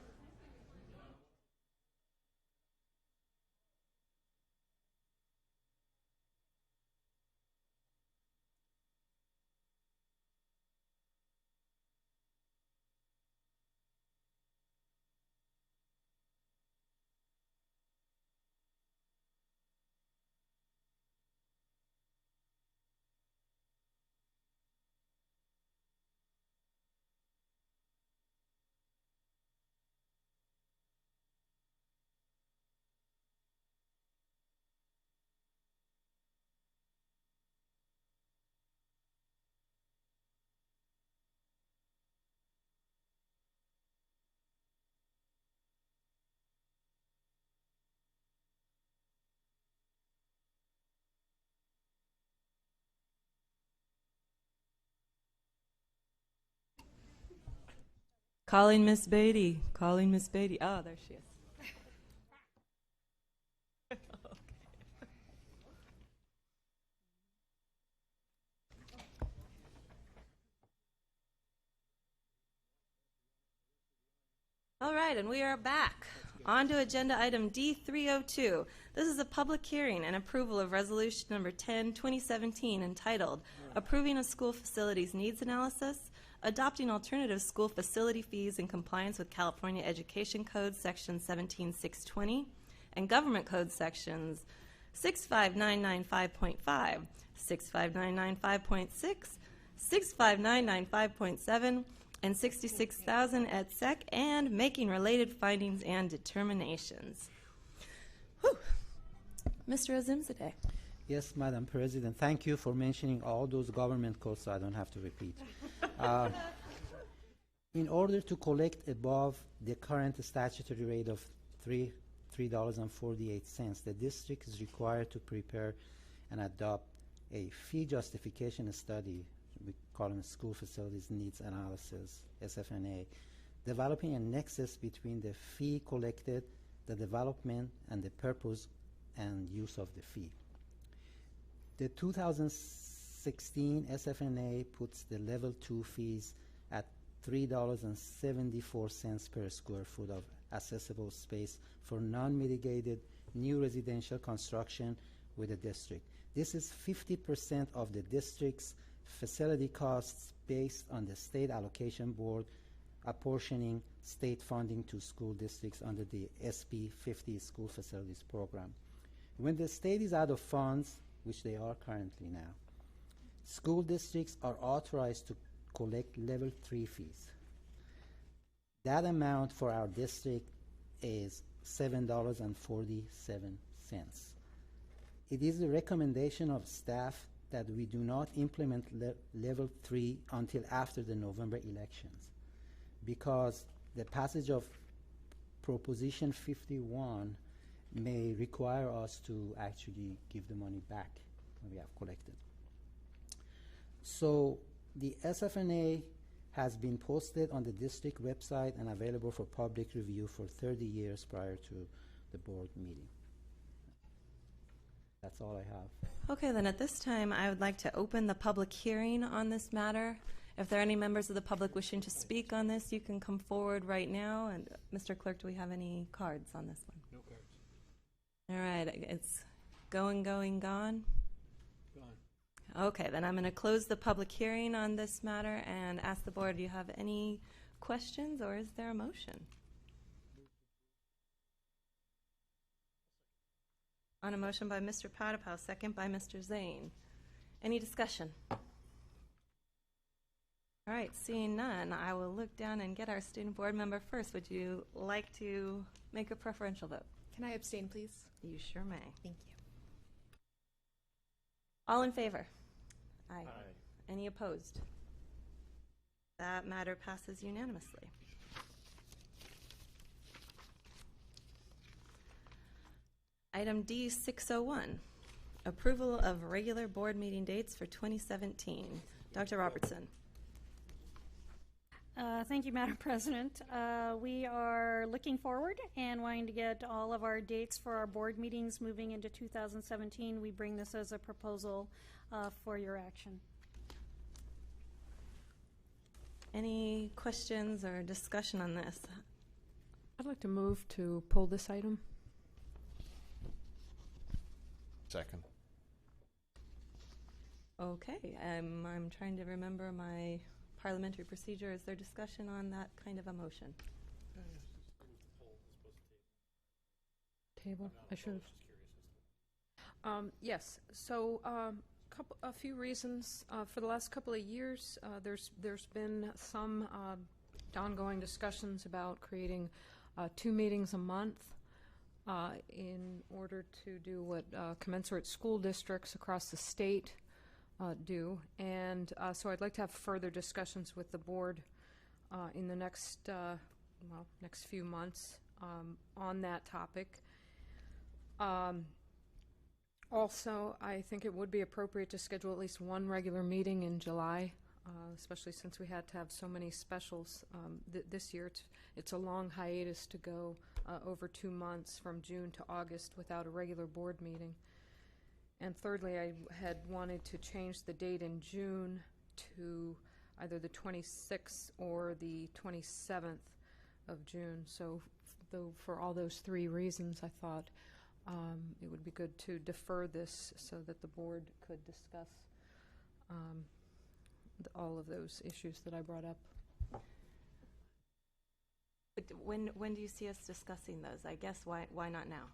Calling Miss Beatty. Calling Miss Beatty. Oh, there she is. All right, and we are back. On to agenda item D302. This is a public hearing and approval of resolution number 10, 2017, entitled Approving a School Facilities Needs Analysis, Adopting Alternative School Facility Fees in Compliance with California Education Code Section 17620 and Government Code Sections 65995.5, 65995.6, 65995.7, and 66,000 et sec, and making related findings and determinations. Whew. Mr. Azimzadeh. Yes, Madam President. Thank you for mentioning all those government codes so I don't have to repeat. In order to collect above the current statutory rate of $3.48, the district is required to prepare and adopt a fee justification study. We call them School Facilities Needs Analysis, SFNA, developing a nexus between the fee collected, the development, and the purpose and use of the fee. The 2016 SFNA puts the level 2 fees at $3.74 per square foot of accessible space for non-mitigated new residential construction with the district. This is 50% of the district's facility costs based on the state allocation board apportioning state funding to school districts under the SB 50 school facilities program. When the state is out of funds, which they are currently now, school districts are authorized to collect level 3 fees. That amount for our district is $7.47. It is the recommendation of staff that we do not implement level 3 until after the November elections, because the passage of Proposition 51 may require us to actually give the money back when we have collected. So the SFNA has been posted on the district website and available for public review for 30 years prior to the board meeting. That's all I have. Okay, then at this time, I would like to open the public hearing on this matter. If there are any members of the public wishing to speak on this, you can come forward right now. And Mr. Clerk, do we have any cards on this one? No cards. All right, it's gone? Gone. Okay, then I'm going to close the public hearing on this matter and ask the board, do you have any questions or is there a motion? On a motion by Mr. Patapow, second by Mr. Zane. Any discussion? All right, seeing none, I will look down and get our student board member first. Would you like to make a preferential vote? Can I abstain, please? You sure may. Thank you. All in favor? Aye. Any opposed? That matter passes unanimously. Item D601, approval of regular board meeting dates for 2017. Dr. Robertson. Thank you, Madam President. We are looking forward and wanting to get all of our dates for our board meetings moving into 2017. We bring this as a proposal for your action. Any questions or discussion on this? I'd like to move to pull this item. Second. Okay, I'm trying to remember my parliamentary procedure. Is there discussion on that kind of a motion? Table. I should have. Yes. So, a few reasons. For the last couple of years, there's been some ongoing discussions about creating 2 meetings a month in order to do what commensurate school districts across the state do. And so I'd like to have further discussions with the board in the next few months on that topic. Also, I think it would be appropriate to schedule at least one regular meeting in July, especially since we had to have so many specials this year. It's a long hiatus to go over 2 months from June to August without a regular board meeting. And thirdly, I had wanted to change the date in June to either the 26th or the 27th of June. So for all those 3 reasons, I thought it would be good to defer this so that the board could discuss all of those issues that I brought up. But when do you see us discussing those? I guess why not now?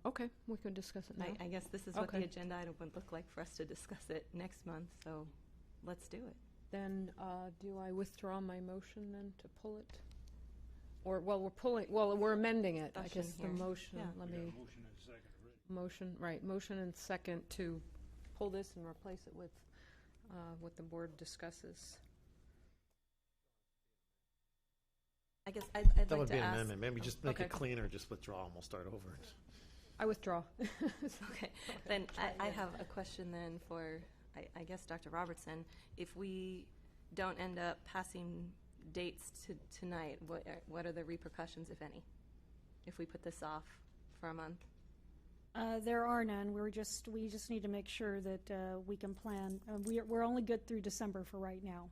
Okay, we can discuss it now. I guess this is what the agenda item would look like for us to discuss it next month, so let's do it. Then do I withdraw my motion then to pull it? Or, we're amending it. I guess the motion, let me. Motion and second to pull this and replace it with what the board discusses. I guess I'd like to ask. That would be an amendment. Maybe just make it cleaner, just withdraw and we'll start over. I withdraw. Okay. Then I have a question then for, I guess, Dr. Robertson. If we don't end up passing dates tonight, what are the repercussions, if any, if we put this off for a month? There are none. We just need to make sure that we can plan. We're only good through December for right now.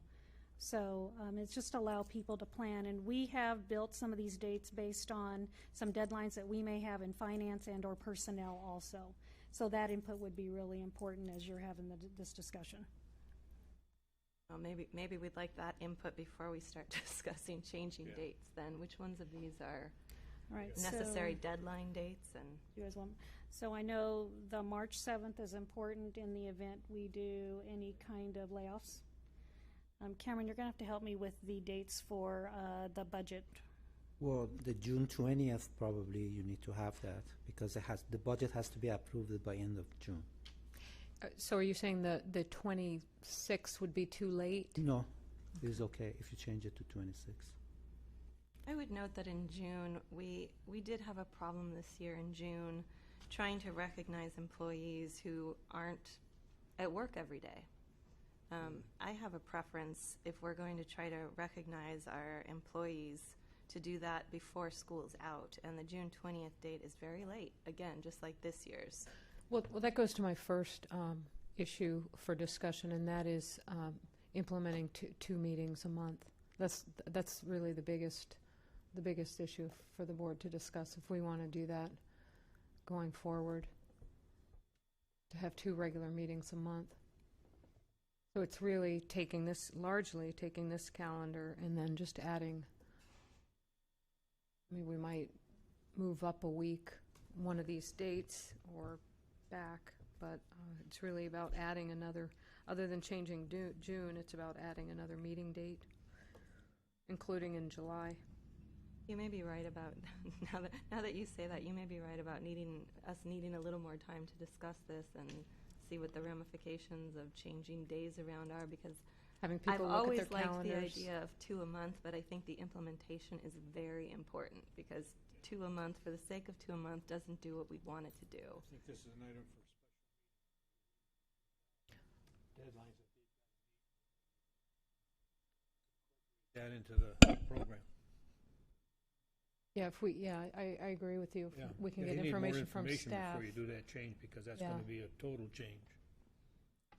So it's just allow people to plan. And we have built some of these dates based on some deadlines that we may have in finance and or personnel also. So that input would be really important as you're having this discussion. Well, maybe we'd like that input before we start discussing changing dates then. Which ones of these are necessary deadline dates? And you guys want? So I know the March 7th is important in the event we do any kind of layoffs. Cameron, you're going to have to help me with the dates for the budget. Well, the June 20th, probably you need to have that because the budget has to be approved by end of June. So are you saying the 26th would be too late? No, it's okay if you change it to 26. I would note that in June, we did have a problem this year in June trying to recognize employees who aren't at work every day. I have a preference, if we're going to try to recognize our employees, to do that before school's out. And the June 20th date is very late, again, just like this year's. Well, that goes to my first issue for discussion, and that is implementing two meetings a month. That's really the biggest issue for the board to discuss if we want to do that going forward, to have 2 regular meetings a month. So it's really largely taking this calendar and then just adding, we might move up a week one of these dates or back, but it's really about adding another, other than changing June, it's about adding another meeting date, including in July. You may be right about, now that you say that, you may be right about needing a little more time to discuss this and see what the ramifications of changing days around are, because having people I've look always at their liked calendars. the idea of 2 a month, but I think the implementation is very important, because 2 a month for the sake of 2 a month doesn't do what we want it to do. I think this is an item for special deadlines that into the program. Yeah, I agree with you. If we can get you need more information from staff. before you do that change, because that's going to be a total change.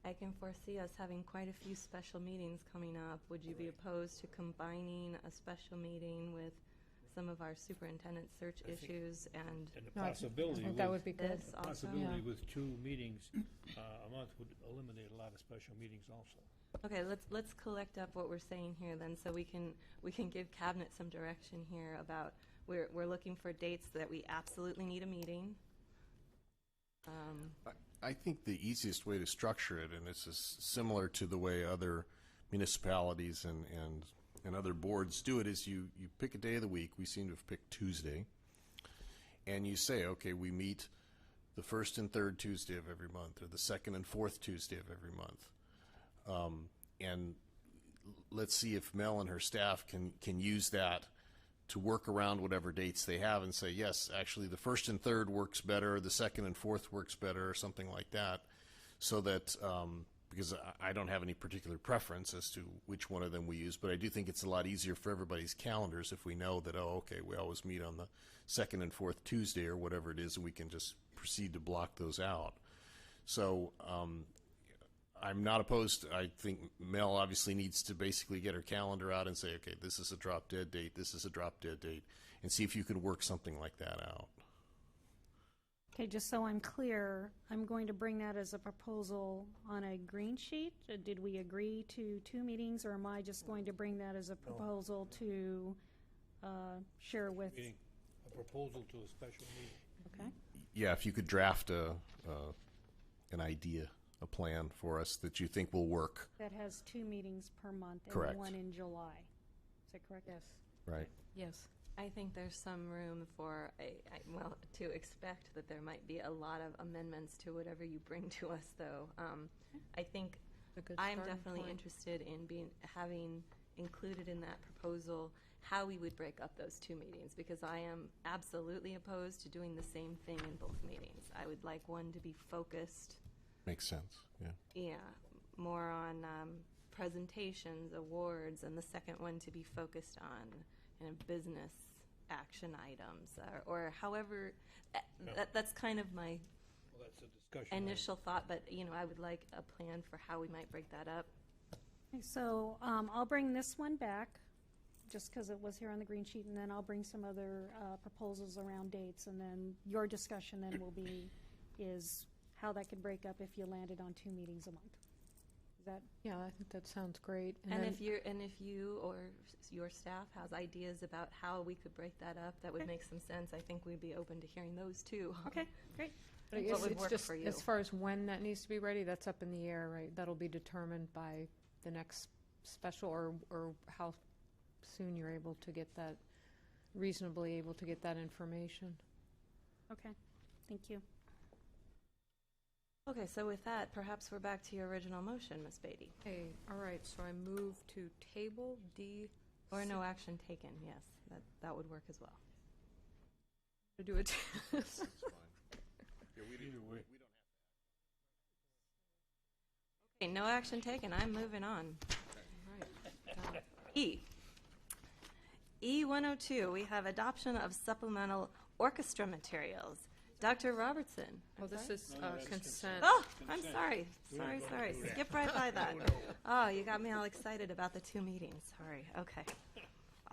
I can foresee us having quite a few special meetings coming up. Would you be opposed to combining a special meeting with some of our superintendent search issues and And the No, I possibility think with, that would be good. this the also? possibility Yeah. with 2 meetings a month would eliminate a lot of special meetings also. Okay, let's collect up what we're saying here then, so we can give cabinet some direction here about we're looking for dates that we absolutely need a meeting. I think the easiest way to structure it, and this is similar to the way other municipalities and other boards do it, is you pick a day of the week. We seem to have picked Tuesday. And you say, okay, we meet the first and third Tuesday of every month, or the second and fourth Tuesday of every month. And let's see if Mel and her staff can use that to work around whatever dates they have and say, yes, actually the first and third works better, the second and fourth works better, or something like that, so that, because I don't have any particular preference as to which one of them we use, but I do think it's a lot easier for everybody's calendars if we know that, oh, okay, we always meet on the second and fourth Tuesday or whatever it is, and we can just proceed to block those out. So I'm not opposed. I think Mel obviously needs to basically get her calendar out and say, okay, this is a drop dead date, this is a drop dead date, and see if you can work something like that out. Okay, just so I'm clear, I'm going to bring that as a proposal on a green sheet. Did we agree to 2 meetings, or am I just going to bring that as a proposal to share with? Meeting, a proposal to a special meeting. Okay. Yeah, if you could draft an idea, a plan for us that you think will work. That has 2 meetings per month Correct. and 1 in July. Is that correct? Yes. Right. Yes. I think there's some room for to expect that there might be a lot of amendments to whatever you bring to us, though. I think I'm definitely interested in having included in that proposal how we would break up those 2 meetings, because I am absolutely opposed to doing the same thing in both meetings. I would like one to be focused. Makes sense, yeah. Yeah, more on presentations, awards, and the second one to be focused on business action items, or however. That's kind of my Well, that's a discussion. initial thought, but I would like a plan for how we might break that up. Okay, so I'll bring this one back, just because it was here on the green sheet, and then I'll bring some other proposals around dates, and then your discussion then will be is how that could break up if you landed on 2 meetings a month. Is that? Yeah, I think that sounds great. And if you or your staff has ideas about how we could break that up, that would make some sense. I think we'd be open to hearing those too. Okay, great. But I What guess would it's work just, for you? as far as when that needs to be ready, that's up in the air, right? That'll be determined by the next special, or how soon you're able to get that, reasonably able to get that information. Okay, thank you. Okay, so with that, perhaps we're back to your original motion, Ms. Beatty. Okay, all right, so I move to table D. Or no action taken, yes, that would work as well. To do it. Okay, no action taken, I'm moving on. E. E102, we have adoption of supplemental orchestra materials. Dr. Robertson. Oh, this is consent. Oh, I'm sorry. Sorry. Skip right by that. Oh, you got me all excited about the 2 meetings. Sorry. Okay.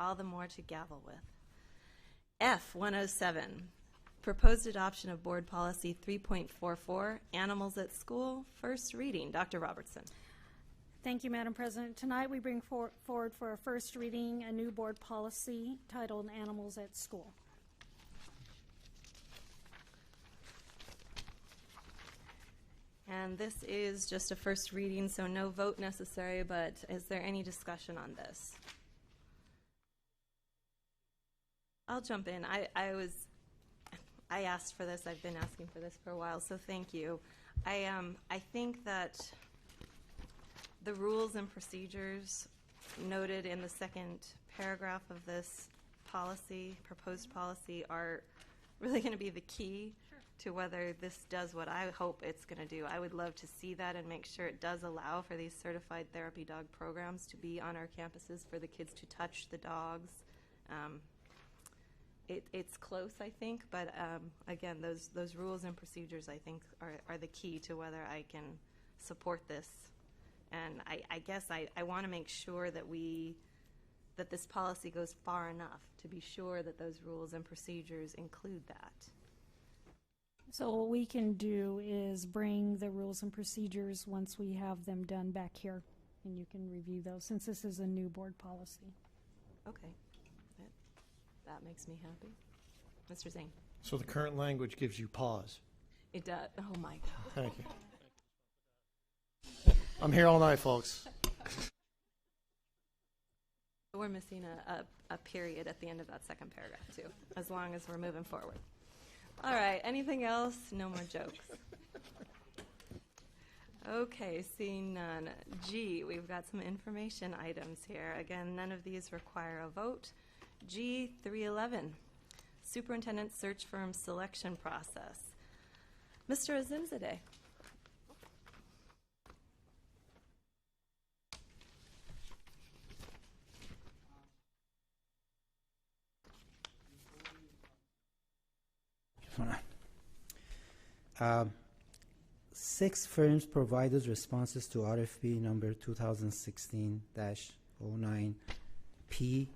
All the more to gavel with. F107, proposed adoption of board policy 3.44, animals at school, first reading. Dr. Robertson. Thank you, Madam President. Tonight we bring forward for a first reading a new board policy titled Animals at School. And this is just a first reading, so no vote necessary, but is there any discussion on this? I'll jump in. I asked for this. I've been asking for this for a while, so thank you. I think that the rules and procedures noted in the second paragraph of this policy, proposed policy, are really going to be the key to whether this does what I hope it's going to do. I would love to see that and make sure it does allow for these certified therapy dog programs to be on our campuses for the kids to touch the dogs. It's close, I think, but again, those rules and procedures, I think, are the key to whether I can support this. And I guess I want to make sure that that this policy goes far enough to be sure that those rules and procedures include that. So what we can do is bring the rules and procedures once we have them done back here, and you can review those, since this is a new board policy. Okay. That makes me happy. Mr. Zane. So the current language gives you pause. It does. Oh, my God. Thank you. I'm here all night, folks. We're missing a period at the end of that second paragraph, too, as long as we're moving forward. All right, anything else? No more jokes. Okay, seeing none. G, we've got some information items here. Again, none of these require a vote. G, 311, Superintendent Search Firm Selection Process. Mr. Azimzadeh. Six firms provided responses to RFP number 2016-09P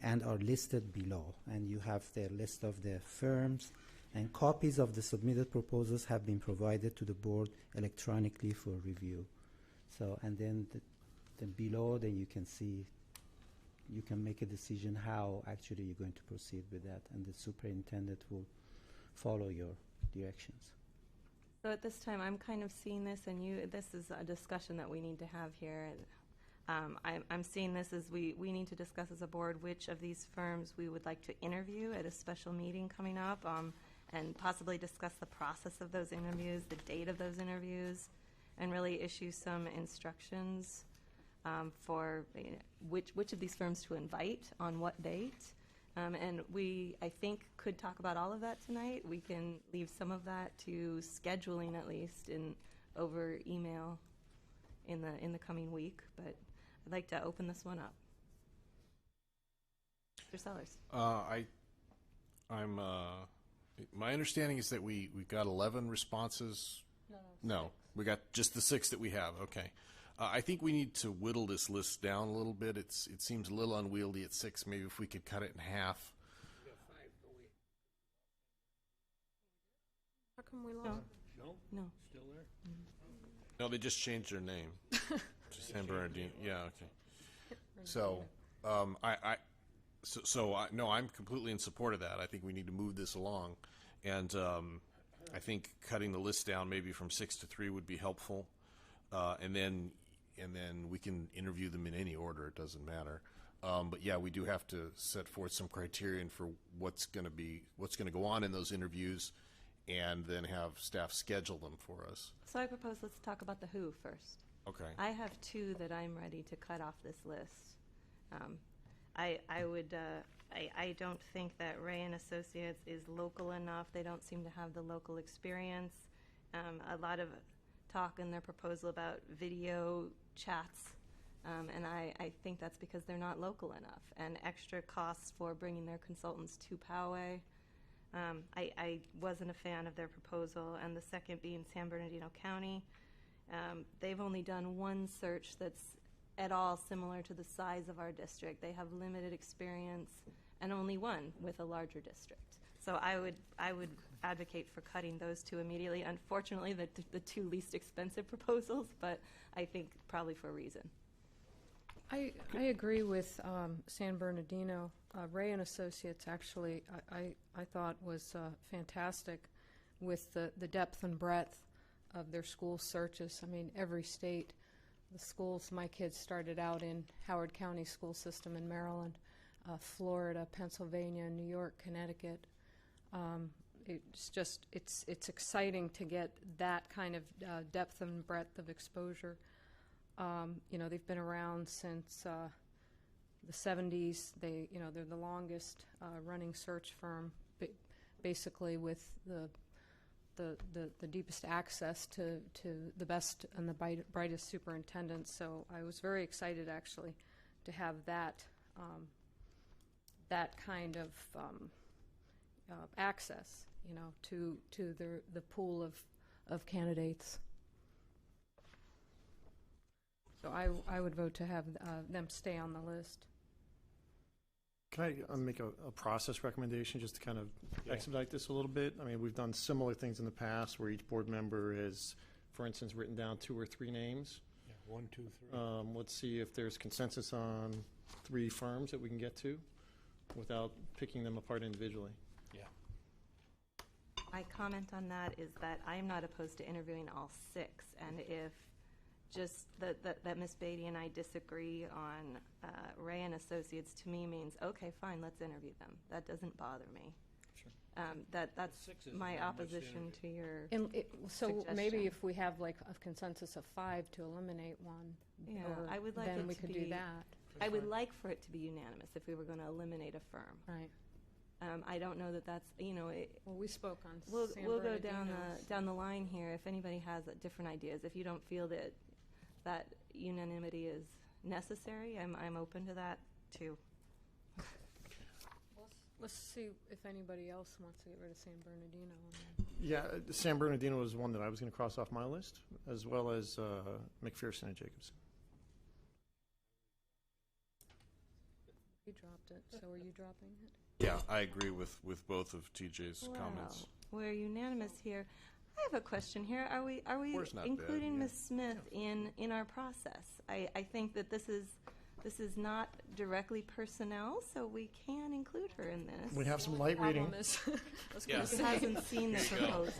and are listed below. And you have the list of the firms, and copies of the submitted proposals have been provided to the board electronically for review. So, and then below, then you can see, you can make a decision how actually you're going to proceed with that, and the superintendent will follow your directions. So at this time, I'm kind of seeing this, and this is a discussion that we need to have here. I'm seeing this as we need to discuss as a board which of these firms we would like to interview at a special meeting coming up, and possibly discuss the process of those interviews, the date of those interviews, and really issue some instructions for which of these firms to invite on what date. And we, I think, could talk about all of that tonight. We can leave some of that to scheduling, at least, over email in the coming week. But I'd like to open this one up. Mr. Sellers. My understanding is that we got 11 responses. No, we got just the 6 that we have. Okay. I think we need to whittle this list down a little bit. It seems a little unwieldy at 6. Maybe if we could cut it in half. How come we lost? No. Still there? No, they just changed their name to San Bernardino. Yeah, okay. So, no, I'm completely in support of that. I think we need to move this along, and I think cutting the list down maybe from 6 to 3 would be helpful, and then we can interview them in any order. It doesn't matter. But yeah, we do have to set forth some criterion for what's going to go on in those interviews, and then have staff schedule them for us. So I propose let's talk about the who first. Okay. I have 2 that I'm ready to cut off this list. I don't think that Ray and Associates is local enough. They don't seem to have the local experience. A lot of talk in their proposal about video chats, and I think that's because they're not local enough, and extra costs for bringing their consultants to Poway. I wasn't a fan of their proposal, and the second being San Bernardino County. They've only done one search that's at all similar to the size of our district. They have limited experience, and only one with a larger district. So I would advocate for cutting those 2 immediately. Unfortunately, the 2 least expensive proposals, but I think probably for a reason. I agree with San Bernardino. Ray and Associates actually I thought was fantastic with the depth and breadth of their school searches. I mean, every state, the schools, my kids started out in Howard County school system in Maryland, Florida, Pennsylvania, New York, Connecticut. It's exciting to get that kind of depth and breadth of exposure. They've been around since the 70s. They're the longest running search firm, basically with the deepest access to the best and the brightest superintendents. So I was very excited actually to have that kind of access, to the pool of candidates. So I would vote to have them stay on the list. Can I make a process recommendation just to kind of expedite this a little bit? I mean, we've done similar things in the past where each board member has, for instance, written down 2 or 3 names. Yeah, 1, 2, 3. Let's see if there's consensus on 3 firms that we can get to without picking them apart individually. Yeah. My comment on that is that I'm not opposed to interviewing all 6, and if just that Ms. Beatty and I disagree on Ray and Associates, to me means, okay, fine, let's interview them. That doesn't bother me. Sure. That's my opposition to your So suggestion. maybe if we have like a consensus of 5 to eliminate one, Yeah, or I would like then it we to could be, do that. I would like for it to be unanimous if we were going to eliminate a firm. Right. I don't know that that's, Well, we spoke on we'll San go Bernardino's. down the line here. If anybody has different ideas, if you don't feel that unanimity is necessary, I'm open to that too. Let's see if anybody else wants to get rid of San Bernardino. Yeah, San Bernardino was one that I was going to cross off my list, as well as McPherson and Jacobson. He dropped it, so are you dropping it? Yeah, I agree with both of TJ's comments. We're unanimous here. I have a question here. Are we Four's not including bad, Ms. Smith in our process? I think that this is not directly personnel, so we can include her in this. We have some light reading. She hasn't seen the proposal.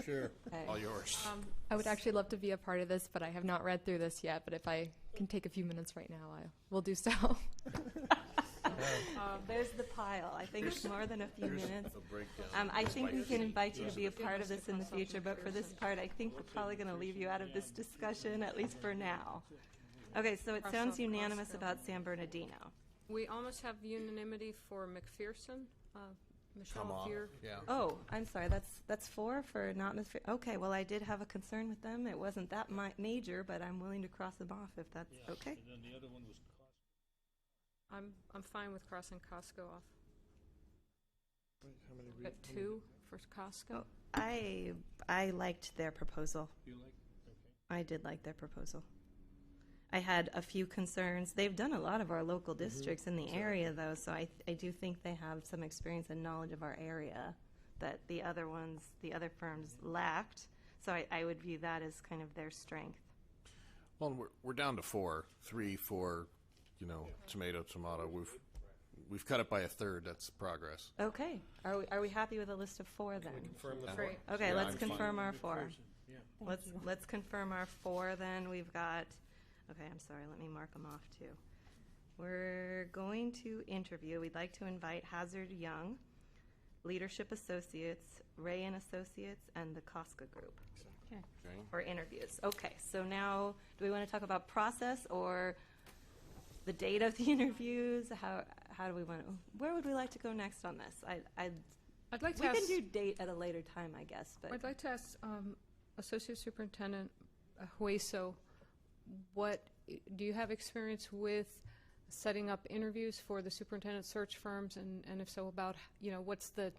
Sure. Okay. All yours. I would actually love to be a part of this, but I have not read through this yet. But if I can take a few minutes right now, I will do so. There's the pile. I think it's more than a few minutes. A breakdown. I think we can invite you to be a part of this in the future, but for this part, I think we're probably going to leave you out of this discussion, at least for now. Okay, so it sounds unanimous about San Bernardino. We almost have unanimity for McPherson. Michelle, Come on. if you're... Yeah. Oh, I'm sorry. That's 4 for not Ms. Okay, well, I did have a concern with them. It wasn't that major, but I'm willing to cross them off if that's okay. And then the other one was I'm fine with crossing Costco off. How many At 2 for Costco. I liked their proposal. You like? Okay. I did like their proposal. I had a few concerns. They've done a lot of our local districts in the area, though, so I do think they have some experience and knowledge of our area that the other firms lacked. So I would view that as kind of their strength. Well, we're down to 4, 3, 4. Tomato. We've cut it by a third. That's progress. Okay. Are we happy with a list of 4 then? Confirm the Yeah. 4. Okay, Yeah, let's I'm fine. confirm our 4. Yeah. Let's confirm our 4 then. We've got, okay, I'm sorry, let me mark them off too. We're going to interview. We'd like to invite Hazard Young, Leadership Associates, Ray and Associates, and the Costco Group Okay. for interviews. Okay, so now do we want to talk about process or the date of the interviews? How do we want to, where would we like to go next on this? I'd like to we ask... can do date at a later time, I guess. But I'd like to ask Associate Superintendent Hueso, what do you have experience with setting up interviews for the superintendent search firms, and if so, about what's the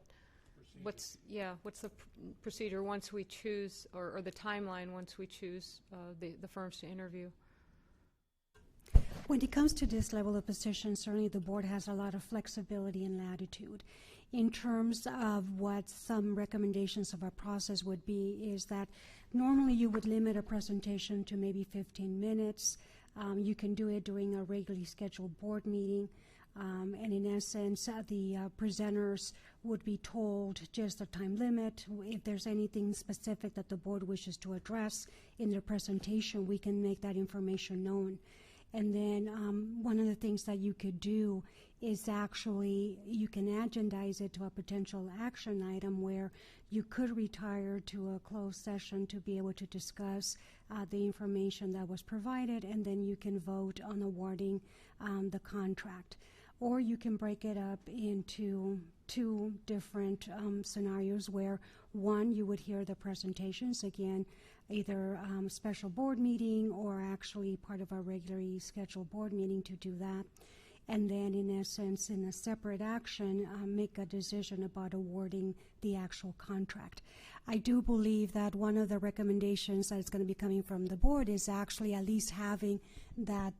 procedure once we choose, or the timeline once we choose the firms to interview? When it comes to this level of position, certainly the board has a lot of flexibility and latitude. In terms of what some recommendations of our process would be is that normally you would limit a presentation to maybe 15 minutes. You can do it during a regularly scheduled board meeting. And in essence, the presenters would be told just a time limit. If there's anything specific that the board wishes to address in their presentation, we can make that information known. And then one of the things that you could do is actually you can agendize it to a potential action item where you could retire to a closed session to be able to discuss the information that was provided, and then you can vote on awarding the contract. Or you can break it up into 2 different scenarios where, one, you would hear the presentations, again, either special board meeting or actually part of our regularly scheduled board meeting to do that. and then in essence, in a separate action, make a decision about awarding the actual contract. I do believe that one of the recommendations that is going to be coming from the board is actually at least having that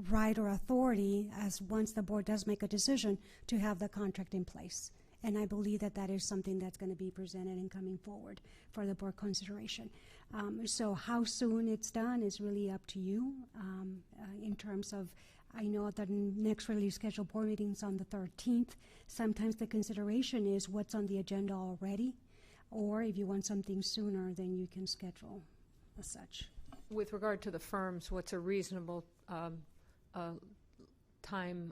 right or authority, as once the board does make a decision, to have the contract in place. And I believe that that is something that's going to be presented and coming forward for the board consideration. So how soon it's done is really up to you in terms of, I know that the next regularly scheduled board meeting is on the 13th. Sometimes the consideration is what's on the agenda already, or if you want something sooner, then you can schedule as such. With regard to the firms, what's a reasonable time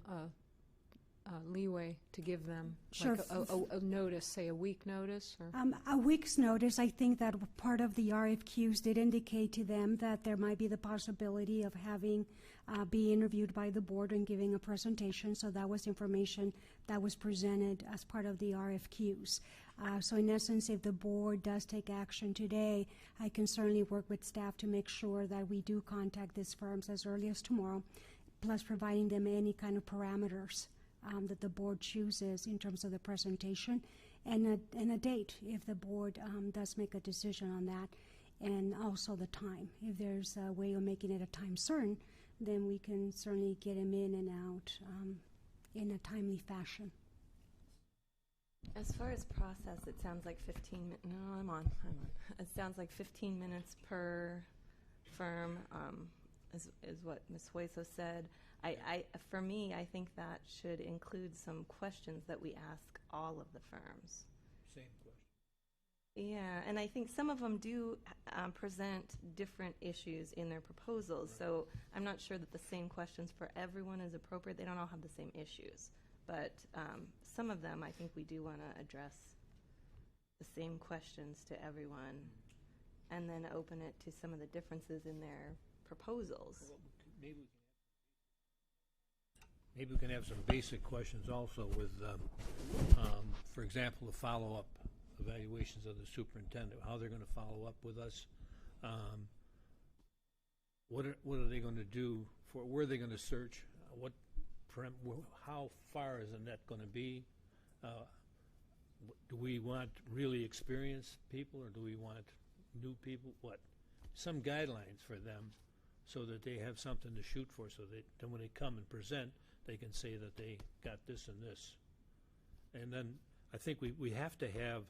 leeway to give them? Sure. Like a notice, say a week notice? Or? A week's notice. I think that part of the RFQs did indicate to them that there might be the possibility of having be interviewed by the board and giving a presentation. So that was information that was presented as part of the RFQs. So in essence, if the board does take action today, I can certainly work with staff to make sure that we do contact these firms as early as tomorrow, plus providing them any kind of parameters that the board chooses in terms of the presentation, and a date if the board does make a decision on that, and also the time. If there's a way of making it a time certain, then we can certainly get them in and out in a timely fashion. As far as process, it sounds like 15 minutes. No, I'm on. It sounds like 15 minutes per firm is what Ms. Hueso said. For me, I think that should include some questions that we ask all of the firms. Same question. Yeah, and I think some of them do present different issues in their proposals, right. So I'm not sure that the same questions for everyone is appropriate. They don't all have the same issues, but some of them I think we do want to address the same questions to everyone, and then open it to some of the differences in their proposals. Well, maybe we can have some basic questions also with, for example, the follow-up evaluations of the superintendent, how they're going to follow up with us. What are they going to do for, where are they going to search? How far is the net going to be? Do we want really experienced people, or do we want new people? Some guidelines for them so that they have something to shoot for, so that then when they come and present, they can say that they got this and this. And then I think we have to have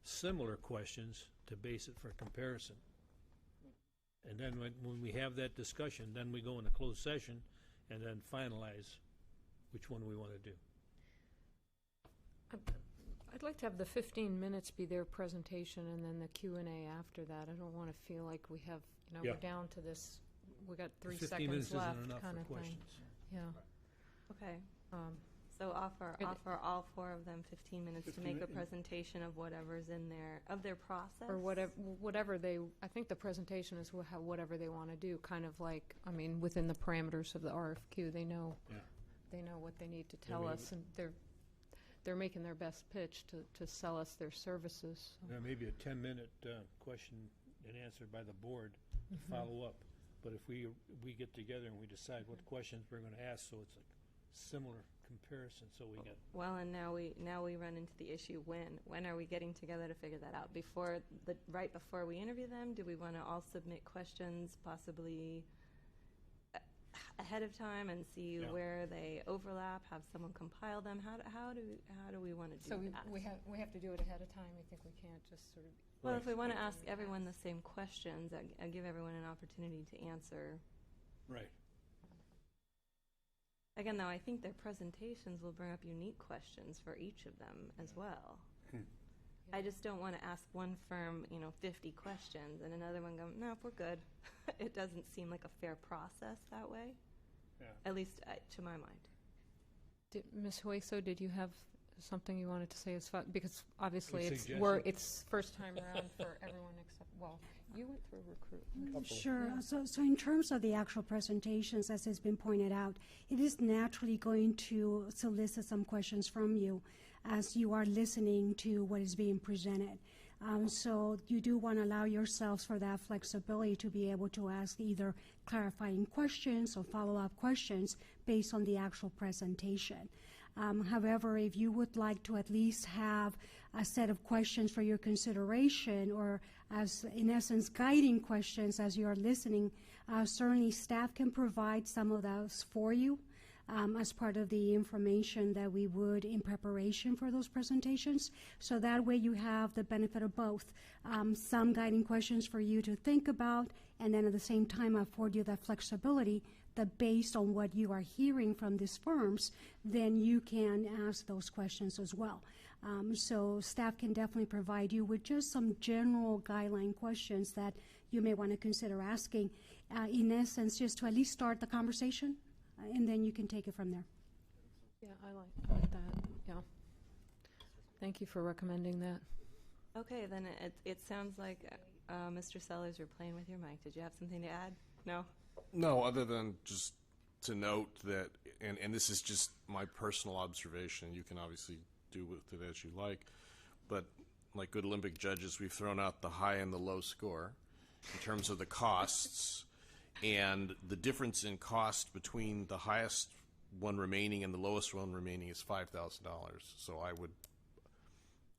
similar questions to base it for comparison. And then when we have that discussion, then we go into closed session and then finalize which one we want to do. I'd like to have the 15 minutes be their presentation and then the Q&A after that. I don't want to feel like we have, Yeah. we're down to this, we got 3 15 seconds minutes left isn't enough kind for of thing. questions. Yeah. Okay. So offer all 4 of them 15 minutes to 15 make a presentation of whatever's in their process. Or whatever they, I think the presentation is whatever they want to do, kind of like, I mean, within the parameters of the RFQ, they know what they need to tell us, and they're making their best pitch to sell us their services. So. Yeah, maybe a 10-minute question and answer by the board to follow up. But if we get together and we decide what questions we're going to ask, so it's a similar comparison, so we get. Well, and now we run into the issue when are we getting together to figure that out? Right before we interview them? Do we want to all submit questions possibly ahead of time and see where they overlap? Have someone compile them? How do we want to do that? So we have to do it ahead of time. I think we can't just sort of. Well, if we want to ask everyone the same questions, I give everyone an opportunity to answer. Right. Again, though, I think their presentations will bring up unique questions for each of them as well. I just don't want to ask one firm, 50 questions, and another one go, no, we're good. It doesn't seem like a fair process that way, at least to my mind. Ms. Hueso, did you have something you wanted to say as far, because obviously it's first time around for everyone except, well, you went through recruitment. Sure. So in terms of the actual presentations, as has been pointed out, it is naturally going to solicit some questions from you as you are listening to what is being presented. So you do want to allow yourselves for that flexibility to be able to ask either clarifying questions or follow-up questions based on the actual presentation. However, if you would like to at least have a set of questions for your consideration, or as in essence guiding questions as you are listening, certainly staff can provide some of those for you as part of the information that we would in preparation for those presentations. So that way you have the benefit of both. Some guiding questions for you to think about, and then at the same time afford you that flexibility that based on what you are hearing from these firms, then you can ask those questions as well. So staff can definitely provide you with just some general guideline questions that you may want to consider asking, in essence, just to at least start the conversation, and then you can take it from there. Yeah, I like that. Yeah. Thank you for recommending that. Okay, then it sounds like, Mr. Sellers, you're playing with your mic. Did you have something to add? No? No, other than just to note that, and this is just my personal observation, you can obviously do with it as you like, but like good Olympic judges, we've thrown out the high and the low score in terms of the costs, and the difference in cost between the highest one remaining and the lowest one remaining is $5,000. So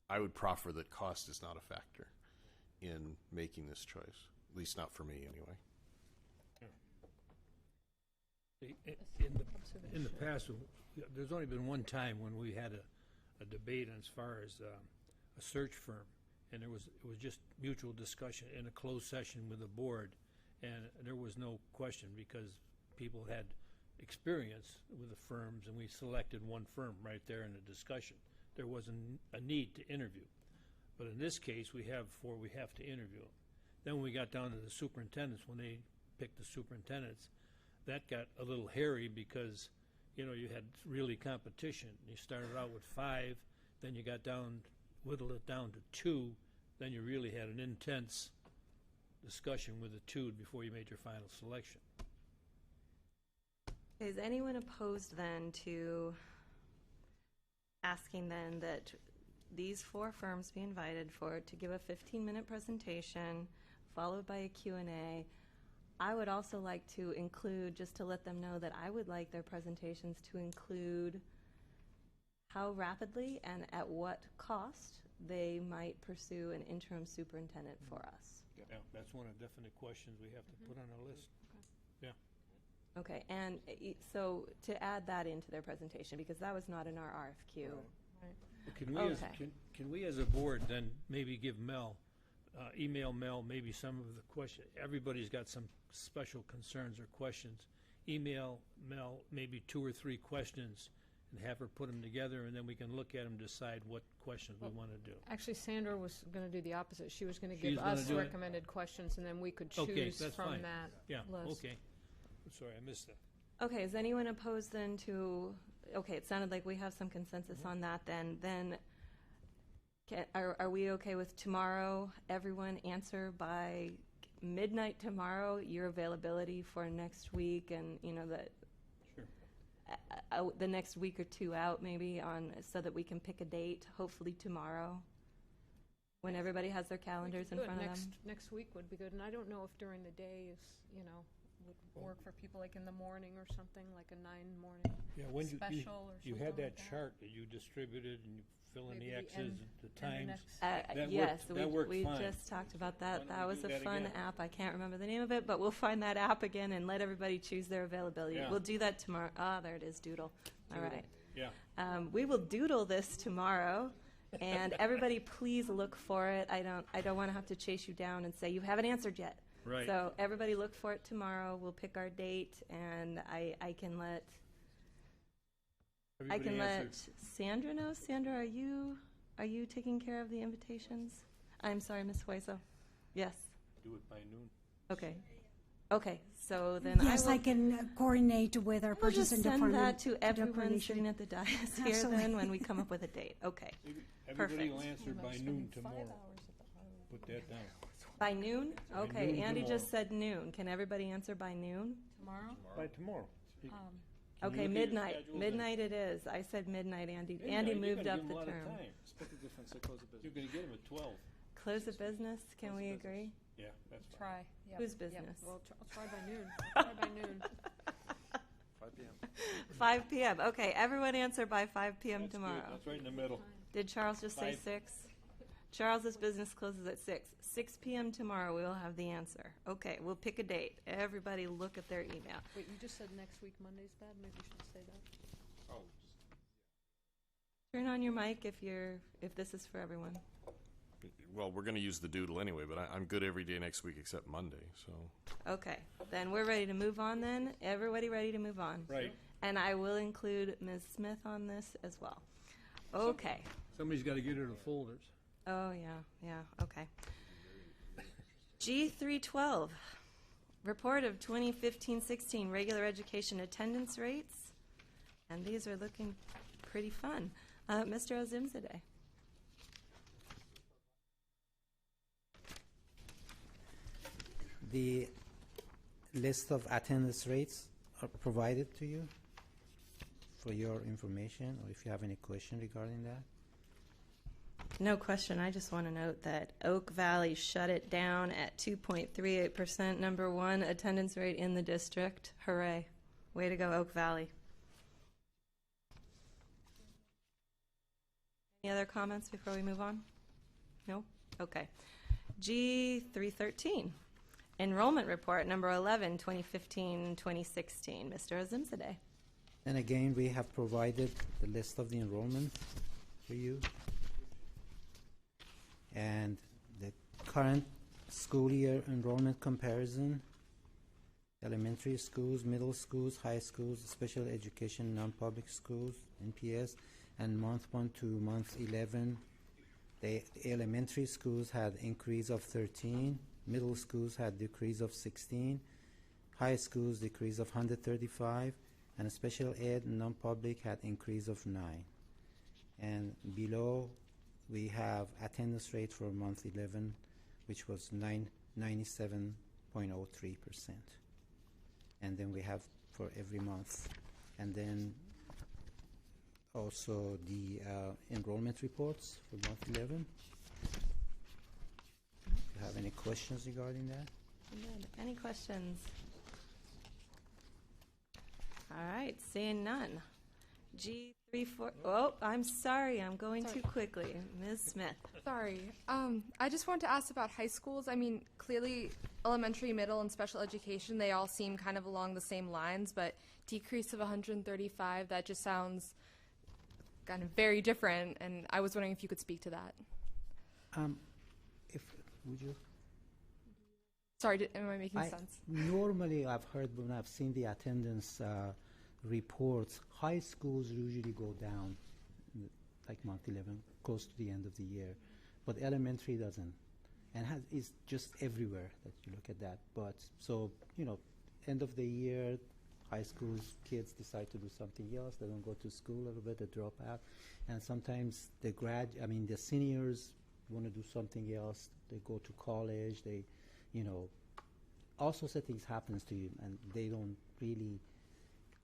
I would proffer that cost is not a factor in making this choice, at least not for me anyway. In the past, there's only been one time when we had a debate as far as a search firm, and it was just mutual discussion in a closed session with the board, and there was no question because people had experience with the firms, and we selected one firm right there in the discussion. There wasn't a need to interview, but in this case, we have to interview them. Then when we got down to the superintendents, when they picked the superintendents, that got a little hairy because, you had really competition. You started out with 5, then you whittled it down to 2, then you really had an intense discussion with the 2 before you made your final selection. Is anyone opposed then to asking then that these 4 firms be invited to give a 15-minute presentation followed by a Q&A? I would also like to include, just to let them know that I would like their presentations to include how rapidly and at what cost they might pursue an interim superintendent for us. Yeah, that's one of the definite questions we have to put on our list. Yeah. Okay, and so to add that into their presentation, because that was not in our RFQ. Right. Can we as a board then maybe give email Mel maybe some of the questions? Everybody's got some special concerns or questions. Email Mel maybe 2 or 3 questions and have her put them together, and then we can look at them and decide what questions we want to do. Actually, Sandra was going to do the opposite. She was going to give us recommended questions, and then we could choose from fine. that list. Okay. I'm sorry, I missed that. Okay, is anyone opposed then to, it sounded like we have some consensus on that then. Are we okay with tomorrow, everyone answer by midnight tomorrow, your availability for next week, and the next week or 2 out maybe so that we can pick a date, hopefully tomorrow, when everybody has their calendars in front of them? Next week would be good, and I don't know if during the day is, would work for people, like in the morning or something, like a 9 morning special or something. You had that like chart that you distributed and you fill in Maybe the X's, the times. Yes, that worked we fine. just talked about that. Why don't That we was do a that fun again? app. I can't remember the name of it, but we'll find that app again and let everybody choose their availability. Yeah. We'll do that tomorrow. There it is, Doodle. All right. Yeah. We will doodle this tomorrow, and everybody please look for it. I don't want to have to chase you down and say you haven't answered yet. Right. So everybody look for it tomorrow. We'll pick our date, and I can let Sandra know. Sandra, are you taking care of the invitations? I'm sorry, Ms. Hueso. Yes. Do it by noon. Okay. So then Yes, I can coordinate with our purchasing department. We'll just send that to everyone coordination. sitting at the dais here Absolutely. then when we come up with a date. Okay. Everybody Perfect. will answer by noon tomorrow. Put that down. By noon? Okay. noon Andy tomorrow. just said noon. Can everybody answer by noon? Tomorrow? By tomorrow. Okay, midnight. Midnight it is. I said midnight, Andy. Andy moved up the term. You're going to get them at 12. Close of business, can we agree? Yeah, that's fine. Try. Yep. Whose Yep. business? Well, I'll try by noon. I'll try by noon. 5 p.m. 5 p.m. Okay, everyone answer by 5 p.m. That's tomorrow. good. That's right in the middle. Did Charles just say 5. 6? Charles's business closes at 6. 6 p.m. tomorrow, we will have the answer. Okay, we'll pick a date. Everybody look at their email. Wait, you just said next week Monday's bad? Maybe you should say that. Oh. Turn on your mic if this is for everyone. Well, we're going to use the doodle anyway, but I'm good every day next week except Monday, so. Okay, then we're ready to move on then. Everybody ready to move on? Right. And I will include Ms. Smith on this as well. Okay. Somebody's got to get her the folders. Oh, yeah, okay. G312, report of 2015-16 regular education attendance rates. And these are looking pretty fun. Mr. Ozimzadeh. The list of attendance rates are provided to you for your information, or if you have any question regarding that. No question. I just want to note that Oak Valley shut it down at 2.38%, number 1 attendance rate in the district. Hooray. Way to go, Oak Valley. Any other comments before we move on? No? Okay. G313, enrollment report, number 11, 2015-2016. Mr. Ozimzadeh. And again, we have provided the list of the enrollment for you. And the current school year enrollment comparison, elementary schools, middle schools, high schools, special education, non-public schools, NPS, and month 1 to month 11. The elementary schools had increase of 13, middle schools had decrease of 16, high schools decrease of 135, and special ed and non-public had increase of 9. And below we have attendance rate for month 11, which was 97.03%. And then we have for every month. And then also the enrollment reports for month 11. Do you have any questions regarding that? Good. Any questions? All right, seeing none. G34. Oh, I'm sorry. I'm going too quickly. Ms. Smith. Sorry. I just wanted to ask about high schools. I mean, clearly elementary, middle, and special education, they all seem kind of along the same lines, but decrease of 135, that just sounds kind of very different, and I was wondering if you could speak to that. Would you? Sorry, am I making sense? Normally, I've heard when I've seen the attendance reports, high schools usually go down, like month 11, close to the end of the year, but elementary doesn't, and is just everywhere that you look at that. But so end of the year, high schools kids decide to do something else. They don't go to school a little bit. They drop out, and sometimes the seniors want to do something else. They go to college. They, all sorts of things happens to you, and they don't really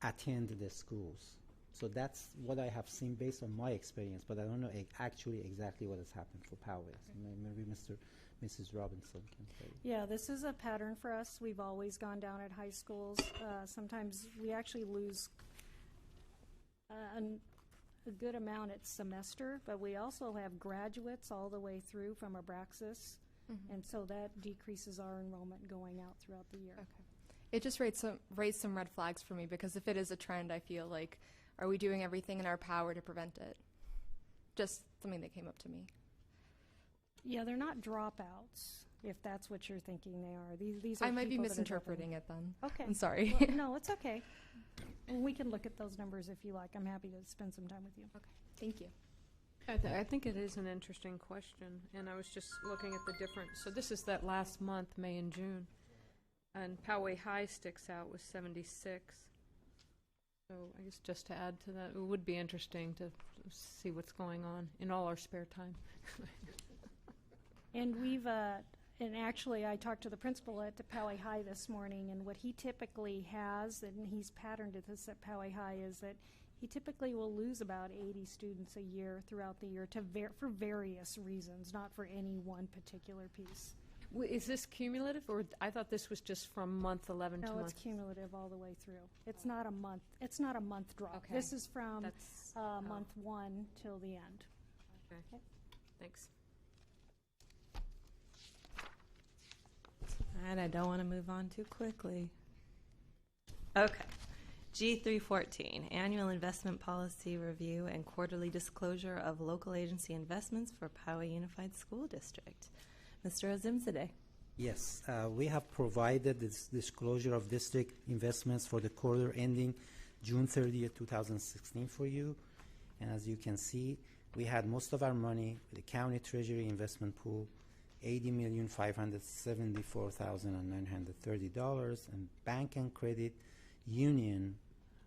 attend the schools. So that's what I have seen based on my experience, but I don't know actually exactly what has happened for Poway. So maybe Mrs. Robinson can tell you. Yeah, this is a pattern for us. We've always gone down at high schools. Sometimes we actually lose a good amount at semester, but we also have graduates all the way through from Abraxas, and so that decreases our enrollment going out throughout the year. Okay. It just raised some red flags for me, because if it is a trend, I feel like, are we doing everything in our power to prevent it? Just something that came up to me. Yeah, they're not dropouts, if that's what you're thinking they are. These are I might be people that are misinterpreting dropping. it then. Okay. I'm sorry. Well, no, it's okay. We can look at those numbers if you like. I'm happy to spend some time with you. Okay, thank you. I think it is an interesting question, and I was just looking at the difference. So this is that last month, May and June, and Poway High sticks out with 76. So I guess just to add to that, it would be interesting to see what's going on in all our spare time. And we've, And actually, I talked to the principal at the Poway High this morning, and what he typically has, and he's patterned this at Poway High, is that he typically will lose about 80 students a year throughout the year for various reasons, not for any one particular piece. Is this cumulative, or I thought this was just from month 11 to No, month? it's cumulative all the way through. It's not a month. It's not a month drop. Okay. This is from That's- month 1 till the end. Okay. Thanks. And I don't want to move on too quickly. Okay. G314, Annual Investment Policy Review and Quarterly Disclosure of Local Agency Investments for Poway Unified School District. Mr. Azimzadeh. Yes, we have provided this disclosure of district investments for the quarter ending June 30th, 2016 for you. And as you can see, we had most of our money with the county treasury investment pool, $80,574,930, and bank and credit union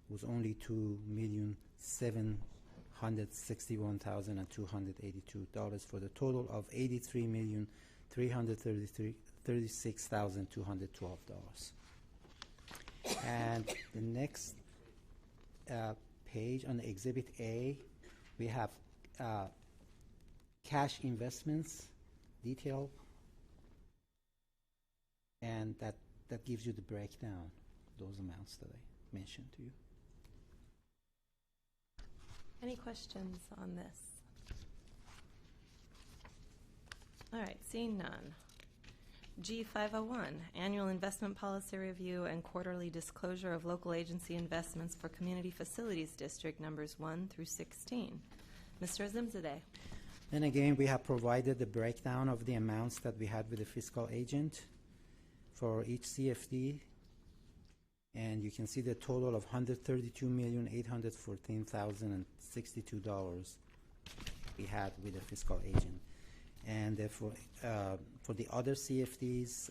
was only $2,761,282 for the total of $83,336,212. And the next page on the Exhibit A, we have cash investments detail, and that gives you the breakdown, those amounts that I mentioned to you. Any questions on this? All right, seeing none. G501, Annual Investment Policy Review and Quarterly Disclosure of Local Agency Investments for Community Facilities District numbers 1 through 16. Mr. Azimzadeh. Then again, we have provided the breakdown of the amounts that we had with the fiscal agent for each CFD. And you can see the total of $132,814,062 we had with the fiscal agent. And for the other CFDs,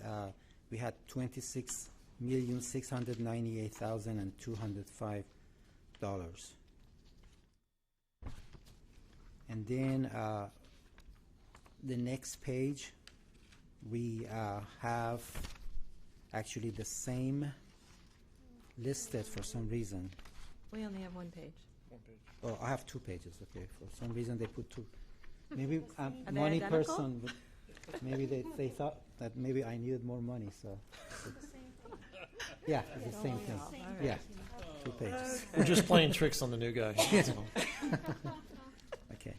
we had $26,698,205. And then the next page, we have actually the same listed for some reason. We only have one page. Oh, I have 2 pages, okay. For some reason they put 2. Maybe I'm Are they money identical? person, but maybe they thought that maybe I needed more money, so. Yeah, it's the same thing. Yeah, 2 pages. We're just playing tricks on the new guy. Okay,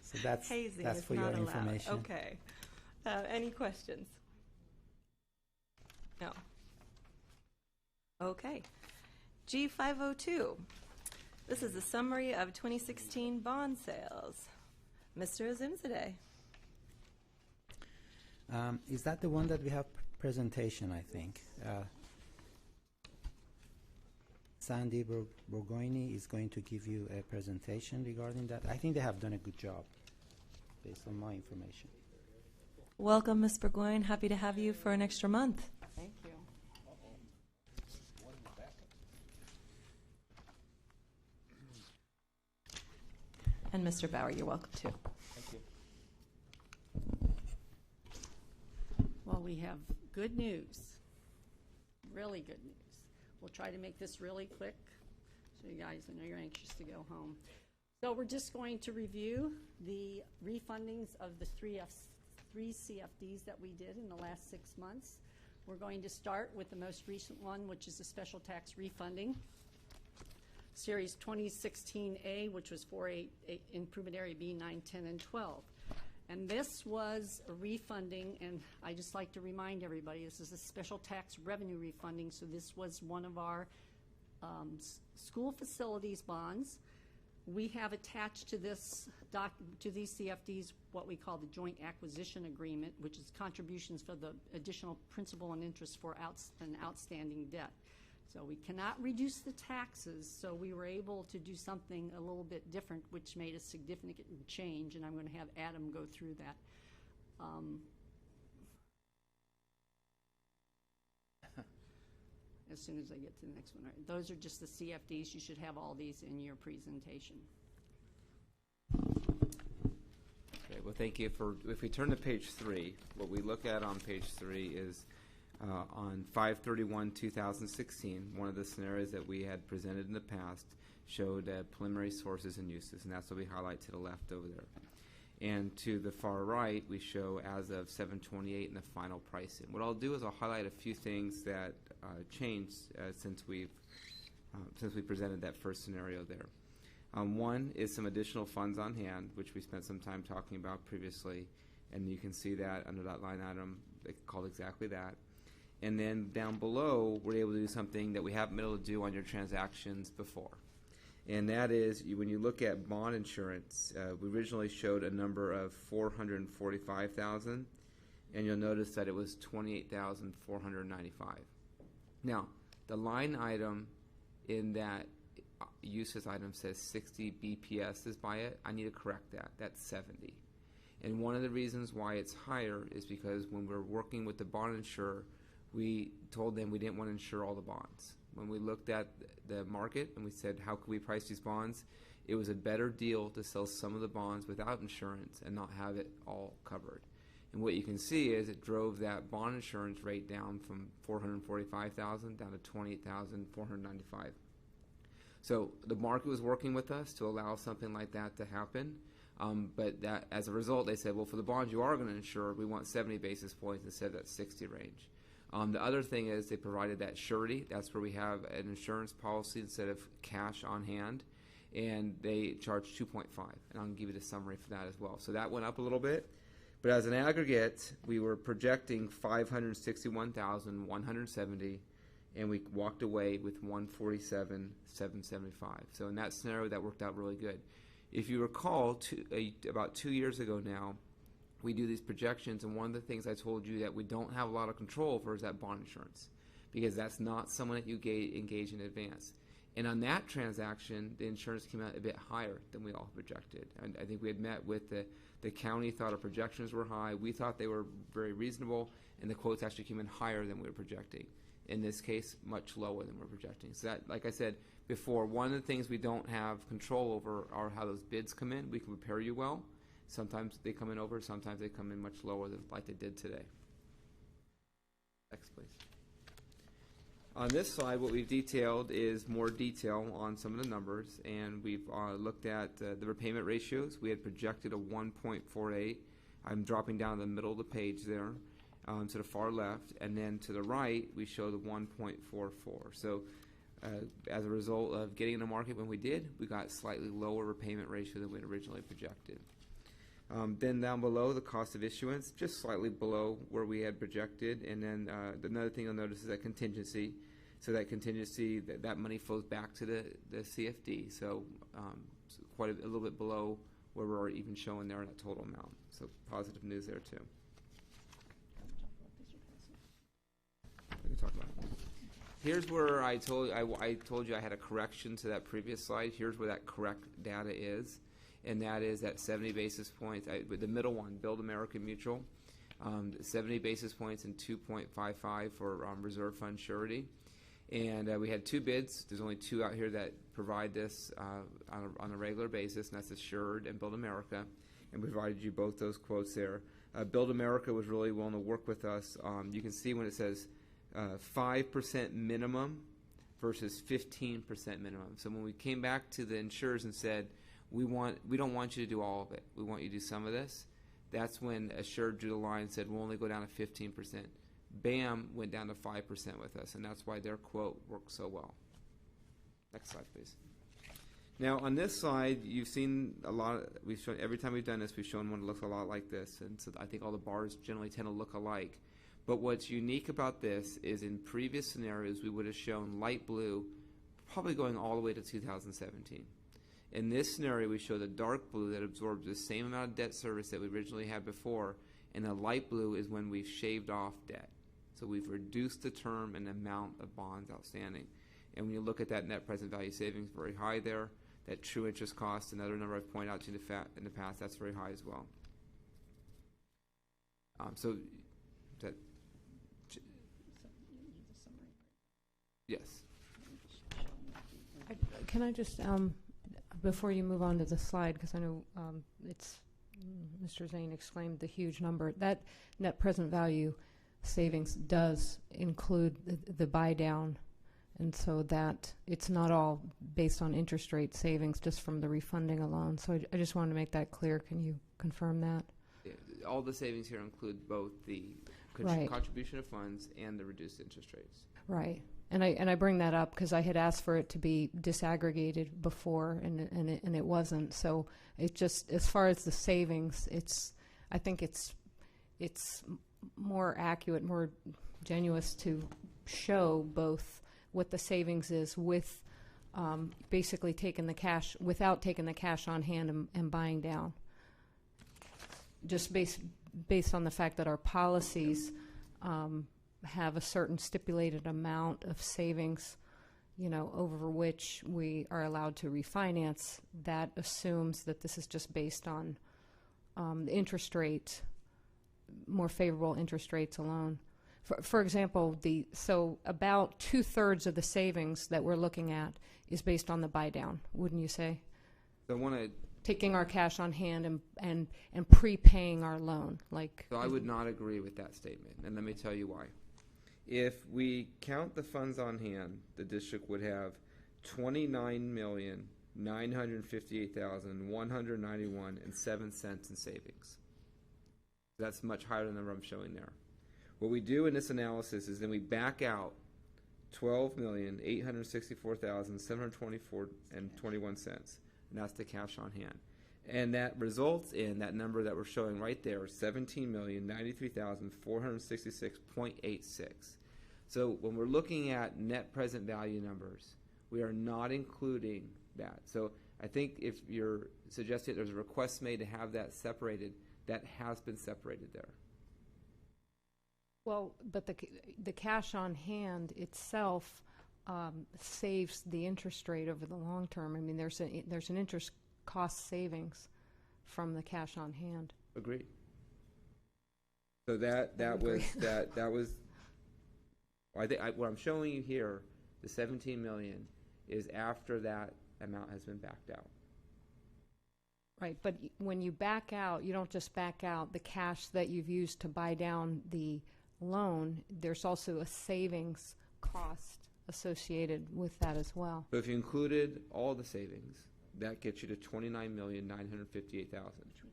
so that's Hazing that's is for your not allowed. information. Okay. Any questions? No. Okay. G502. This is a summary of 2016 bond sales. Mr. Azimzadeh. Is that the one that we have presentation, I think? Sandy Borgoini is going to give you a presentation regarding that. I think they have done a good job based on my information. Welcome, Ms. Burgoyne. Happy to have you for an extra month. Thank you. And Mr. Bauer, you're welcome too. Thank you. Well, we have good news, really good news. We'll try to make this really quick, so you guys, I know you're anxious to go home. So we're just going to review the refundings of the three CFDs that we did in the last 6 months. We're going to start with the most recent one, which is the special tax refunding. Series 2016A, which was 4A Improvement Area B, 9, 10, and 12. And this was a refunding, and I just like to remind everybody, this is a special tax revenue refunding, so this was one of our school facilities bonds. We have attached to this to these CFDs what we call the joint acquisition agreement, which is contributions for the additional principal and interest for an outstanding debt. So we cannot reduce the taxes, so we were able to do something a little bit different, which made a significant change, and I'm going to have Adam go through that. As soon as I get to the next one. All right, those are just the CFDs. You should have all these in your presentation. Okay, Well, thank you. If we turn to page 3, what we look at on page 3 is on 5/31/2016, one of the scenarios that we had presented in the past showed preliminary sources and uses, and that's what we highlight to the left over there. And to the far right, we show as of 7/28 in the final pricing. What I'll do is I'll highlight a few things that changed since we presented that first scenario there. One is some additional funds on hand, which we spent some time talking about previously, and you can see that under that line item called exactly that. And then down below, we're able to do something that we haven't been able to do on your transactions before. And that is, when you look at bond insurance, we originally showed a number of $445,000, and you'll notice that it was $28,495. Now, the line item in that uses item says 60 BPS is by it. I need to correct that. That's 70. And one of the reasons why it's higher is because when we're working with the bond insurer, we told them we didn't want to insure all the bonds. When we looked at the market and we said, how could we price these bonds, it was a better deal to sell some of the bonds without insurance and not have it all covered. And what you can see is it drove that bond insurance rate down from $445,000 down to $28,495. So the market was working with us to allow something like that to happen. But that, as a result, they said, well, for the bonds you are going to insure, we want 70 basis points instead of that 60 range. The other thing is they provided that surety. That's where we have an insurance policy instead of cash on hand. And they charged 2.5. And I'll give you the summary for that as well. So that went up a little bit. But as an aggregate, we were projecting $561,170, and we walked away with $147,775. So in that scenario, that worked out really good. If you recall, about 2 years ago now, we do these projections, and one of the things I told you that we don't have a lot of control over is that bond insurance, because that's not someone that you engage in advance. And on that transaction, the insurance came out a bit higher than we all projected. And I think we had met with the county, thought our projections were high. We thought they were very reasonable, and the quotes actually came in higher than we were projecting. In this case, much lower than we're projecting. So that, like I said before, one of the things we don't have control over are how those bids come in. We can prepare you well. Sometimes they come in over, sometimes they come in much lower than like they did today. Next, please. On this slide, what we've detailed is more detail on some of the numbers, and we've looked at the repayment ratios. We had projected a 1.48. I'm dropping down the middle of the page there to the far left, and then to the right, we show the 1.44. So as a result of getting in the market when we did, we got slightly lower repayment ratio than we had originally projected. Then down below, the cost of issuance, just slightly below where we had projected. And then another thing you'll notice is that contingency. So that contingency, that money flows back to the CFD. So quite a little bit below where we're even showing there that total amount. So positive news there too. We can talk about it. Here's where I told you I had a correction to that previous slide. Here's where that correct data is. And that is at 70 basis points, the middle one, Build America Mutual, 70 basis points and 2.55 for reserve fund surety. And we had 2 bids. There's only 2 out here that provide this on a regular basis, and that's Assured and Build America. And we provided you both those quotes there. Build America was really willing to work with us. You can see when it says 5% minimum versus 15% minimum. So when we came back to the insurers and said, we don't want you to do all of it. We want you to do some of this. That's when Assured drew the line and said, we'll only go down to 15%. BAM went down to 5% with us, and that's why their quote worked so well. Next slide, please. Now, on this slide, you've seen a lot. We've shown every time we've done this, we've shown one that looks a lot like this, and so I think all the bars generally tend to look alike. But what's unique about this is in previous scenarios, we would have shown light blue, probably going all the way to 2017. In this scenario, we show the dark blue that absorbs the same amount of debt service that we originally had before, and the light blue is when we've shaved off debt. So we've reduced the term and the amount of bonds outstanding. And when you look at that net present value savings, very high there. That true interest cost, another number I've pointed out to you in the past, that's very high as well. Yes. Can I just... before you move on to the slide, because I know it's Mr. Zane exclaimed the huge number. That net present value savings does include the buy down, and so that it's not all based on interest rate savings just from the refunding alone. So I just wanted to make that clear. Can you confirm that? All the savings here include both the Right. contribution of funds and the reduced interest rates. Right. And I bring that up because I had asked for it to be disaggregated before, and it wasn't. So it just, as far as the savings, I think it's more accurate, more genuine to show both what the savings is with basically taking the cash, without taking the cash on hand and buying down. Just based on the fact that our policies have a certain stipulated amount of savings, over which we are allowed to refinance, that assumes that this is just based on the interest rate, more favorable interest rates alone. For example, so about 2/3 of the savings that we're looking at is based on the buy down, wouldn't you say? So I want to. Taking our cash on hand and prepaying our loan, like. So I would not agree with that statement, and let me tell you why. If we count the funds on hand, the district would have $29,958,191.07 in savings. That's much higher than the number I'm showing there. What we do in this analysis is then we back out $12,864,724.21, and that's the cash on hand. And that results in that number that we're showing right there, $17,093,466.86. So when we're looking at net present value numbers, we are not including that. So I think if you're suggesting there's a request made to have that separated, that has been separated there. Well, but the cash on hand itself saves the interest rate over the long term. I mean, there's an interest cost savings from the cash on hand. Agreed. So that was. I think what I'm showing you here, the $17 million, is after that amount has been backed out. Right, but when you back out, you don't just back out the cash that you've used to buy down the loan. There's also a savings cost associated with that as well. So if you included all the savings, that gets you to $29,958,000.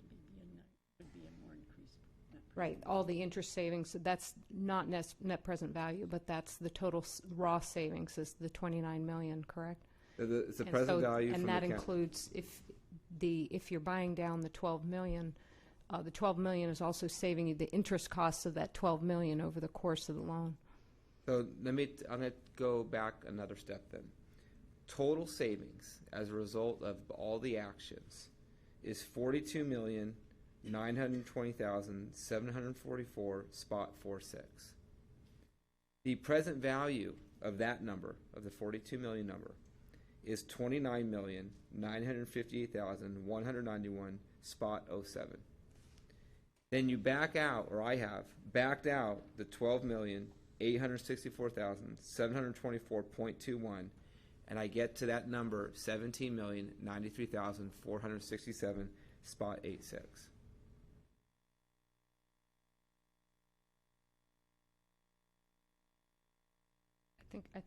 Right, all the interest savings, that's not net present value, but that's the total raw savings is the $29 million, correct? It's the present value and from that the includes if you're buying down the $12 million, the $12 million is also saving you the interest costs of that $12 million over the course of the loan. So I'm going to go back another step then. Total savings as a result of all the actions is $42,920,744.46. The present value of that number, of the $42 million number, is $29,958,191.07. Then you back out, or I have backed out, the $12,864,724.21, and I get to that number, $17,093,467.86. I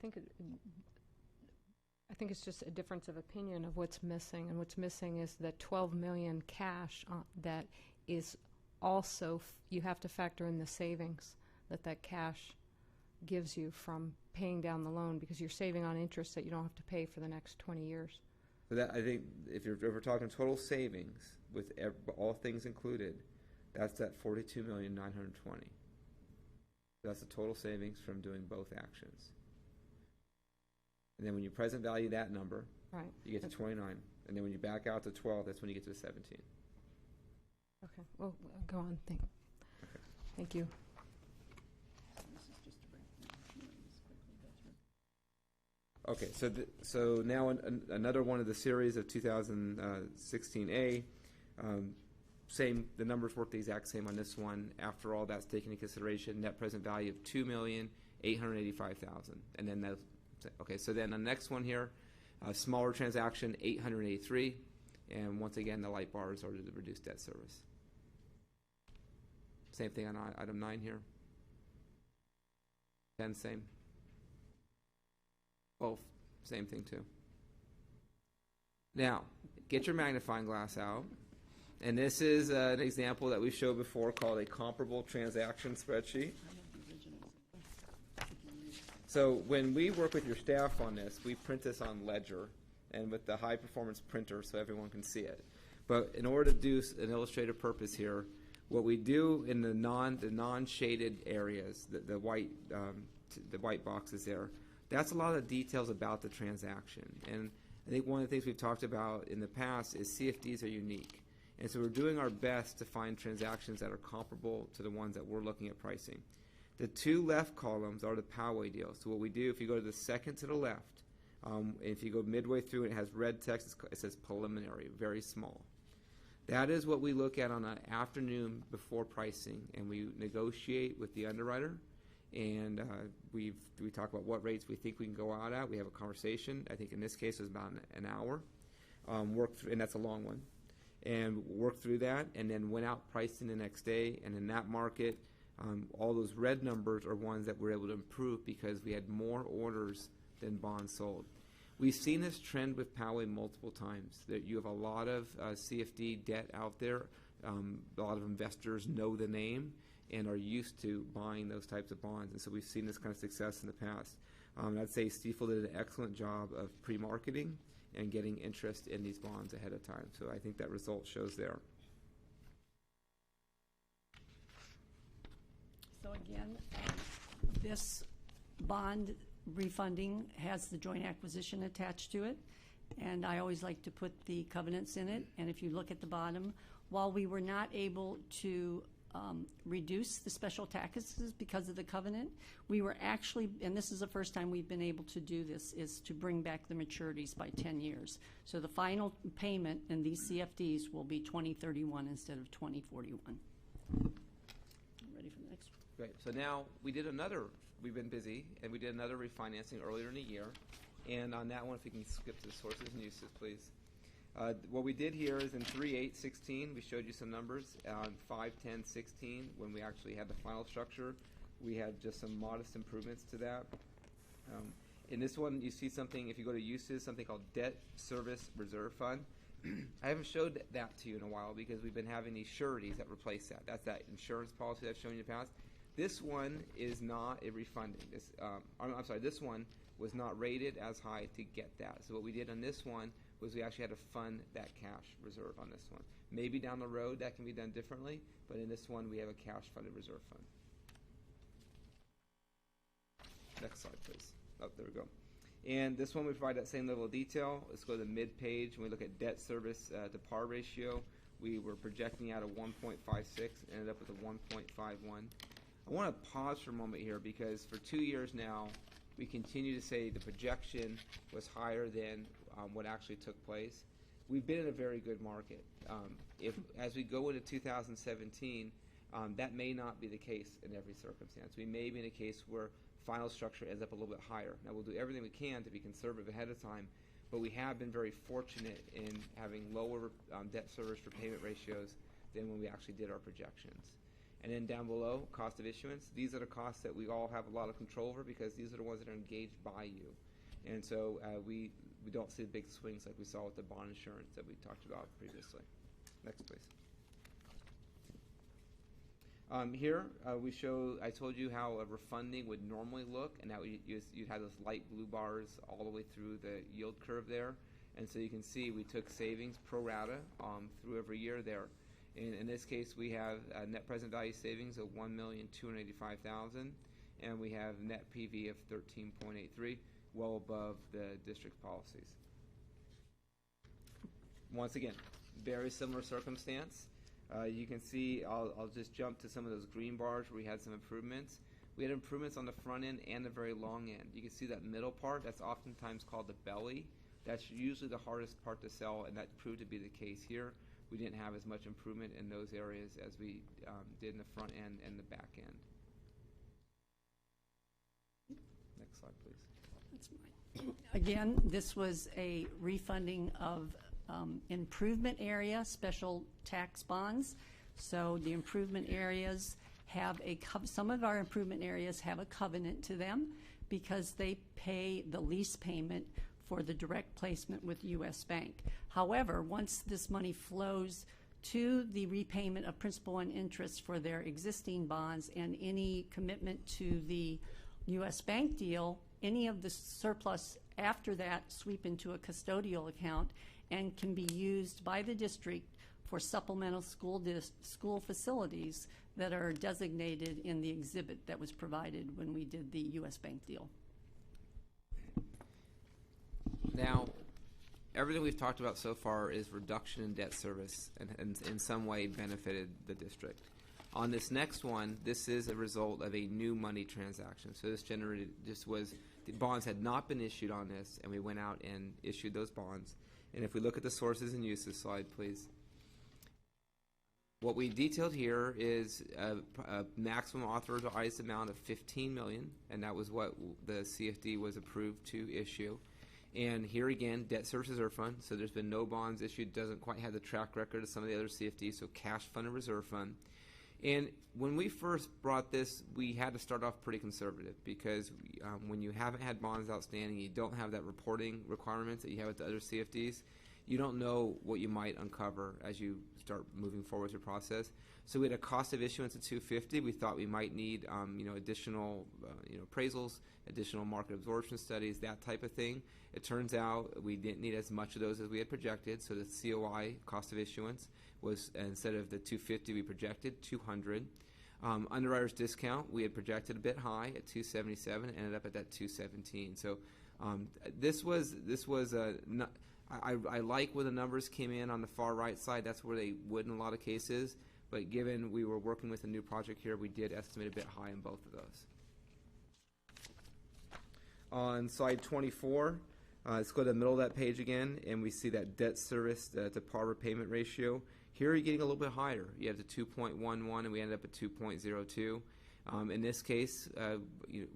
think it's just a difference of opinion of what's missing, and what's missing is that $12 million cash that is also you have to factor in the savings that cash gives you from paying down the loan, because you're saving on interest that you don't have to pay for the next 20 years. So that, I think if we're talking total savings with all things included, that's that $42,920,000. That's the total savings from doing both actions. And then when you present value that number, right, you get to 29. And then when you back out to 12, that's when you get to the 17. Okay, well, go on. Thank you. Okay, so now another one of the series of 2016A. The numbers work the exact same on this one. After all that's taken into consideration, net present value of $2,885,000, and then that. Okay, so then the next one here, smaller transaction, $883, and once again the light bars are the reduced debt service. Same thing on item 9 here. 10, same. 12, same thing too. Now, get your magnifying glass out. And this is an example that we showed before called a comparable transaction spreadsheet. So when we work with your staff on this, we print this on Ledger and with the high performance printer so everyone can see it. But in order to do an illustrative purpose here, what we do in the non-shaded areas, the white boxes there, that's a lot of details about the transaction. And I think one of the things we've talked about in the past is CFDs are unique. And so we're doing our best to find transactions that are comparable to the ones that we're looking at pricing. The two left columns are the Poway deals. So what we do, if you go to the second to the left, if you go midway through and it has red text, it says preliminary, very small. That is what we look at on an afternoon before pricing, and we negotiate with the underwriter, and we talk about what rates we think we can go out at. We have a conversation. I think in this case it was about an hour. Work through, and that's a long one. And work through that, and then went out pricing the next day. And in that market, all those red numbers are ones that we're able to improve because we had more orders than bonds sold. We've seen this trend with Poway multiple times, that you have a lot of CFD debt out there. A lot of investors know the name and are used to buying those types of bonds. And so we've seen this kind of success in the past. I'd say Stiefel did an excellent job of pre-marketing and getting interest in these bonds ahead of time. So I think that result shows there. So again, this bond refunding has the joint acquisition attached to it, and I always like to put the covenants in it. And if you look at the bottom, while we were not able to reduce the special taxes because of the covenant, we were actually, and this is the first time we've been able to do this, is to bring back the maturities by 10 years. So the final payment in these CFDs will be 2031 instead of 2041. Ready for the next one? Great. So now we've been busy, and we did another refinancing earlier in the year. And on that one, if we can skip to the sources and uses, please. What we did here is in 3/8/16, we showed you some numbers. On 5/10/16, when we actually had the final structure, we had just some modest improvements to that. In this one, you see something, if you go to uses, something called Debt Service Reserve Fund. I haven't showed that to you in a while because we've been having these sureties that replace that. That's that insurance policy that I've shown you in the past. This one is not a refunding. I'm sorry, this one was not rated as high to get that. So what we did on this one was we actually had to fund that cash reserve on this one. Maybe down the road that can be done differently, but in this one we have a cash funded reserve fund. Next slide, please. Oh, there we go. And this one we provide that same level of detail. Let's go to the mid-page. When we look at debt service to par ratio, we were projecting out a 1.56, ended up with a 1.51. I want to pause for a moment here because for 2 years now, we continue to say the projection was higher than what actually took place. We've been in a very good market. As we go into 2017, that may not be the case in every circumstance. We may be in a case where final structure ends up a little bit higher. Now, we'll do everything we can to be conservative ahead of time, but we have been very fortunate in having lower debt service repayment ratios than when we actually did our projections. And then down below, cost of issuance. These are the costs that we all have a lot of control over because these are the ones that are engaged by you. And so we don't see the big swings like we saw with the bond insurance that we talked about previously. Next, please. Here we show, I told you how a refunding would normally look, and that you'd have those light blue bars all the way through the yield curve there. And so you can see we took savings pro rata through every year there. In this case, we have a net present value savings of $1,285,000, and we have net PV of 13.83, well above the district's policies. Once again, very similar circumstance. You can see, I'll just jump to some of those green bars where we had some improvements. We had improvements on the front end and the very long end. You can see that middle part, that's oftentimes called the belly. That's usually the hardest part to sell, and that proved to be the case here. We didn't have as much improvement in those areas as we did in the front end and the back end. Next slide, please. That's mine. Again, this was a refunding of improvement area special tax bonds. So the improvement areas have some of our improvement areas have a covenant to them because they pay the lease payment for the direct placement with U.S. Bank. However, once this money flows to the repayment of principal and interest for their existing bonds and any commitment to the U.S. Bank deal, any of the surplus after that sweep into a custodial account and can be used by the district for supplemental school facilities that are designated in the exhibit that was provided when we did the U.S. Bank deal. Now, everything we've talked about so far is reduction in debt service and in some way benefited the district. On this next one, this is a result of a new money transaction. So the bonds had not been issued on this, and we went out and issued those bonds. And if we look at the sources and uses slide, please. What we detailed here is a maximum authorized amount of $15 million, and that was what the CFD was approved to issue. And here again, debt service reserve fund, so there's been no bonds issued, doesn't quite have the track record of some of the other CFDs, so cash fund and reserve fund. And when we first brought this, we had to start off pretty conservative because when you haven't had bonds outstanding, you don't have that reporting requirements that you have with the other CFDs, you don't know what you might uncover as you start moving forward with the process. So we had a cost of issuance of $250. We thought we might need additional appraisals, additional market absorption studies, that type of thing. It turns out we didn't need as much of those as we had projected, so the COI, cost of issuance, was instead of the $250 we projected, $200. Underwriter's discount, we had projected a bit high at $277, ended up at that $217. So I like where the numbers came in on the far right side. That's where they would in a lot of cases. But given we were working with a new project here, we did estimate a bit high in both of those. On slide 24, let's go to the middle of that page again, and we see that debt service to par repayment ratio. Here you're getting a little bit higher. You have the 2.11, and we ended up at 2.02. In this case,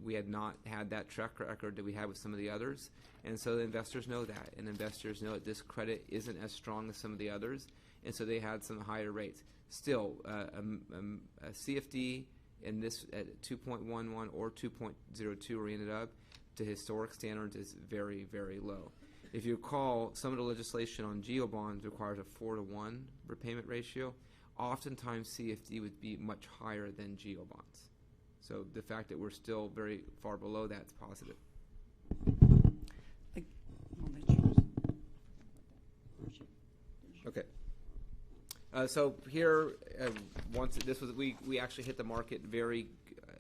we had not had that track record that we had with some of the others, and so the investors know that, and investors know that this credit isn't as strong as some of the others, and so they had some higher rates. Still, a CFD in this at 2.11 or 2.02 where we ended up to historic standards is very, very low. If you recall, some of the legislation on GEO bonds requires a 4-to-1 repayment ratio. Oftentimes, CFD would be much higher than GEO bonds. So the fact that we're still very far below that is positive. Okay. So here, we actually hit the market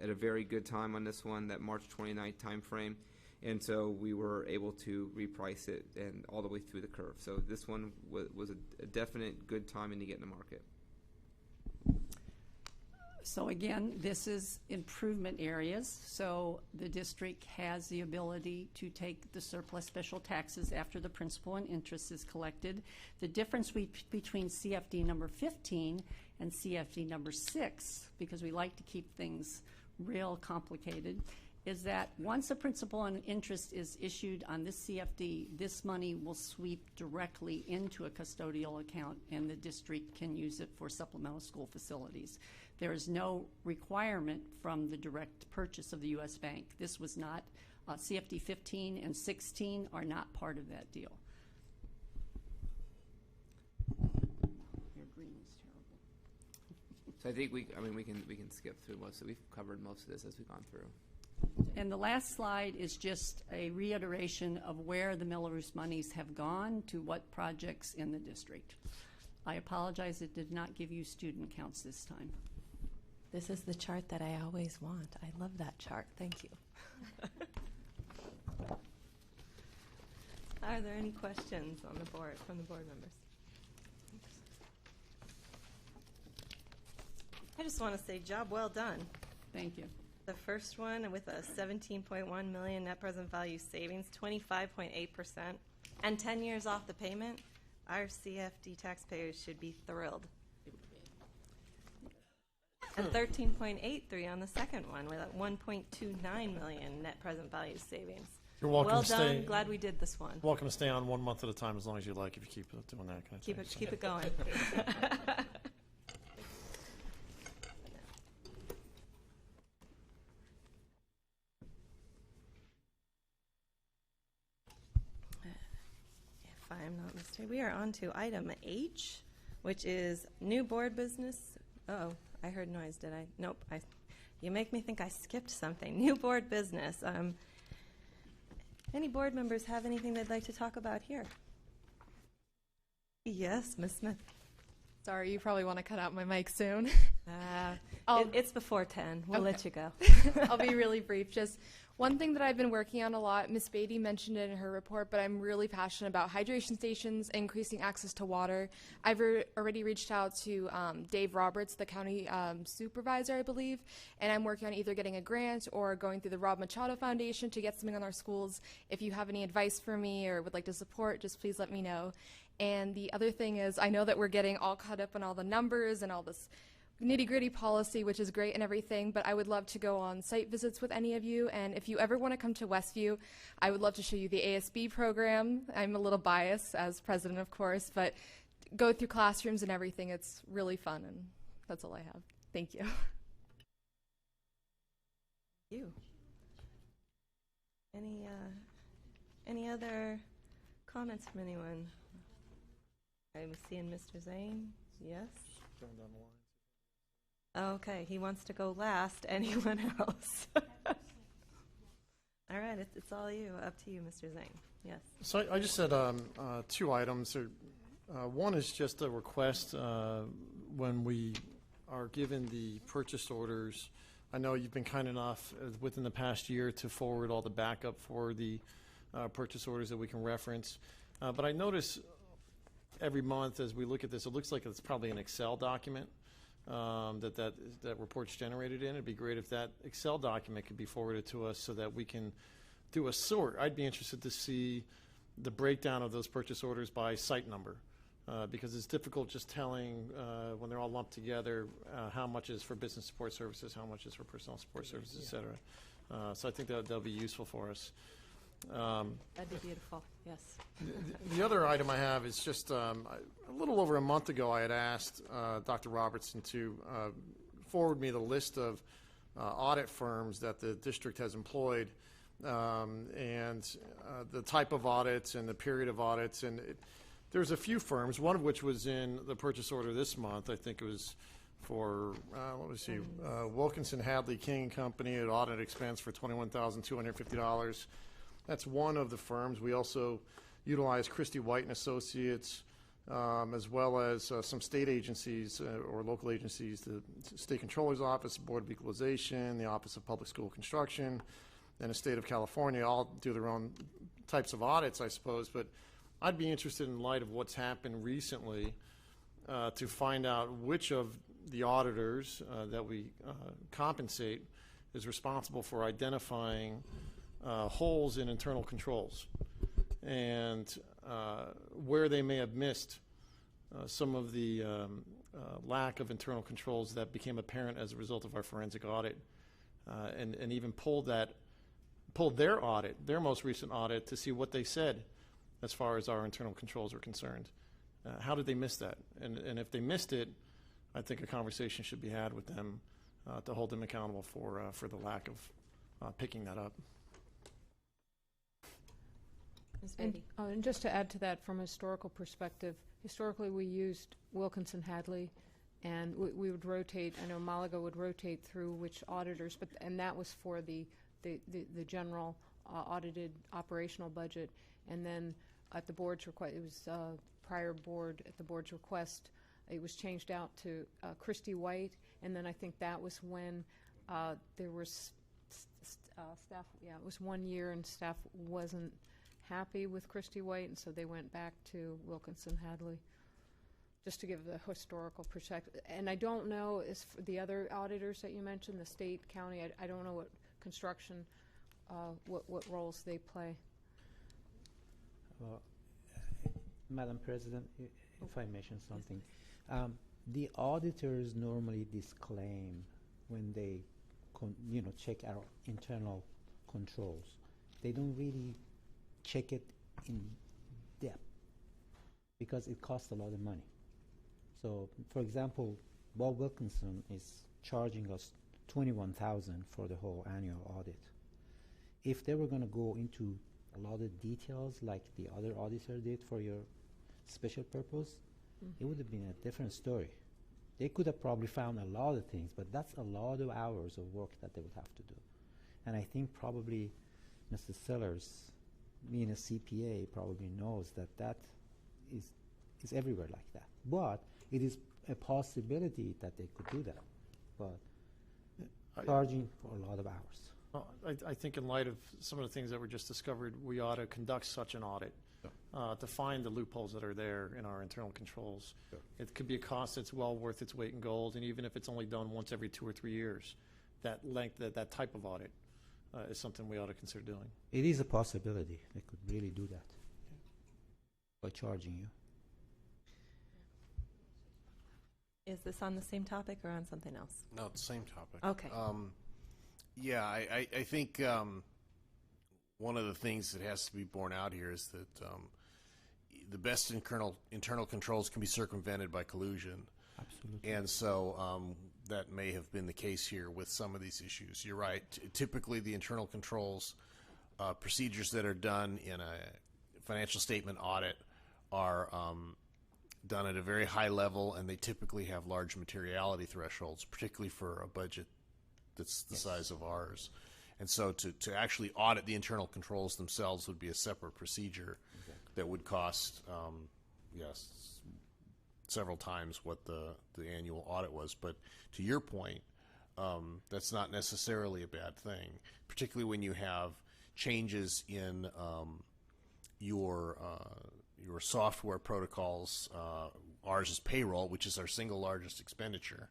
at a very good time on this one, that March 29th time frame, and so we were able to reprice it and all the way through the curve. So this one was a definite good timing to get in the market. So again, this is improvement areas. So the district has the ability to take the surplus special taxes after the principal and interest is collected. The difference between CFD number 15 and CFD number 6, because we like to keep things real complicated, is that once a principal and interest is issued on this CFD, this money will sweep directly into a custodial account and the district can use it for supplemental school facilities. There is no requirement from the direct purchase of the U.S. Bank. This was not, CFD 15 and 16 are not part of that deal. Your green is terrible. So I think we can skip through most of it. We've covered most of this as we've gone through. And the last slide is just a reiteration of where the Melrose monies have gone to what projects in the district. I apologize it did not give you student counts this time. This is the chart that I always want. I love that chart. Thank you. Are there any questions on the board from the board members? I just want to say job well done. Thank you. The first one with a 17.1 million net present value savings, 25.8%, and 10 years off the payment. Our CFD taxpayers should be thrilled. And 13.83 on the second one with a 1.29 million net present value savings. You're welcome well to done. stay. Glad we did this one. Welcome to stay on 1 month at a time as long as you like, if you keep doing that kind of thing. Keep it going. I'm not mistaken, we are on to item H, which is new board business. Uh-oh, I heard noise, did I? Nope, you make me think I skipped something. New board business. Any board members have anything they'd like to talk about here? Yes, Ms. Smith. Sorry, you probably want to cut out my mic soon. It's before 10. We'll let you go. I'll be really brief. Just one thing that I've been working on a lot, Ms. Beatty mentioned it in her report, but I'm really passionate about hydration stations, increasing access to water. I've already reached out to Dave Roberts, the county supervisor, I believe, and I'm working on either getting a grant or going through the Rob Machado Foundation to get something on our schools. If you have any advice for me or would like to support, just please let me know. And the other thing is, I know that we're getting all caught up on all the numbers and all this nitty-gritty policy, which is great and everything, but I would love to go on site visits with any of you, and if you ever want to come to Westview, I would love to show you the ASB program. I'm a little biased as president, of course, but go through classrooms and everything. It's really fun, and that's all I have. Thank you. You. Any other comments from anyone? I'm seeing Mr. Zane. Yes? Okay, he wants to go last. Anyone else? All right, it's all you. Up to you, Mr. Zane. Yes. So I just had two items. One is just a request when we are given the purchase orders. I know you've been kind enough within the past year to forward all the backup for the purchase orders that we can reference. But I notice every month as we look at this, it looks like it's probably an Excel document that report's generated in. It'd be great if that Excel document could be forwarded to us so that we can do a sort. I'd be interested to see the breakdown of those purchase orders by site number because it's difficult just telling when they're all lumped together how much is for business support services, how much is for personnel support services, et cetera. So I think that'll be useful for us. That'd be beautiful, yes. The other item I have is just a little over a month ago I had asked Dr. Robertson to forward me the list of audit firms that the district has employed and the type of audits and the period of audits. And there's a few firms, one of which was in the purchase order this month. I think it was for, Wilkinson, Hadley, King & Company at audit expense for $21,250. That's one of the firms. We also utilize Christie White and Associates, as well as some state agencies or local agencies, the State Controller's Office, Board of Equalization, the Office of Public School Construction, and the State of California. All do their own types of audits, I suppose. But I'd be interested in light of what's happened recently to find out which of the auditors that we compensate is responsible for identifying holes in internal controls and where they may have missed some of the lack of internal controls that became apparent as a result of our forensic audit, and even pulled their audit, their most recent audit, to see what they said as far as our internal controls are concerned. How did they miss that? And if they missed it, I think a conversation should be had with them to hold them accountable for the lack of picking that up. And just to add to that, from a historical perspective, historically we used Wilkinson Hadley, and we would rotate. I know Malaga would rotate through which auditors, and that was for the general audited operational budget. And then at the board's request, it was prior board at the board's request, it was changed out to Christie White, and then I think that was when there was staff. Yeah, it was 1 year, and staff wasn't happy with Christie White, and so they went back to Wilkinson Hadley, just to give the historical perspective. And I don't know, as for the other auditors that you mentioned, the state, county, I don't know what construction, what roles they play. Madam President, if I mention something, the auditors normally disclaim when they check our internal controls. They don't really check it in depth because it costs a lot of money. So, for example, Bob Wilkinson is charging us $21,000 for the whole annual audit. If they were going to go into a lot of details like the other auditor did for your special purpose, it would have been a different story. They could have probably found a lot of things, but that's a lot of hours of work that they would have to do. And I think probably Mr. Sellers, being a CPA, probably knows that that is everywhere like that. But it is a possibility that they could do that, but charging for a lot of hours. Well, I think in light of some of the things that were just discovered, we ought to conduct such an audit to find the loopholes that are there in our internal controls. It could be a cost that's well worth its weight in gold, and even if it's only done once every 2 or 3 years, that type of audit is something we ought to consider doing. It is a possibility. They could really do that by charging you. Is this on the same topic or on something else? No, it's the same topic. Okay. Yeah, I think one of the things that has to be borne out here is that the best internal controls can be circumvented by collusion. Absolutely. And so that may have been the case here with some of these issues. You're right. Typically, the internal controls procedures that are done in a financial statement audit are done at a very high level, and they typically have large materiality thresholds, particularly for a budget that's the size of ours. And so to actually audit the internal controls themselves would be a separate procedure that would cost, several times what the annual audit was. But to your point, that's not necessarily a bad thing, particularly when you have changes in your software protocols. Ours is payroll, which is our single largest expenditure.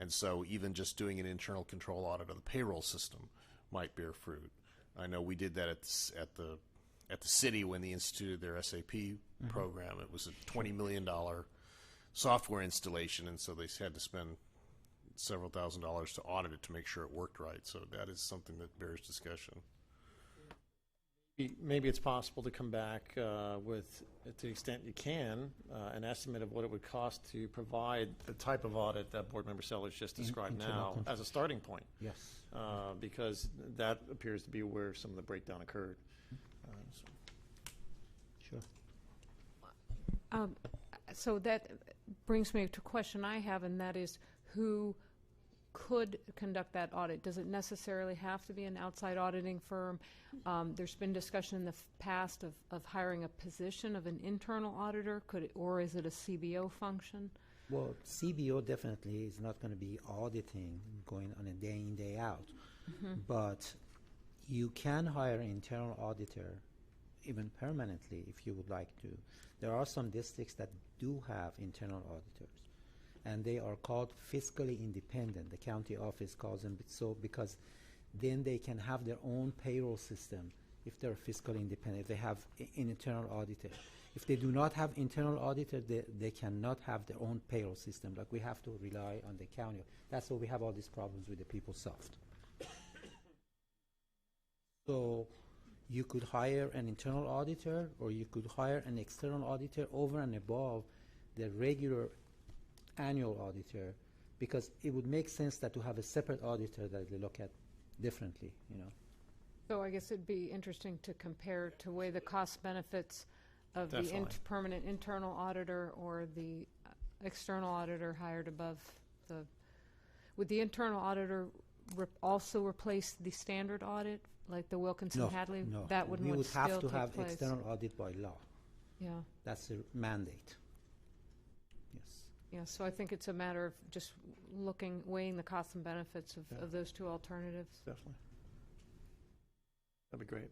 And so even just doing an internal control audit of the payroll system might bear fruit. I know we did that at the city when they instituted their SAP program. It was a $20 million software installation, and so they had to spend several $1,000s to audit it to make sure it worked right. So that is something that bears discussion. Maybe it's possible to come back with, to the extent you can, an estimate of what it would cost to provide the type of audit that Board Member Sellers just described now as a starting point. Yes. Because that appears to be where some of the breakdown occurred. Sure. So that brings me to a question I have, and that is who could conduct that audit? Does it necessarily have to be an outside auditing firm? There's been discussion in the past of hiring a position of an internal auditor, or is it a CBO function? Well, CBO definitely is not going to be auditing going on a day in, day out. But you can hire an internal auditor even permanently if you would like to. There are some districts that do have internal auditors, and they are called fiscally independent. The county office calls them so because then they can have their own payroll system if they're fiscally independent, if they have an internal auditor. If they do not have internal auditor, they cannot have their own payroll system. Like, we have to rely on the county. That's why we have all these problems with the PeopleSoft. So you could hire an internal auditor, or you could hire an external auditor over and above the regular annual auditor, because it would make sense that to have a separate auditor that they look at differently, you know. So I guess it'd be interesting to compare to weigh the cost benefits of the permanent internal auditor or the external auditor hired above the. Would the internal auditor also replace the standard audit, like the Wilkinson-Hadley? No, that wouldn't we would still have to take have place. external audit by law. Yeah. That's a mandate. Yes. Yeah, so I think it's a matter of just weighing the costs and benefits of those two alternatives. Definitely. That'd be great.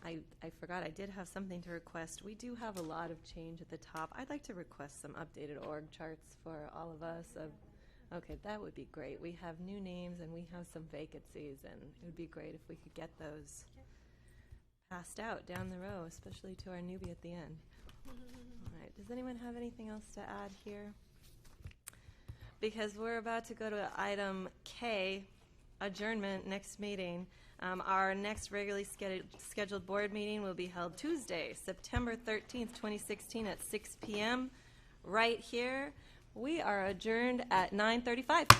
I forgot I did have something to request. We do have a lot of change at the top. I'd like to request some updated org charts for all of us. Okay, that would be great. We have new names and we have some vacancies, and it would be great if we could get those passed out down the row, especially to our newbie at the end. All right, does anyone have anything else to add here? Because we're about to go to item K, adjournment, next meeting. Our next regularly scheduled board meeting will be held Tuesday, September 13th, 2016 at 6 p.m. right here. We are adjourned at 9:35.